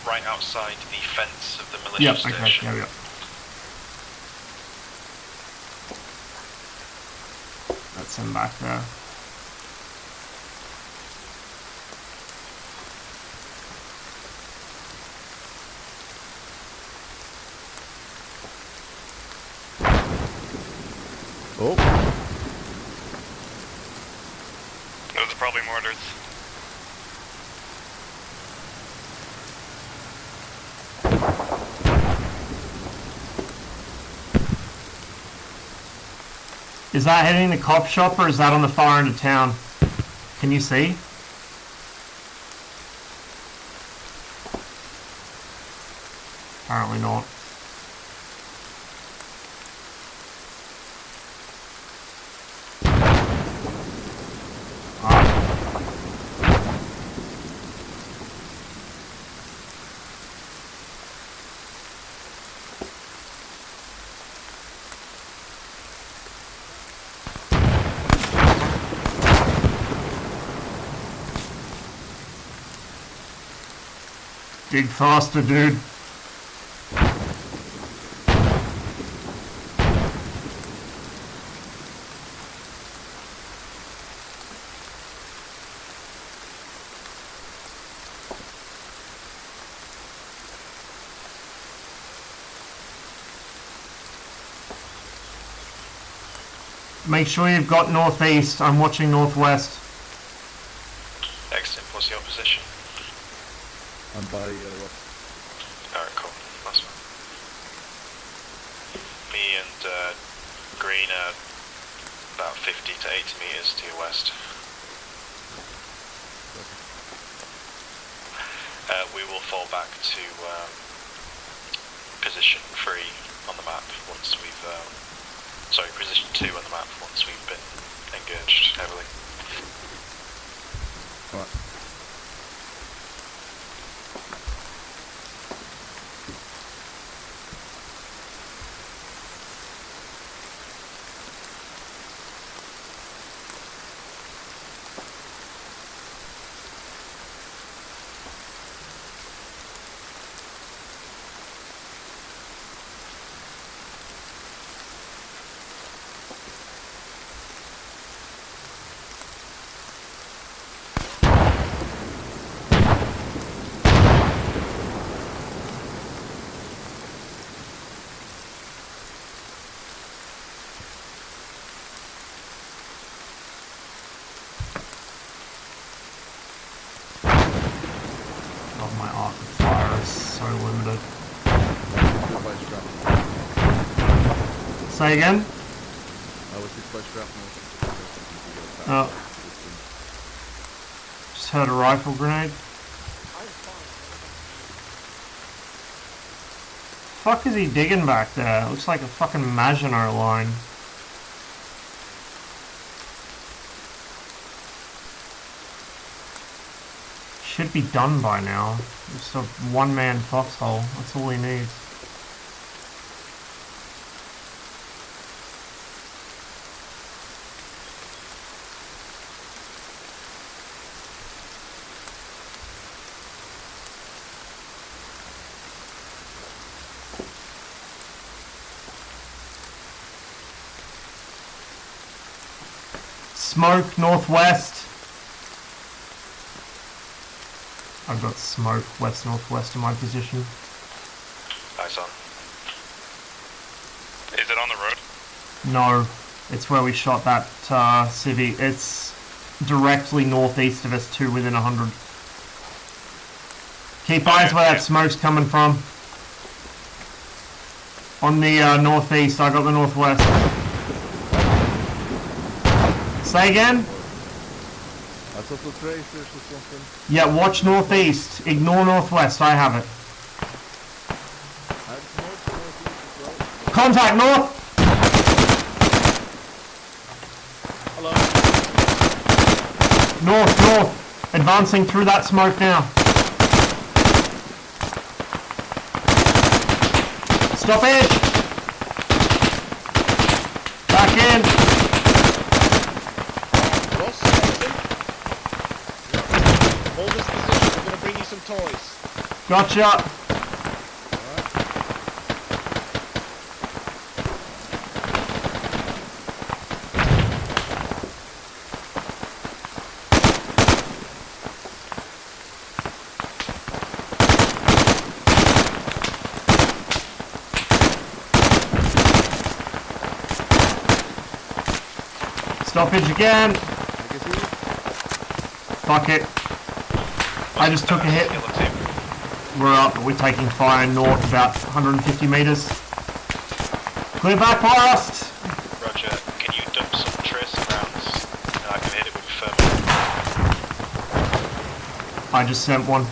right outside the fence of the militia station. Okay, That's him back there. Oh. Those are probably mortars. Is that hitting the cop shop or is that on the far end of town? Can you see? Apparently not. Dig faster, dude. Make sure you've got northeast. I'm watching northwest. Excellent. What's your position? I'm by rock. Alright, cool. That's fine. Me and Green are about 50 to 80 meters to your west. We will fall back to position 3 on the map once we've... sorry, position 2 on the map once we've been engaged heavily. Alright. God, my arc of fire is so limited. Say again? I was hit by shrapnel. Oh. Just heard a rifle grenade. Fuck is he digging back there? It looks like a fucking Maginot line. should be done by now. Just a one-man foxhole. That's all he needs. Smoke northwest. I've got smoke west-northwest in my position. Nice on. Is it on the road? No, it's where we shot that civvy. It's directly northeast of us, too, within 100. Keep eyes where that smoke's coming from. On the northeast, I got the northwest. Say again? I saw some tracers or something. Yeah, watch northeast. Ignore northwest, I have it. Contact north! Hello? North. Advancing through that smoke now. Stop it! Back in! Hold this position, I'm gonna bring you some toys. Gotcha! Stoppage again! Fuck it. I just took a hit. We're up, but we're taking fire north about 150 meters. Clear back past! Roger. Can you dump some tracer rounds? And I can hit it with a thermal. I just sent one.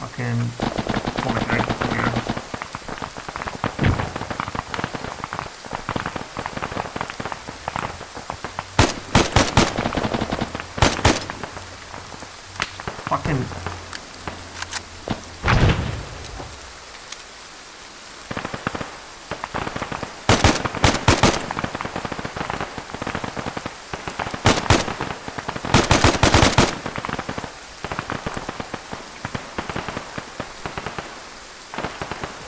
Fucking... Fucking...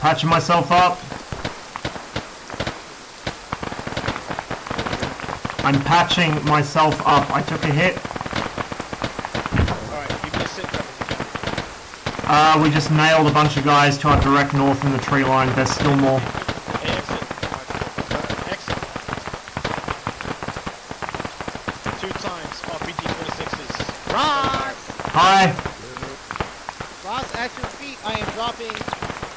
Patching myself up. I'm patching myself up. I took a hit. We just nailed a bunch of guys to our direct north in the tree line. There's still more. Exit. 2 times RPG 26s. Ross! Hi. Ross, at your feet, I am dropping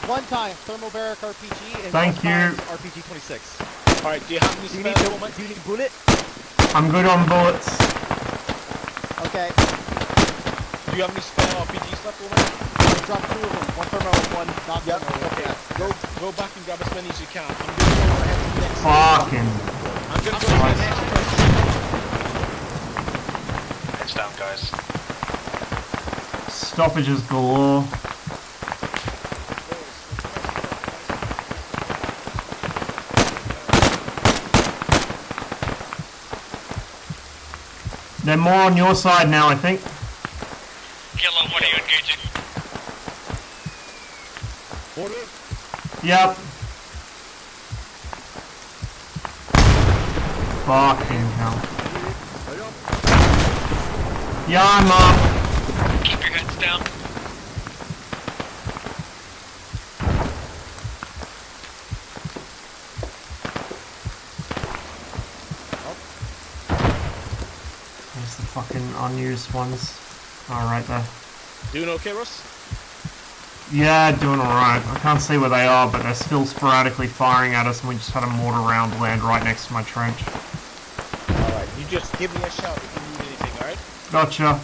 1 time thermobaric RPG and Thank 1 time you. RPG 26. Alright, do you have any spare Do you need bullet? I'm good on bullets. Okay. Do you have any spare RPGs left, woman? Drop 2 of them. 1 thermal, 1 not thermal. Okay. Go back and grab as many as you can. I'm gonna go ahead to the next. Fucking... I'm gonna go to the next person. Heads down, guys. Stoppages galore. They're more on your side now, I think. Yellow, what are you engaging? Yep. Fucking hell. Yeah, I'm up. Keep your heads down. There's the fucking unused ones. Alright there. Doing okay, Russ? Yeah, doing alright. I can't see where they are, but they're still sporadically firing at us, and we just had a mortar round land right next to my trench. Alright, you just give me a shout if you need anything, alright? Gotcha.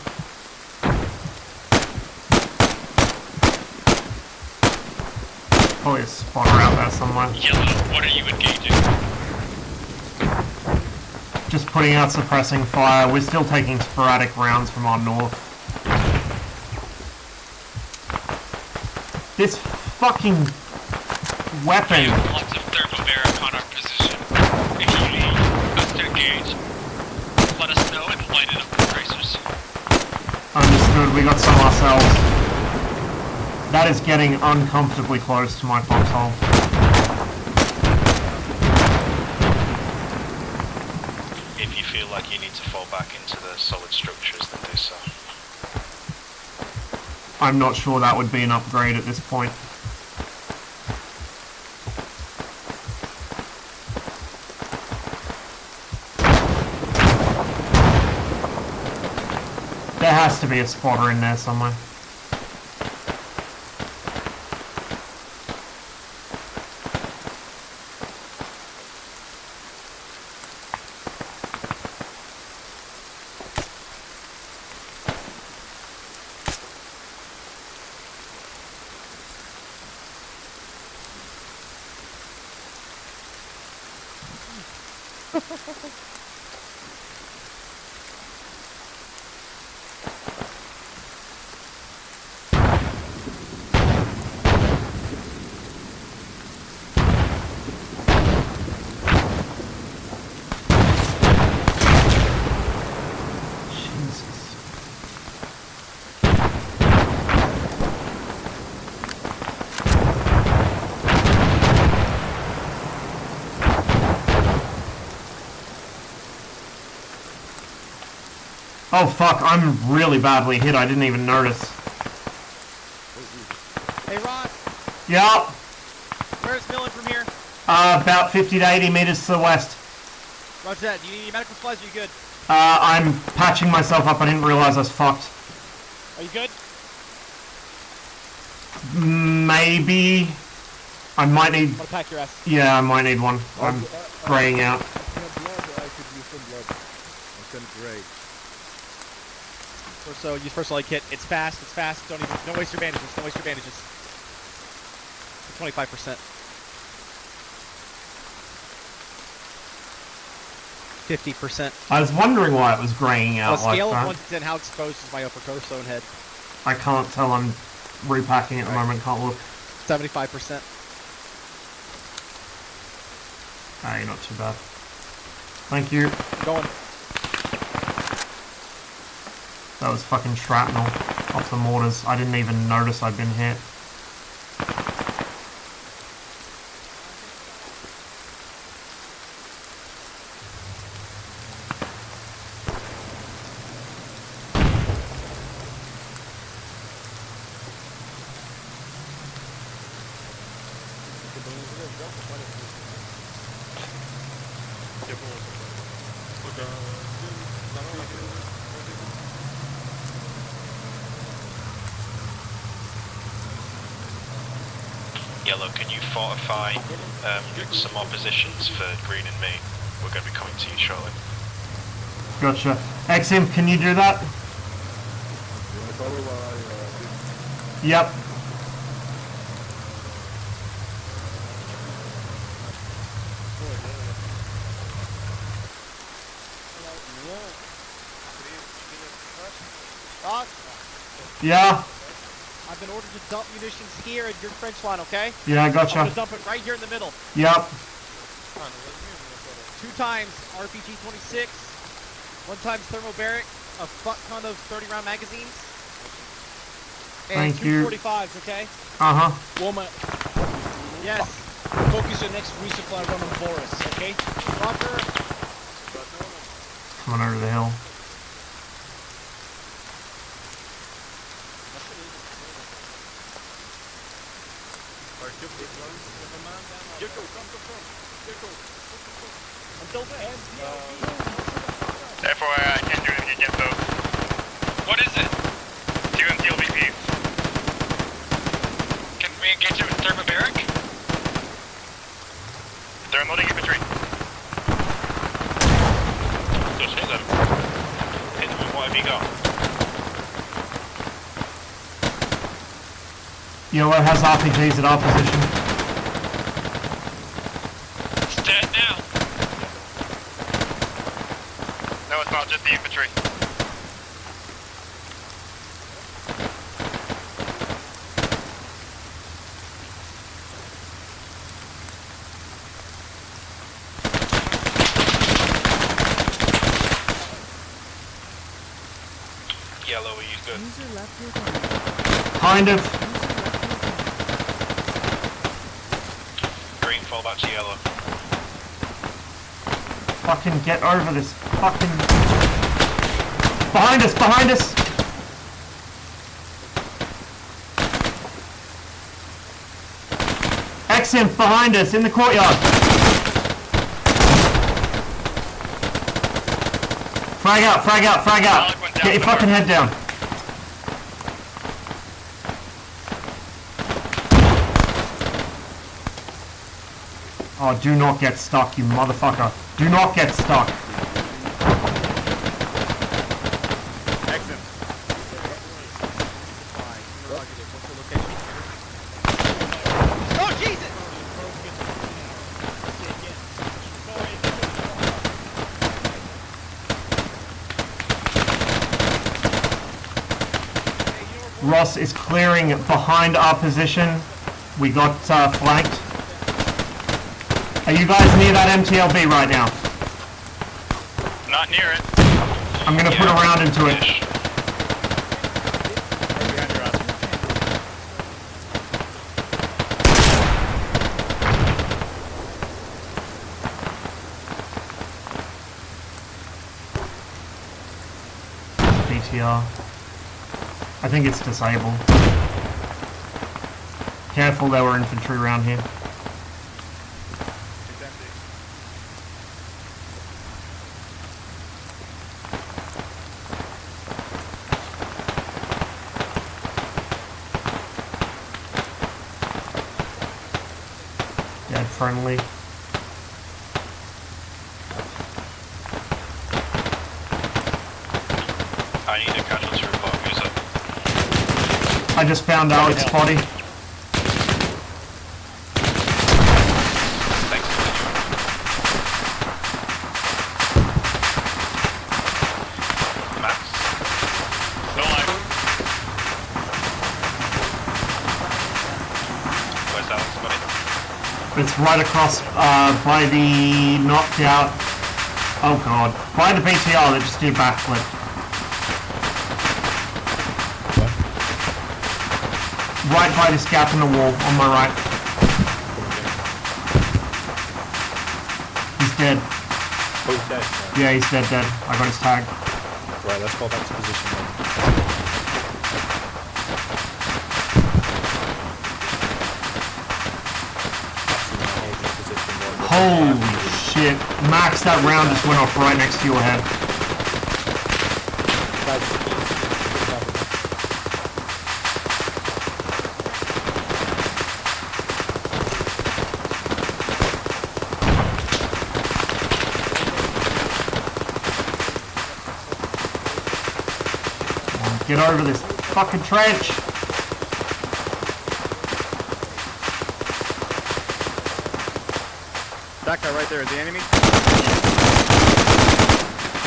Probably a spotter out there somewhere. Yellow, what are you engaging? Just putting out suppressing fire. We're still taking sporadic rounds from our north. This fucking weapon. We have lots of thermobaric on our position. If you need us to engage, let us know and light it up with tracers. Understood, we got some ourselves. That is getting uncomfortably close to my foxhole. If you feel like you need to fall back into the solid structures, then do so. I'm not sure that would be an upgrade at this point. There has to be a spotter in there somewhere. Oh fuck, I'm really badly hit, I didn't even notice. Hey Ross, Yeah, where's Millen from here? about 50 to 80 meters to the west. Roger that. Do you need any medical supplies or you good? I'm patching myself up, I didn't realize I was fucked. Are you good? Maybe. I might need... Want to pack your ass? Yeah, I might need one. I'm graying out. I have blood, I could use some blood. I can gray. So use first aid kit. It's fast. It's fast. Don't waste your bandages. Don't waste your bandages. 25%. 50%. I was wondering why it was graying out On a scale like of that. 1 to 10, how exposed is my upper torso and head? I can't tell, I'm repacking at the moment, can't look. 75%. Ah, you're not too bad. Thank you. I'm going. That was fucking shrapnel off the mortars. I didn't even notice I'd been hit. Yellow, can you fortify some more positions for Green and me? We're going to be coming to you shortly. Gotcha. XM, can you do that? Yep. Ross, Yeah. I've been ordered to dump munitions here at your French line, okay? Yeah, I gotcha. I'm gonna dump it right here in the middle. Yep. 2 times RPG 26, 1 times thermobaric, a fuck ton of 30-round magazines, and Thank 2 you. 45s, okay? Uh-huh. Woman, Yes. focus your next resupply run on Boris, okay? Roger. Coming over the hill. Until then. FYI, I can't do anything against those. What is it? 2 until VPs. Can we engage it with thermobaric? They're unloading infantry. Just hit them. Hit them with what have you got? Yellow has RPGs at our position. It's dead now. infantry. Yellow, are you good? User left your channel. Kind of. Green, fall back to yellow. Fucking get over this. Fucking. Behind us! Behind us! XM behind us in the courtyard. Frag out! Frag out! Frag out! Get your fucking head down. Oh, do not get stuck, you motherfucker. Do not get stuck. Excellent. Oh, Jesus! Ross is clearing behind our position. We got flanked. Are you guys near that MTLB right now? Not near it. I'm gonna put a round into it. BTR. I think it's disabled. Careful, there were infantry around here. Dead friendly. I need a casualty report. Who's up? I just found Alex body. No life. Where's Alex, buddy? It's right across by the knocked out. Oh god. By the BTR that just did backflip. Right by this gap in the wall on my right. He's dead. Oh, he's dead. Right. Yeah, he's dead. I got his tag. Right, let's fall back to position then. Holy shit. Max, that round just went off right next to your head. Get over this fucking trench! That guy right there is the enemy.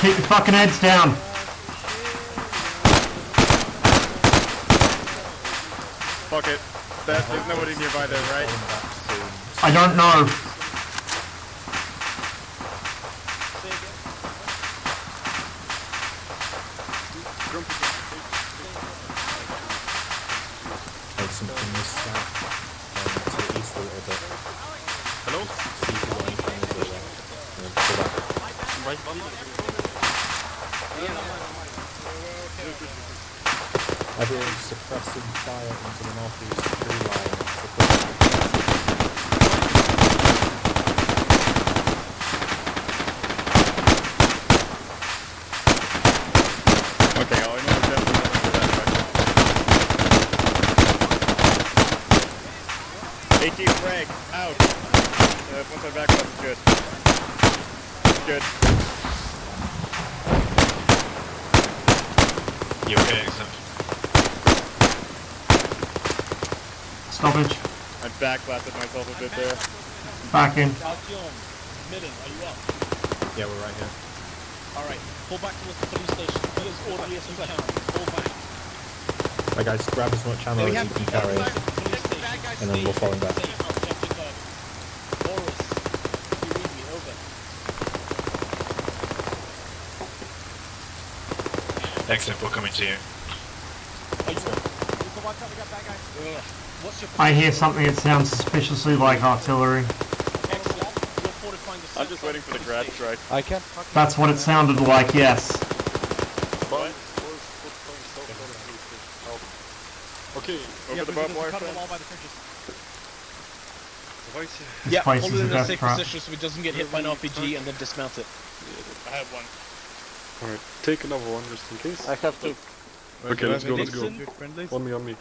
Keep your fucking heads down! Fuck it. There's nobody nearby there, right? I don't know. There's something in this south, to the east a little bit. Hello? See if you've got any friends over there. And then pull back. Everyone's suppressing fire into the northeast tree line to Okay, all I know is definitely not under that direction. 18 frag, out. Once I back up, it's good. It's good. You okay, Exim? Stoppage. I backblasted myself a bit there. Back in. Midden, are you up? Yeah, we're right here. Alright, pull back towards the police station. Be as orderly as you can. Pull back. Right, guys, grab as much ammo as you can carry, and then we're falling back. Boris, you read me, over. Excellent, we're coming to you. What's your I hear something that sounds suspiciously like artillery. I'm just waiting for the grab strike. I can. That's what it sounded like, yes. What? Okay, over the barbed wire cut them fence. all by the trenches. This Yeah, place hold is it a in a death safe trap. position so it doesn't get hit by an RPG and then dismount it. I have one. Alright, take another one just in case. I have two. Okay, let's go, let's go. Nixon? On me, on me.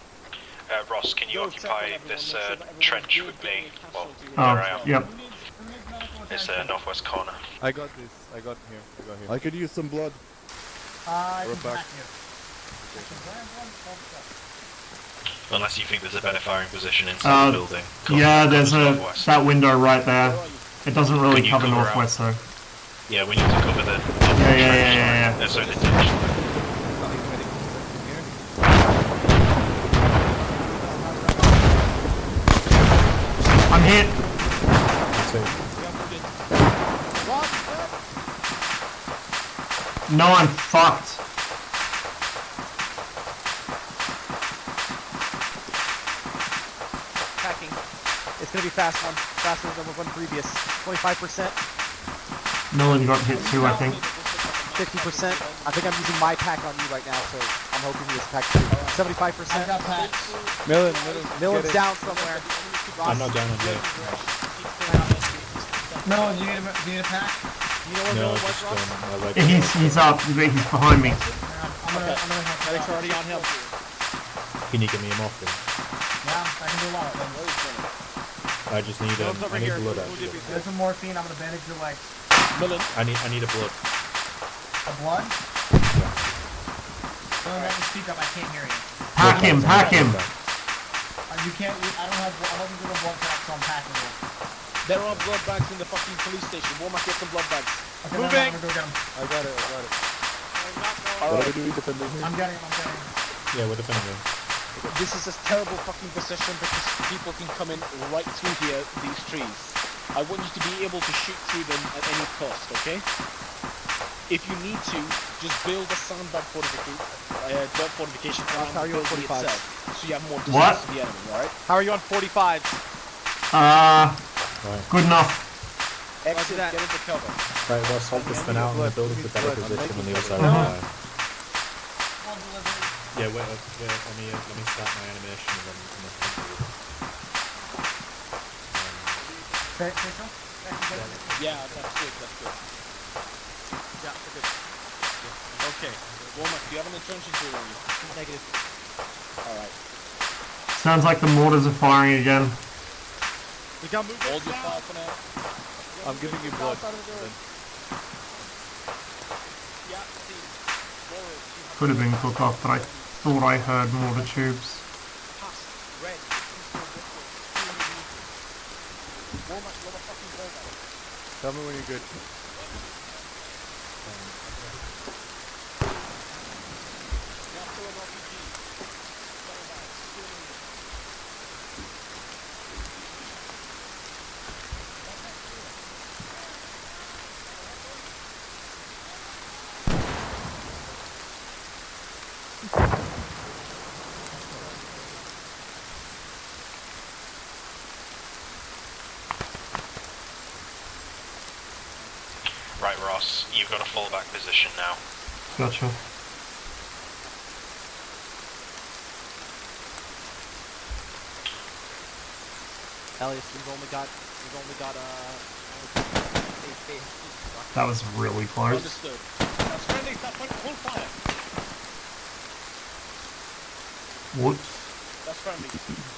Ross, can you occupy this trench with me? Well, Oh, where I am. yep. It's northwest corner. I got this. I got here. I could use some blood. We're back. Unless you think there's a better firing position inside the building. Yeah, there's that window right there. It doesn't really Can you cover cover northwest though. Yeah, we need to cover the... Yeah. Sorry, the ditch. I'm hit. No, I'm fucked. Packing. It's gonna be fast one. Faster than the one previous. 25%. Nolan got hit too, I think. 50%. I think I'm using my pack on you right now, so I'm hoping he has pack too. 75%. I got packs. Millen's down somewhere. I'm not down on you. Millen, do you need a pack? You know where No, Millen was, just Ross? my leg. He's up. He's behind me. I'm gonna have Medic's already on him. Can you get me him off then? Yeah, I can do a lot. I just need I need blood actually. There's some morphine. I'm gonna bandage your legs. Millen. I need a blood. A blood? Millen, let me speak up. I can't hear you. Pack him. You can't. I don't have. I wasn't given blood pack, so I'm packing you. There are blood bags in the fucking police station. Womack, get some blood bags. Okay, Moving! I'm gonna go get them. I got it. All What right. are we doing defending him? I'm getting them. Yeah, we're defending him. This is a terrible fucking position because people can come in right through here, these trees. I want you to be able to shoot through them at any cost, okay? If you need to, just build a sandbag fortification around How are the you on building 45? itself, so you have more distance What? to the enemy, alright? How are you on 45? Good enough. Exit, get into cover. Right, Ross, hold this for now, and the building's a better position on the other side of the Uh-huh. fire. Yeah, wait, let me start my animation and then Yeah, that's good, that's good. Yeah, good. Okay, Womack, do you have an intention to on you? Negative. Alright. Sounds like the mortars are firing again. We got movement. Hold your fire for now. I'm giving you blood. Yeah, see. Boris, you have Could have been cook off, but I thought I heard mortar tubes. past red. Womack, you're the fucking ball back. Tell me when you're good. Now throw an RPG. Settle back. Still moving. Right, Ross, you've got a fallback position now. Gotcha. Elias, we've only got That was really close. Understood. That's friendly, hold fire. Whoops. That's friendly.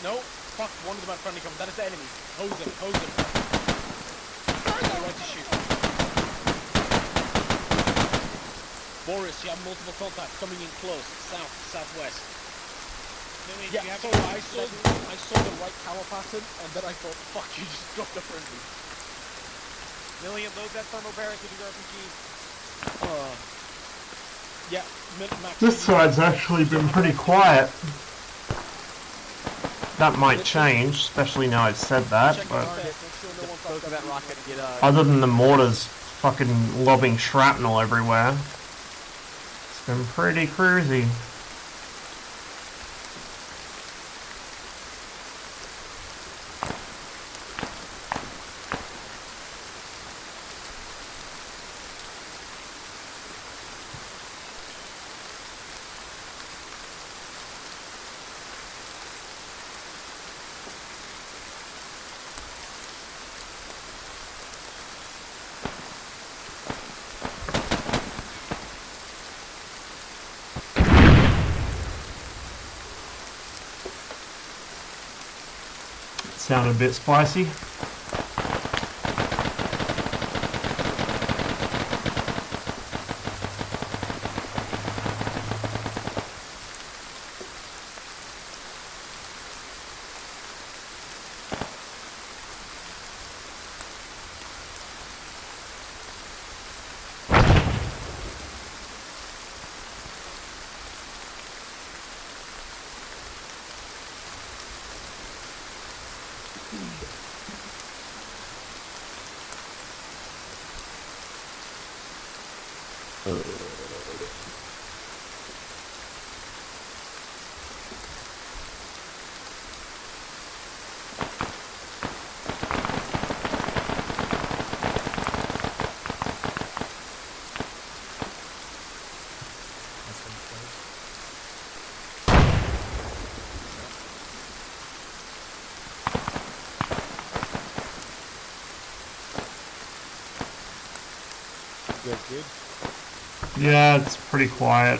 No, fuck, one of them had friendly cover. That is the enemy. Hose him, hose him. Right to shoot. Boris, you have multiple contacts coming in close. South, southwest. Yeah, so I saw the right power pattern, and then I thought, fuck, you just dropped a friendly. Million, load that thermobaric with your RPG. Yeah, Max. This side's actually been pretty quiet. That might change, especially now I've said that, but Dispose of that rocket and get other than the mortars fucking lobbing shrapnel everywhere, it's been pretty cruisy. Sounded a bit spicy. You guys good? Yeah, it's pretty quiet.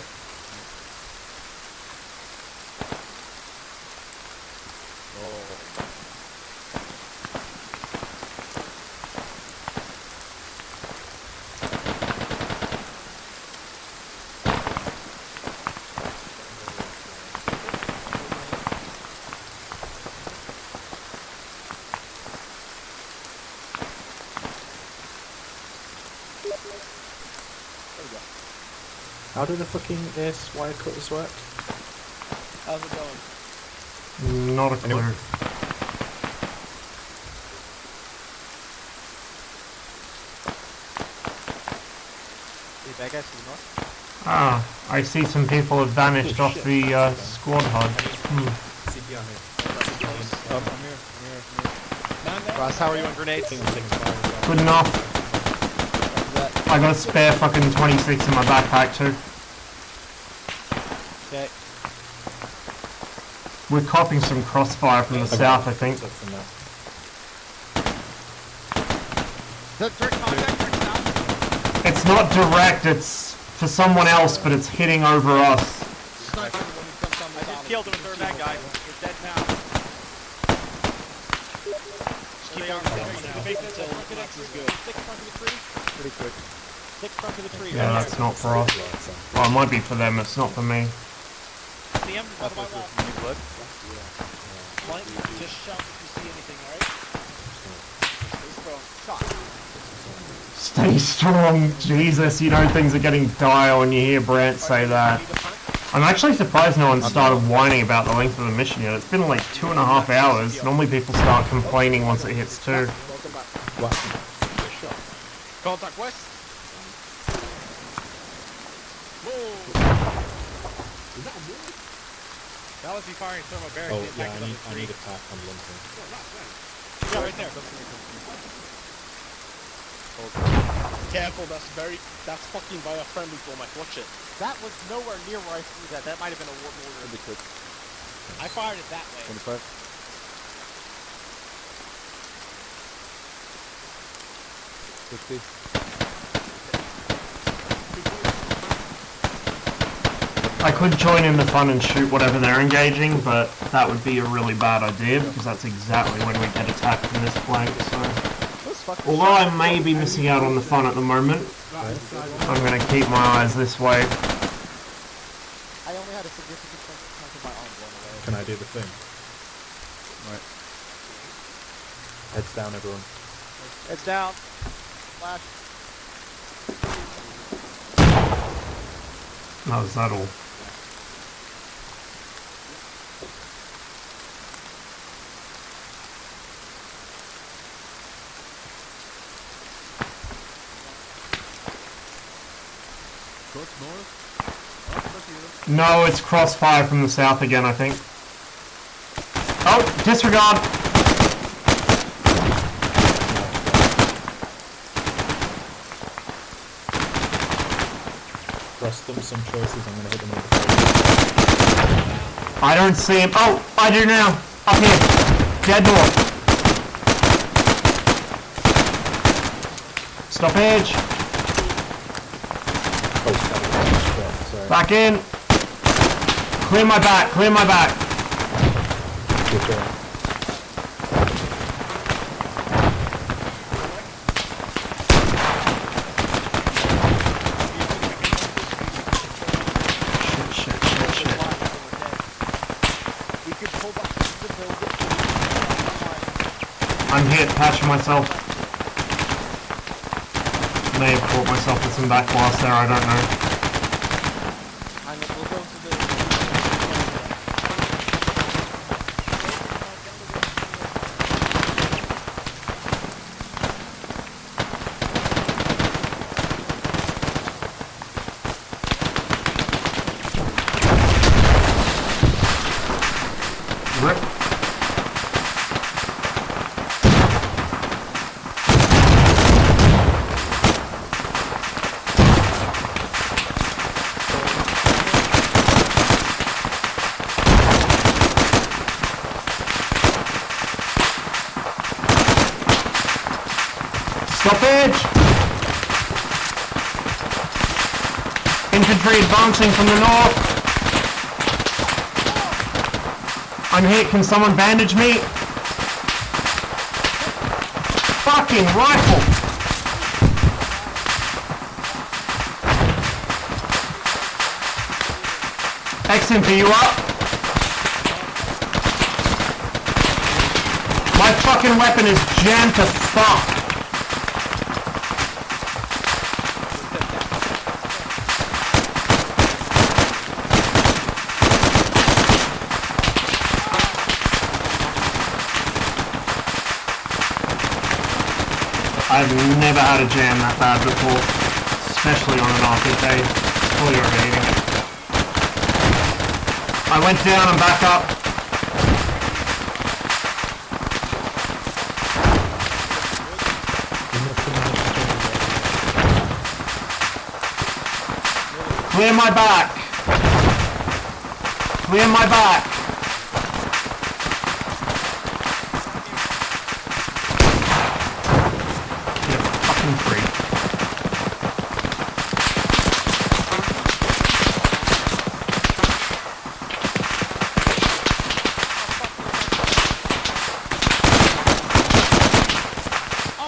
How do the fucking ace wire cutters work? How's it going? Not a clue. Anyone? Any bad guys to the north? Ah, I see some people have vanished off the squad HUD. I'm here. Ross, how are you on grenades? Good enough. I got a spare fucking 26 in my backpack too. Okay. We're copying some crossfire from the south, I think. It's not direct, it's for someone else, but it's hitting over us. I just killed him, third bad guy. He's dead now. Keep on going. Max is good. Stick in front of the tree. Pretty quick. Stick in front of the tree. Yeah, that's not for us. Well, it might be for them, it's not for me. See him? On my left. Mike, just shout if you see anything, alright? Stay Stay strong. Shot. strong! Jesus, you know things are getting dire when you hear Brant say that. I'm actually surprised no one started whining about the length of the mission yet. It's been like 2.5 hours. Normally people start complaining once it hits 2. Contact west. That was me firing thermobaric. Oh yeah, I need a pack on London. Yeah, right there. Careful, that's fucking by a friendly format. Watch it. That was nowhere near where I threw that. That might have been a war order. Pretty quick. I fired it that way. 25. I could join in the fun and shoot whatever they're engaging, but that would be a really bad idea because that's exactly when we get attacked from this flank. So, although I may be missing out on the fun at the moment, I'm going to keep my eyes this way. I only had a significant chunk of my arm blown away. Can I do the thing? Right. Heads down, everyone. It's down. Flash. That was that all. No, it's crossfire from the south again, I think. Oh, disregard! Trust them some choices, I'm gonna hit them with the I don't see him. Oh, I do now. Up here. Dead north. Stop edge. sorry. Back in. Clear my back. Clear my back. I'm hit, patching myself. May have caught myself with some back blast there, I don't know. Rip. Stoppage! Infantry advancing from the north. I'm hit, can someone bandage me? Fucking rifle! Excellent, are you up? My fucking weapon is jammed to fuck. I've never had a jam that bad before, especially on an RPG. It's fully overheating. I went down and back up. Clear my back. Clear my back.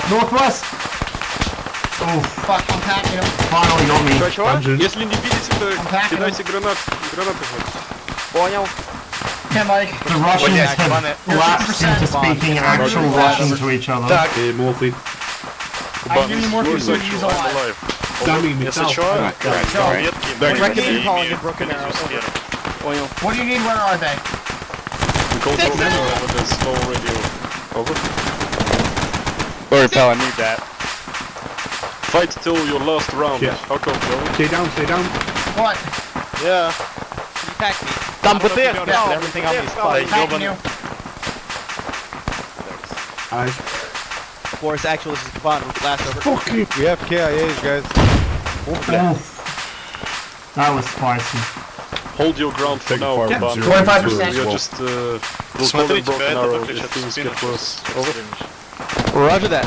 Northwest! Oh, fuck, I'm packing him. Finally got me. Чё? Если не видите, то кидайте гранаты хоть. Понял. The Russians have lapsed into speaking actual Russian to each other. Так. Morphine. I give you morphine so you use a lot. Если чё, Recommend calling it broken arrow. Oil. What do you need? Where are they? We called for over the slow radio. Over. Sorry pal, I need that. Fight till your last round. Yeah. How come, Joe? Stay down, stay down. What? Yeah. You packed me. Там БТР спрятали, everything on me is fine. Packing you. Aye. Force actual, this is Kapan, last over. Fuck you! We have KIAs, guys. That was spicy. Hold your ground for now, Yeah, Urban. 25%. We are just we'll call it broken arrow if things get worse. Over. Roger that.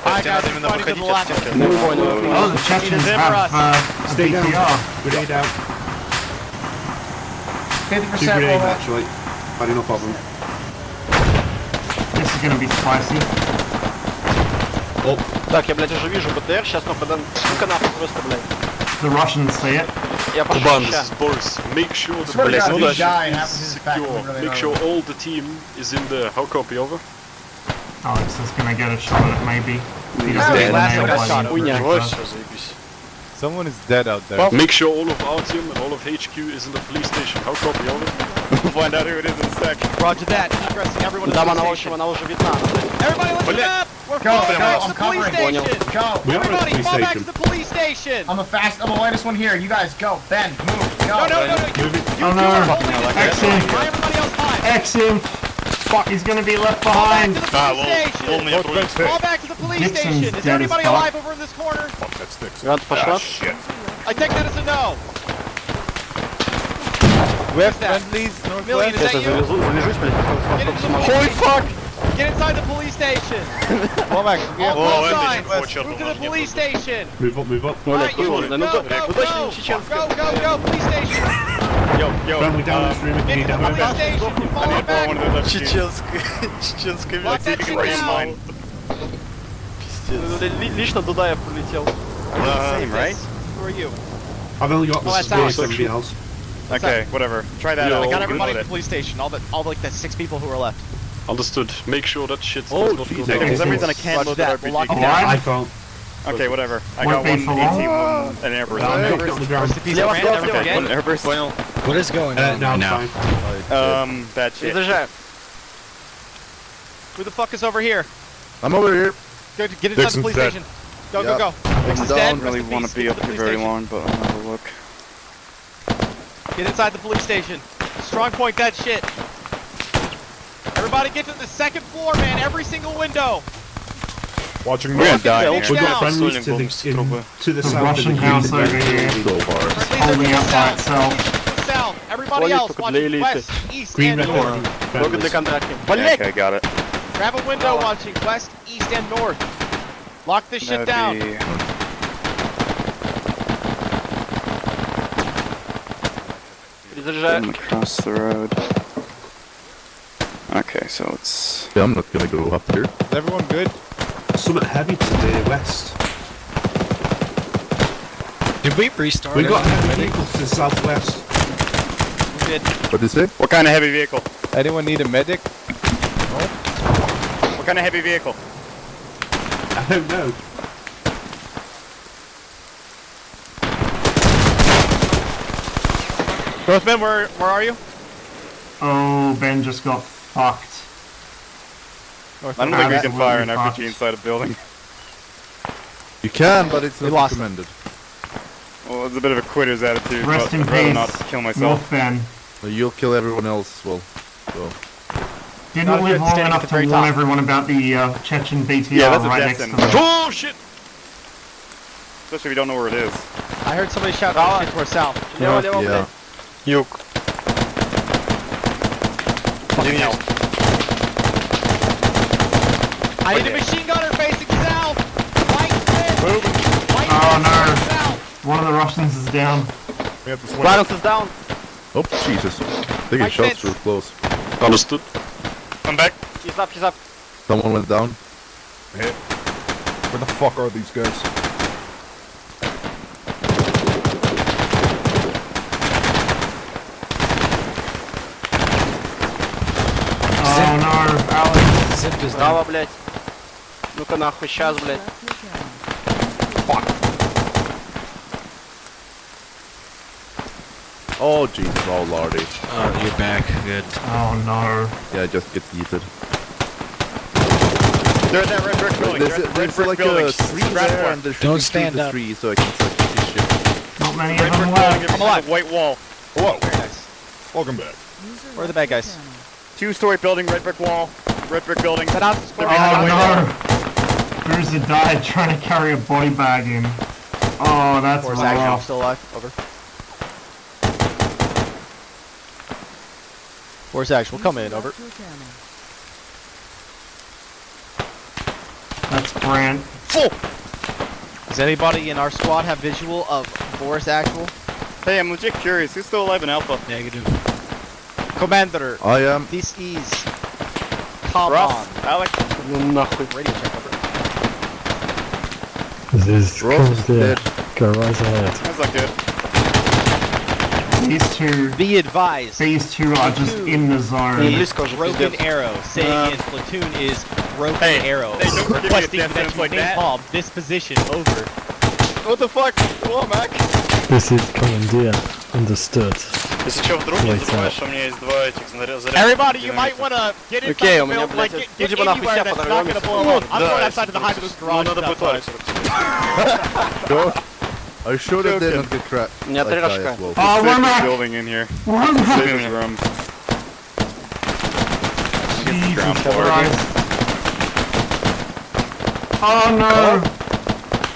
Alright guys, we're fighting to the left. Oh, the Chechens have a Stay down. BTR. Grenade out. 50% Two grenades roll. actually. Had enough of them. This is gonna be spicy. Oh. Так, я, блядь, уже вижу БТР, сейчас ну когда сука нахуй просто, блядь. The Russians see it. Я пошел Urban, this сейчас. is Boris. Make sure the Swear to God, if place you die, is half of his back will secure. really Make sure all the team is in there. How copy, over? Alex is gonna get a shot at it maybe. He Yeah, doesn't get last I nailed got by shot. the Хуйня. projectile. Someone is dead out there. Well, make sure all of Artyom and all of HQ is in the police station. How copy, over? We'll find out who it is in a sec. Roger that. Egressing everyone to the police station. Everybody listen up! We're falling back to the police station! Everybody, fall back to the police station! I'm the lightest one here. You guys go. Ben, move. Go. No. Oh no! X him! Fuck, he's gonna be left behind! Fall back to the police station! Is anybody alive over in this corner? Fuck, that sticks. Shit. I take that as a no! We have friendlies Million, is that you? Holy fuck! Get inside the police station! Fall back. All signs! Move to the police station! Move up. Alright, you go, police station! Yo, Friendly down this room if you need to move back. I need to borrow one of those Чечен скажи, like, see if you can raise mine. Лично туда я полетел. Same, right? Who are you? I've only got that's the Alex. somebody else. Okay, whatever. Try that out. I got everybody at the police station. All like the 6 people who are left. Understood. Make sure that shit Oh, does not jeez. go down. For some reason I can't load that We'll lock RPG. it down. I can't. Okay, whatever. I got one 18, one an airburst. One airburst. What is going on No, right it's now? fine. Bad shit. Who the fuck is over here? I'm over here. Go get inside the police station. Go. I don't really want to be up here very long, but I'll have a look. Get inside the police station. Strong point that shit. Everybody get to the 2nd floor, man. Every single window. Watching We're gonna die We've We've got down. friendlies to the The south Russian of the house green. over here. Holding up by itself. South. Everybody else watching west, east, Green and north. Okay, got it. Grab a window watching west, east, and north. Lock this shit down. Going across the road. Okay, so it's... Yeah, I'm not gonna go up here. Is everyone good? Something heavy to the west. Did we restart? We've got heavy vehicles to the southwest. What is it? What kind of heavy vehicle? Anyone need a medic? What kind of heavy vehicle? I don't know. Grossman, where are you? Oh, Ben just got fucked. I don't think we can fire an Absolutely RPG inside a building. You can, but it's not lost recommended. Well, it's a bit of a quitter's attitude, Rest but in I'd rather peace, not kill myself. North Ben. So you'll kill everyone else as well. So. Didn't Not live good long standing enough at the to very warn top. everyone about the Chechen BTR Yeah, that's a right death next to sentence. them. Oh shit! Especially if you don't know where it is. I heard somebody shout out shit to our south. Yeah. Юг. Fucking hell. I need a machine gunner facing south! Right fifth! Oh no! One of the Russians is down. Clarence is down. Oh, Jesus. They get shots through close. Understood. I'm back. He's up, he's up. Someone went down. Where the fuck are these guys? Oh no, Alex. Zip is Браво, down. блядь. Ну-ка нахуй, сейчас, блядь. Oh, Jesus. Oh, lordy. Oh, you're back. Good. Oh no. Yeah, just get yeeted. They're at that red brick building. There's, They're at the red there's brick like building. a tree Grab there, one. and there's Don't stand the up. tree, so I can suck this shit. Not many of Red them brick building left. in front of white wall. Whoa. Very nice. Welcome back. Where are the bad guys? 2-story building, red brick wall. Red brick building. Set out They're behind the white wall. Oh no! Bruiser died trying to carry a body bag in. Oh, that's Force action, rough. still alive. Over. Force action, we'll come in. Over. That's Brant. Full! Does anybody in our squad have visual of Force actual? Hey, I'm legit curious. Who's still alive in Alpha? Negative. Commander. I am. This is Tom Ross, on. Alex. Radio check over. This is Ross is clear. dead. Go right ahead. That's not good. These two. Be advised. These two are just in the zone. Is broken arrow. Saying in platoon is broken arrow. Hey, don't give me a Requesting death that sentence you like that. napalm this position. Over. What the fuck? Womack? This is Commandeer. Understood. Если что, вдруг не Wait забывай, out. что у меня есть два этих заряда. Everybody, you might wanna get inside Окей, the у меня, building, like, блядь, get типа нахуй anywhere вся that's not gonna blow up. I'm going outside to the high garage. Ну, надо будет Ларик Go. Are you sure that they're not get crap? У меня три рожка. Well, Oh, the Womack! safest building in here. Womack! Safest room. Jesus Christ. Oh no!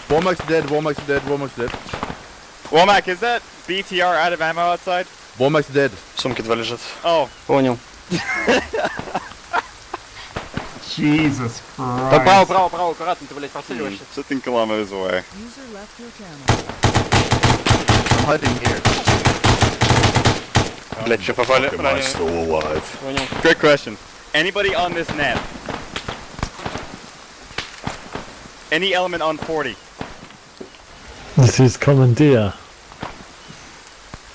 Womack's dead, Womack's dead, Womack's dead. Womack, is that BTR out of ammo outside? Womack's dead. Сумки два лежат. Oh. Понял. Jesus Так, Christ. право, аккуратно, ты, блядь, подсыливаешься. 15 kilometers away. User left your channel. I'm hiding here. Блять, что попали? Am I still alive? Great question. Anybody on this net? Any element on 40? This is Commandeer.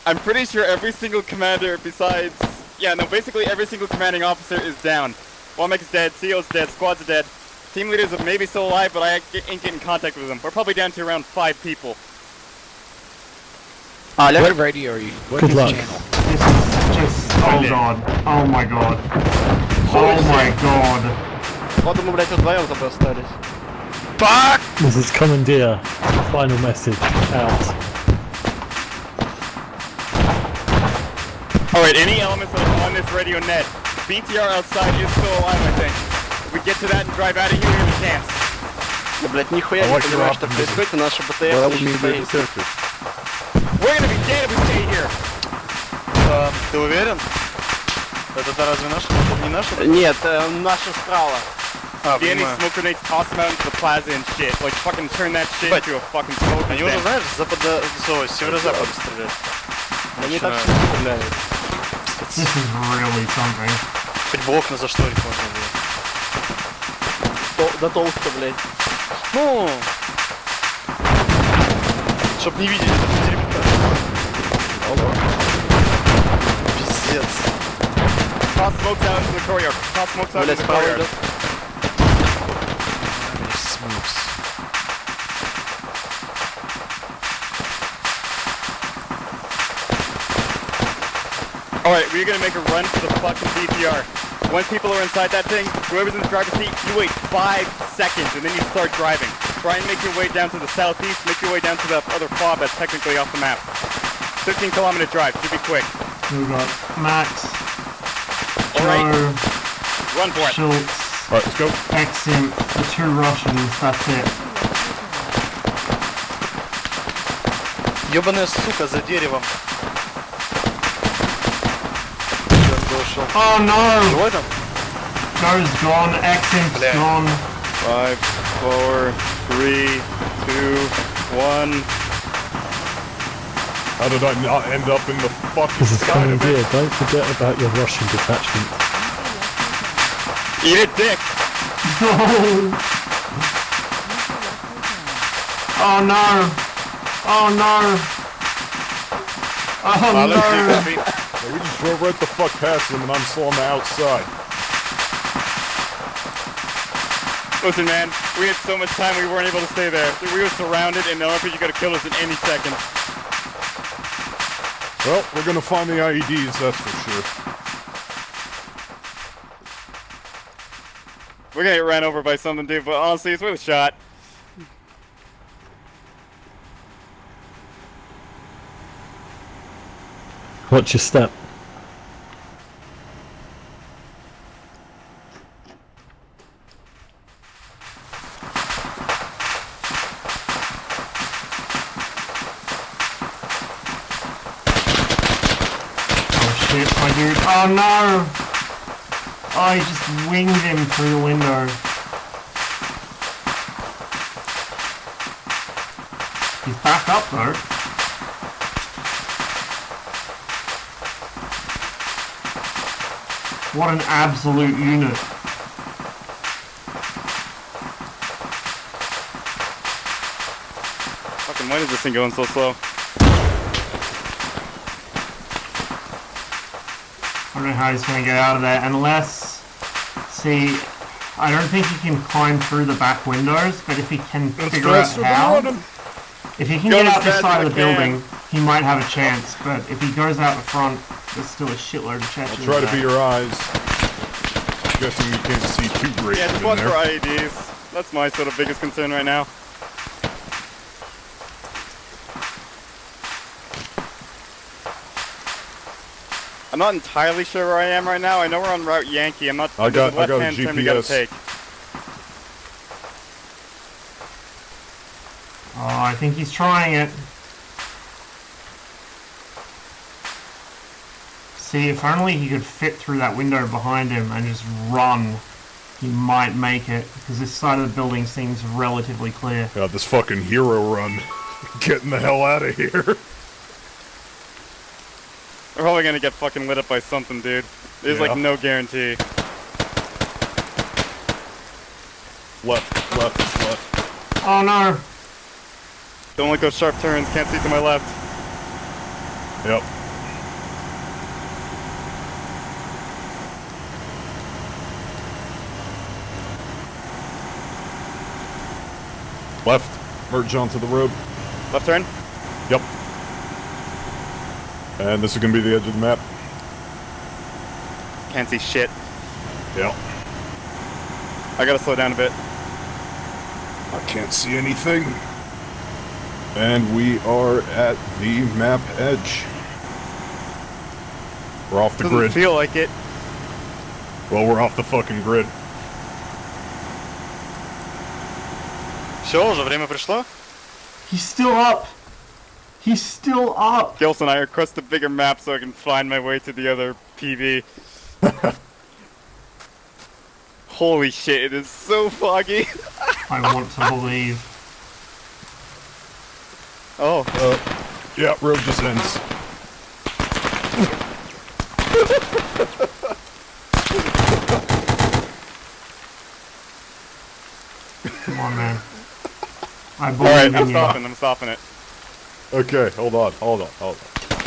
I'm pretty sure every single commander besides... Yeah, no, basically every single commanding officer is down. Womack's dead, CEO's dead, squad's are dead. Team leaders are maybe still alive, but I ain't getting in contact with them. We're probably down to around 5 people. What radio are you? What Good luck. channel? This is just... Oh god. Oh my god. Oh my god. Вот мы, блядь, вдвоем зато остались. Fuck! This is Commandeer. Final message. Out. Alright, any elements that are on this radio net. BTR outside is still alive, I think. If we get to that and drive out of here, we have a chance. Да, блядь, нихуя не понимаю, что происходит, и наша БТР еще стоит. We're gonna be dead if we stay here. Ты уверен? Это разве наш? Это не наш? Нет, наша справа. Get any smoke grenades, toss them out into the plaza and shit. Like, fucking turn that shit into a fucking smoke. Они уже, знаешь, с запада, с северо-запада стреляют. Они так сильно стреляют. This is really something. Хоть бы окна зашторить можно было. Да толк-то, блядь. Ну, чтоб не видели это дерьмо. Пиздец. Toss smokes out into the courtyard. Toss smokes out into the courtyard. Alright, we're gonna make a run for the fucking BTR. Once people are inside that thing, whoever's in the driver's seat, you wait 5 seconds and then you start driving. Try and make your way down to the southeast, make your way down to the other fob that's technically off the map. 15-kilometer drive, should be quick. We've got Max. Alright, Joe, run for it. Schultz. Alright, let's go. Exim, the 2 Russians, that's it. Ёбаная сука за деревом. Oh no! Живой там? Joe's gone, Exim's gone. 5, 4, 3, 2, 1. How did I not end up in the fucking This is side of Commandeer. it? Don't forget about your Russian detachment. Eat it, dick! No! Oh no! Oh no! Oh no! We just drove right the fuck past them and I'm still on the outside. Listen, man, we had so much time we weren't able to stay there. We were surrounded and the RPG could have killed us in any second. Well, we're gonna find the IEDs, that's for sure. We're gonna get ran over by something, dude, but honestly, it's worth a shot. Watch your step. Oh shit, my dude. Oh no! Oh, I just winged him through the window. He's back up though. What an absolute unit. Fucking, why is this thing going so slow? I don't know how he's going to get out of there unless... See, I don't think he can climb through the back windows, but if he can figure out how... If he can Go get as out this fast side as of the I can. building, he might have a chance, but if he goes out the front, there's still a shitload of Chechens. I'll try to there. be your eyes. I'm guessing you can't see too great Yeah, just in watch there. for IEDs. That's my sort of biggest concern right now. I'm not entirely sure where I am right now. I know we're on Route Yankee. I'm not. I got there's a left-hand turn we gotta GPS. take. Oh, I think he's trying it. See, if only he could fit through that window behind him and just run, he might make it, because this side of the building seems relatively clear. Got this fucking hero run. Getting the hell out of here. We're probably gonna get fucking lit up by something, dude. There's like no guarantee. Left, left. Oh no! Don't like those sharp turns. Can't see to my left. Yep. Left. Merge onto the road. Left turn? Yep. And this is gonna be the edge of the map. Can't see shit. Yep. I gotta slow down a bit. I can't see anything. And we are at the map edge. We're off the Doesn't grid. feel like it. Well, we're off the fucking grid. Все, уже время пришло? He's still up! He's still up! Gilson, I request a bigger map so I can find my way to the other PV. Holy shit, it is so foggy. I want to believe. Oh. Yeah, road just ends. Come on, man. I believe Alright, in I'm you. I'm stopping it. Okay, hold on. Oh, the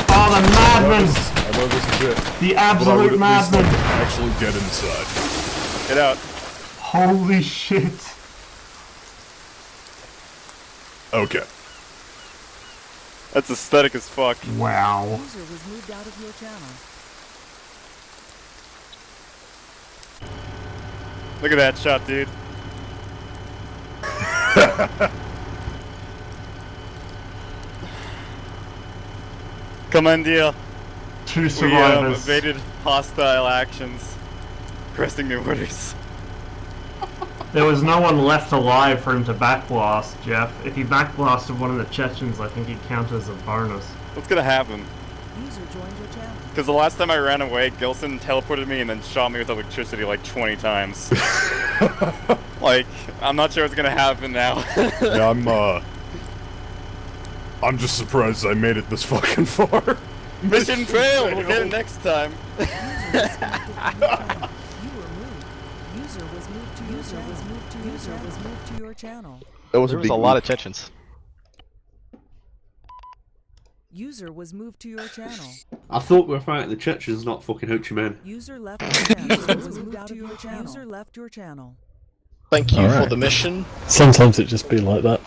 madman! I know this is it. The but I would absolute at least madman! like to actually get inside. Get out. Holy shit. Okay. That's aesthetic as fuck. Wow. User was moved out of your channel. Look at that shot, dude. Come on, deal. Two survivors. We evaded hostile actions. Requesting new orders. There was no one left alive for him to backblast, Jeff. If he backblasted one of the Chechens, I think he'd count as a bonus. What's gonna happen? User joined your channel. Because the last time I ran away, Gilson teleported me and then shot me with electricity like 20 times. Like, I'm not sure what's gonna happen now. Yeah, I'm just surprised I made it this fucking far. Mission failed! We'll get it next time. User was moved to your channel. There was a lot of Chechens. User was moved to your channel. I thought we were fighting the Chechens, not fucking Ho Chi Minh. User left your channel. User was moved out of your channel. User left your channel. Thank you Alright. for the mission. Sometimes it just be like that.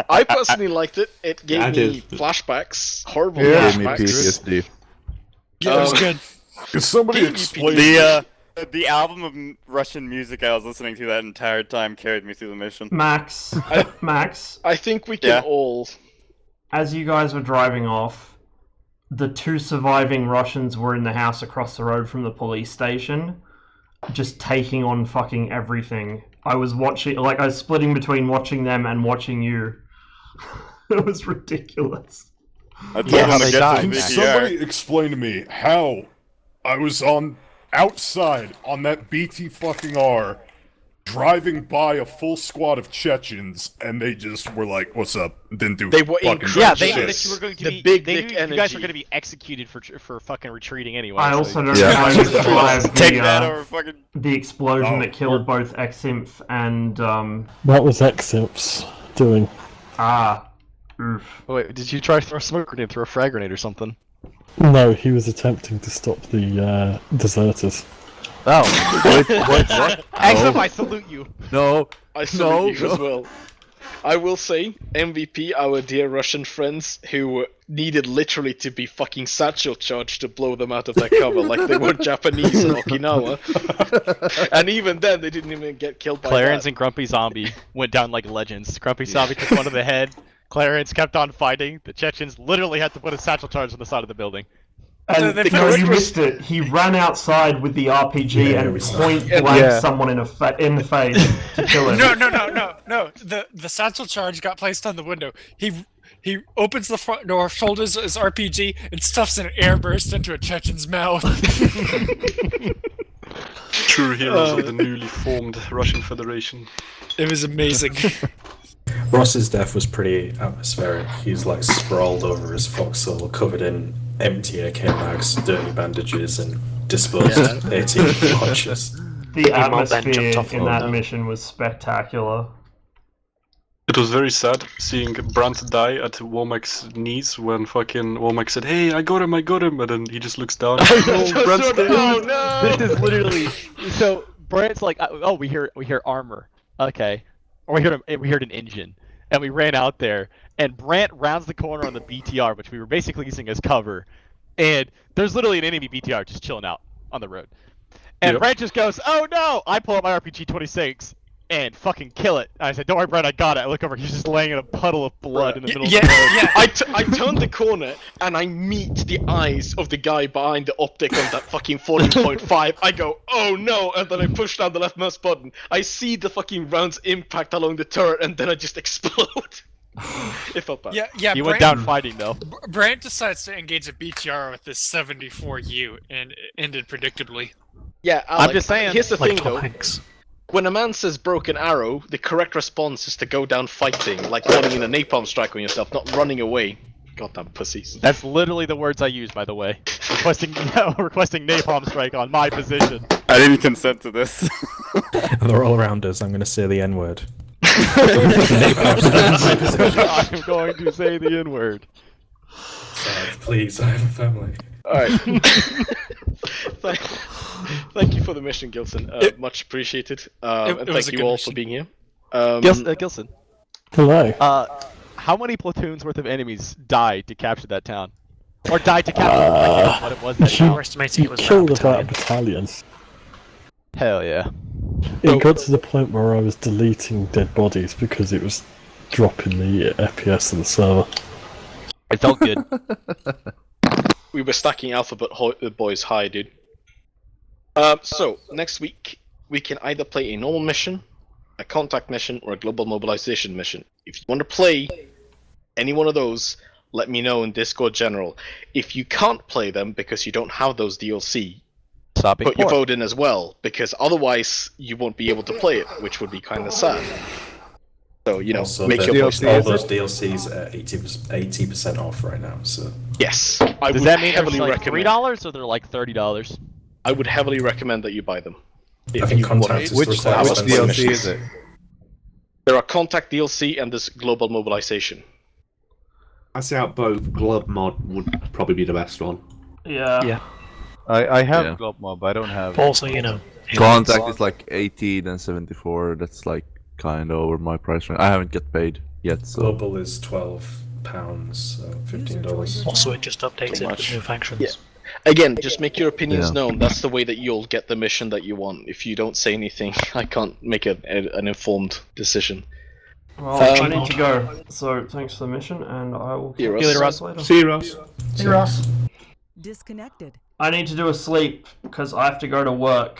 I personally liked it. It gave I me did. flashbacks. Horrible Yeah, gave me flashbacks. PTSD. Yeah, it was good. Could somebody explain The album of Russian music I was listening to that entire time carried me through the mission. Max, Max. I think we can all. As you guys were driving off, the two surviving Russians were in the house across the road from the police station, just taking on fucking everything. I was watching, like, I was splitting between watching them and watching you. It was ridiculous. Can somebody explain to me how I was outside on that BT fucking R, driving by a full squad of Chechens, and they just were like, "What's up?" Didn't do They were fucking yeah, shit. they That you were going to the be, big they dick knew you guys were energy. going to be executed for fucking retreating anyway. I so also you- don't know how you survived Take that over fucking... the explosion Oh, that killed both Exinth and, What was Eximps doing? Oof. Oh, wait, did you try to throw a smoke grenade, throw a frag grenade or something? No, he was attempting to stop the deserters. Oh. What? Exum, I salute you. No. I salute you as well. I will say, MVP, our dear Russian friends who needed literally to be fucking satchel charged to blow them out of their cover, like they were Japanese in Okinawa. And even then, they didn't even get killed by Clarence that. and Grumpy Zombie went down like legends. Grumpy Zombie took one to the head. Clarence kept on fighting. The Chechens literally had to put a satchel charge on the side of the building. And no, you missed it. He ran outside with the RPG and point blank someone in the face to kill him. No. The satchel charge got placed on the window. He opens the front door, shoulders his RPG, and stuffs an airburst into a Chechen's mouth. True heroes of the newly formed Russian Federation. It was amazing. Ross's death was pretty atmospheric. He's like sprawled over his foxhole, covered in empty AK mags, dirty bandages, and disposed 18 punches. The atmosphere in that mission was spectacular. It was very sad seeing Brandt die at Womack's knees when fucking Womack said, "Hey, I got him," and then he just looks down. Brandt's dead. Oh no! This is literally so. Brandt's like, "Oh, we hear armor." Okay, or we heard an engine, and we ran out there, and Brandt rounds the corner on the BTR, which we were basically using as cover, and there's literally an enemy BTR just chilling out on the road, and Brandt just goes, "Oh no!" I pull up my RPG-26 and fucking kill it. I said, "Don't worry, Brett, I got it." I look over, he's just laying in a puddle of blood in the middle of the road. I turned the corner and I meet the eyes of the guy behind the optic on that fucking 14.5. I go, "Oh no!" And then I push down the left mouse button. I see the fucking round's impact along the turret, and then I just explode. It felt bad. Yeah. You went down fighting though. Brandt decides to engage a BTR with this 74U, and it ended predictably. Yeah, Alex, I'm just saying. Here's the thing though. When a man says broken arrow, the correct response is to go down fighting, like running in a napalm strike on yourself, not running away. Goddamn pussies. That's literally the words I use, by the way. Requesting napalm strike on my position. I didn't consent to this. They're all around us. I'm going to say the N-word. I'm going to say the N-word. Please, I have a family. Alright. Thank you for the mission, Gilson. Much appreciated. And thank you all for being here. Gilson. Hello. How many platoons worth of enemies died to capture that town? Or died to capture what it was that town? You killed about a battalion. Hell yeah. It got to the point where I was deleting dead bodies because it was dropping the FPS of the server. It felt good. We were stacking Alphabet Boys high, dude. So, next week, we can either play a normal mission, a contact mission, or a global mobilization mission. If you want to play any one of those, let me know in Discord General. If you can't play them because you don't have those DLC, put your vote in as well, because otherwise you won't be able to play it, which would be kind of sad. So, you know, Also, make your voice all heard. those DLCs are 80% off right now, so... Yes. I Does would that mean heavily they're like recommend. $3 or they're like $30? I would heavily recommend that you buy them. I think Contact is Which DLC missions. is it? There are Contact DLC and this Global Mobilization. I say out both. Glove mod would probably be the best one. Yeah. I have Glob Mob, but I don't have... Also, you know... Contact is like 80, then 74, that's like kind of over my price range. I haven't get paid yet, so... Global is £12, so $15. Also, it just updated with new factions. Yeah. Again, just make your opinions known. That's the way that you'll get the mission that you want. If you don't say anything, I can't make an informed decision. Well, I need to go. So, thanks for the mission, and I will See you catch Ross. later. See you, Ross. Hey, Ross. Disconnected. I need to do a sleep because I have to go to work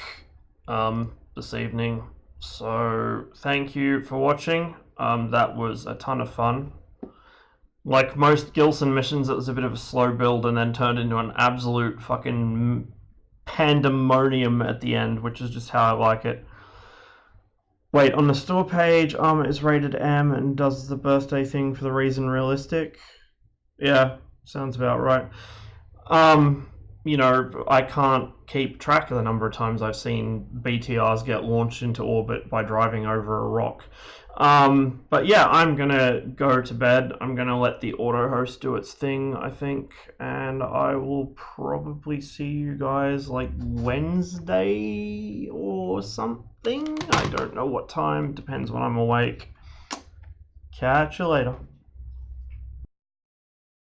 this evening. So thank you for watching. That was a ton of fun. Like most Gilson missions, it was a bit of a slow build and then turned into an absolute fucking pandemonium at the end, which is just how I like it. Wait, on the store page, Armor is rated M and does the birthday thing for the reason realistic. Yeah, sounds about right. You know, I can't keep track of the number of times I've seen BTRs get launched into orbit by driving over a rock. But yeah, I'm gonna go to bed. I'm gonna let the auto host do its thing, I think, and I will probably see you guys like Wednesday or something. I don't know what time, depends when I'm awake. Catch you later.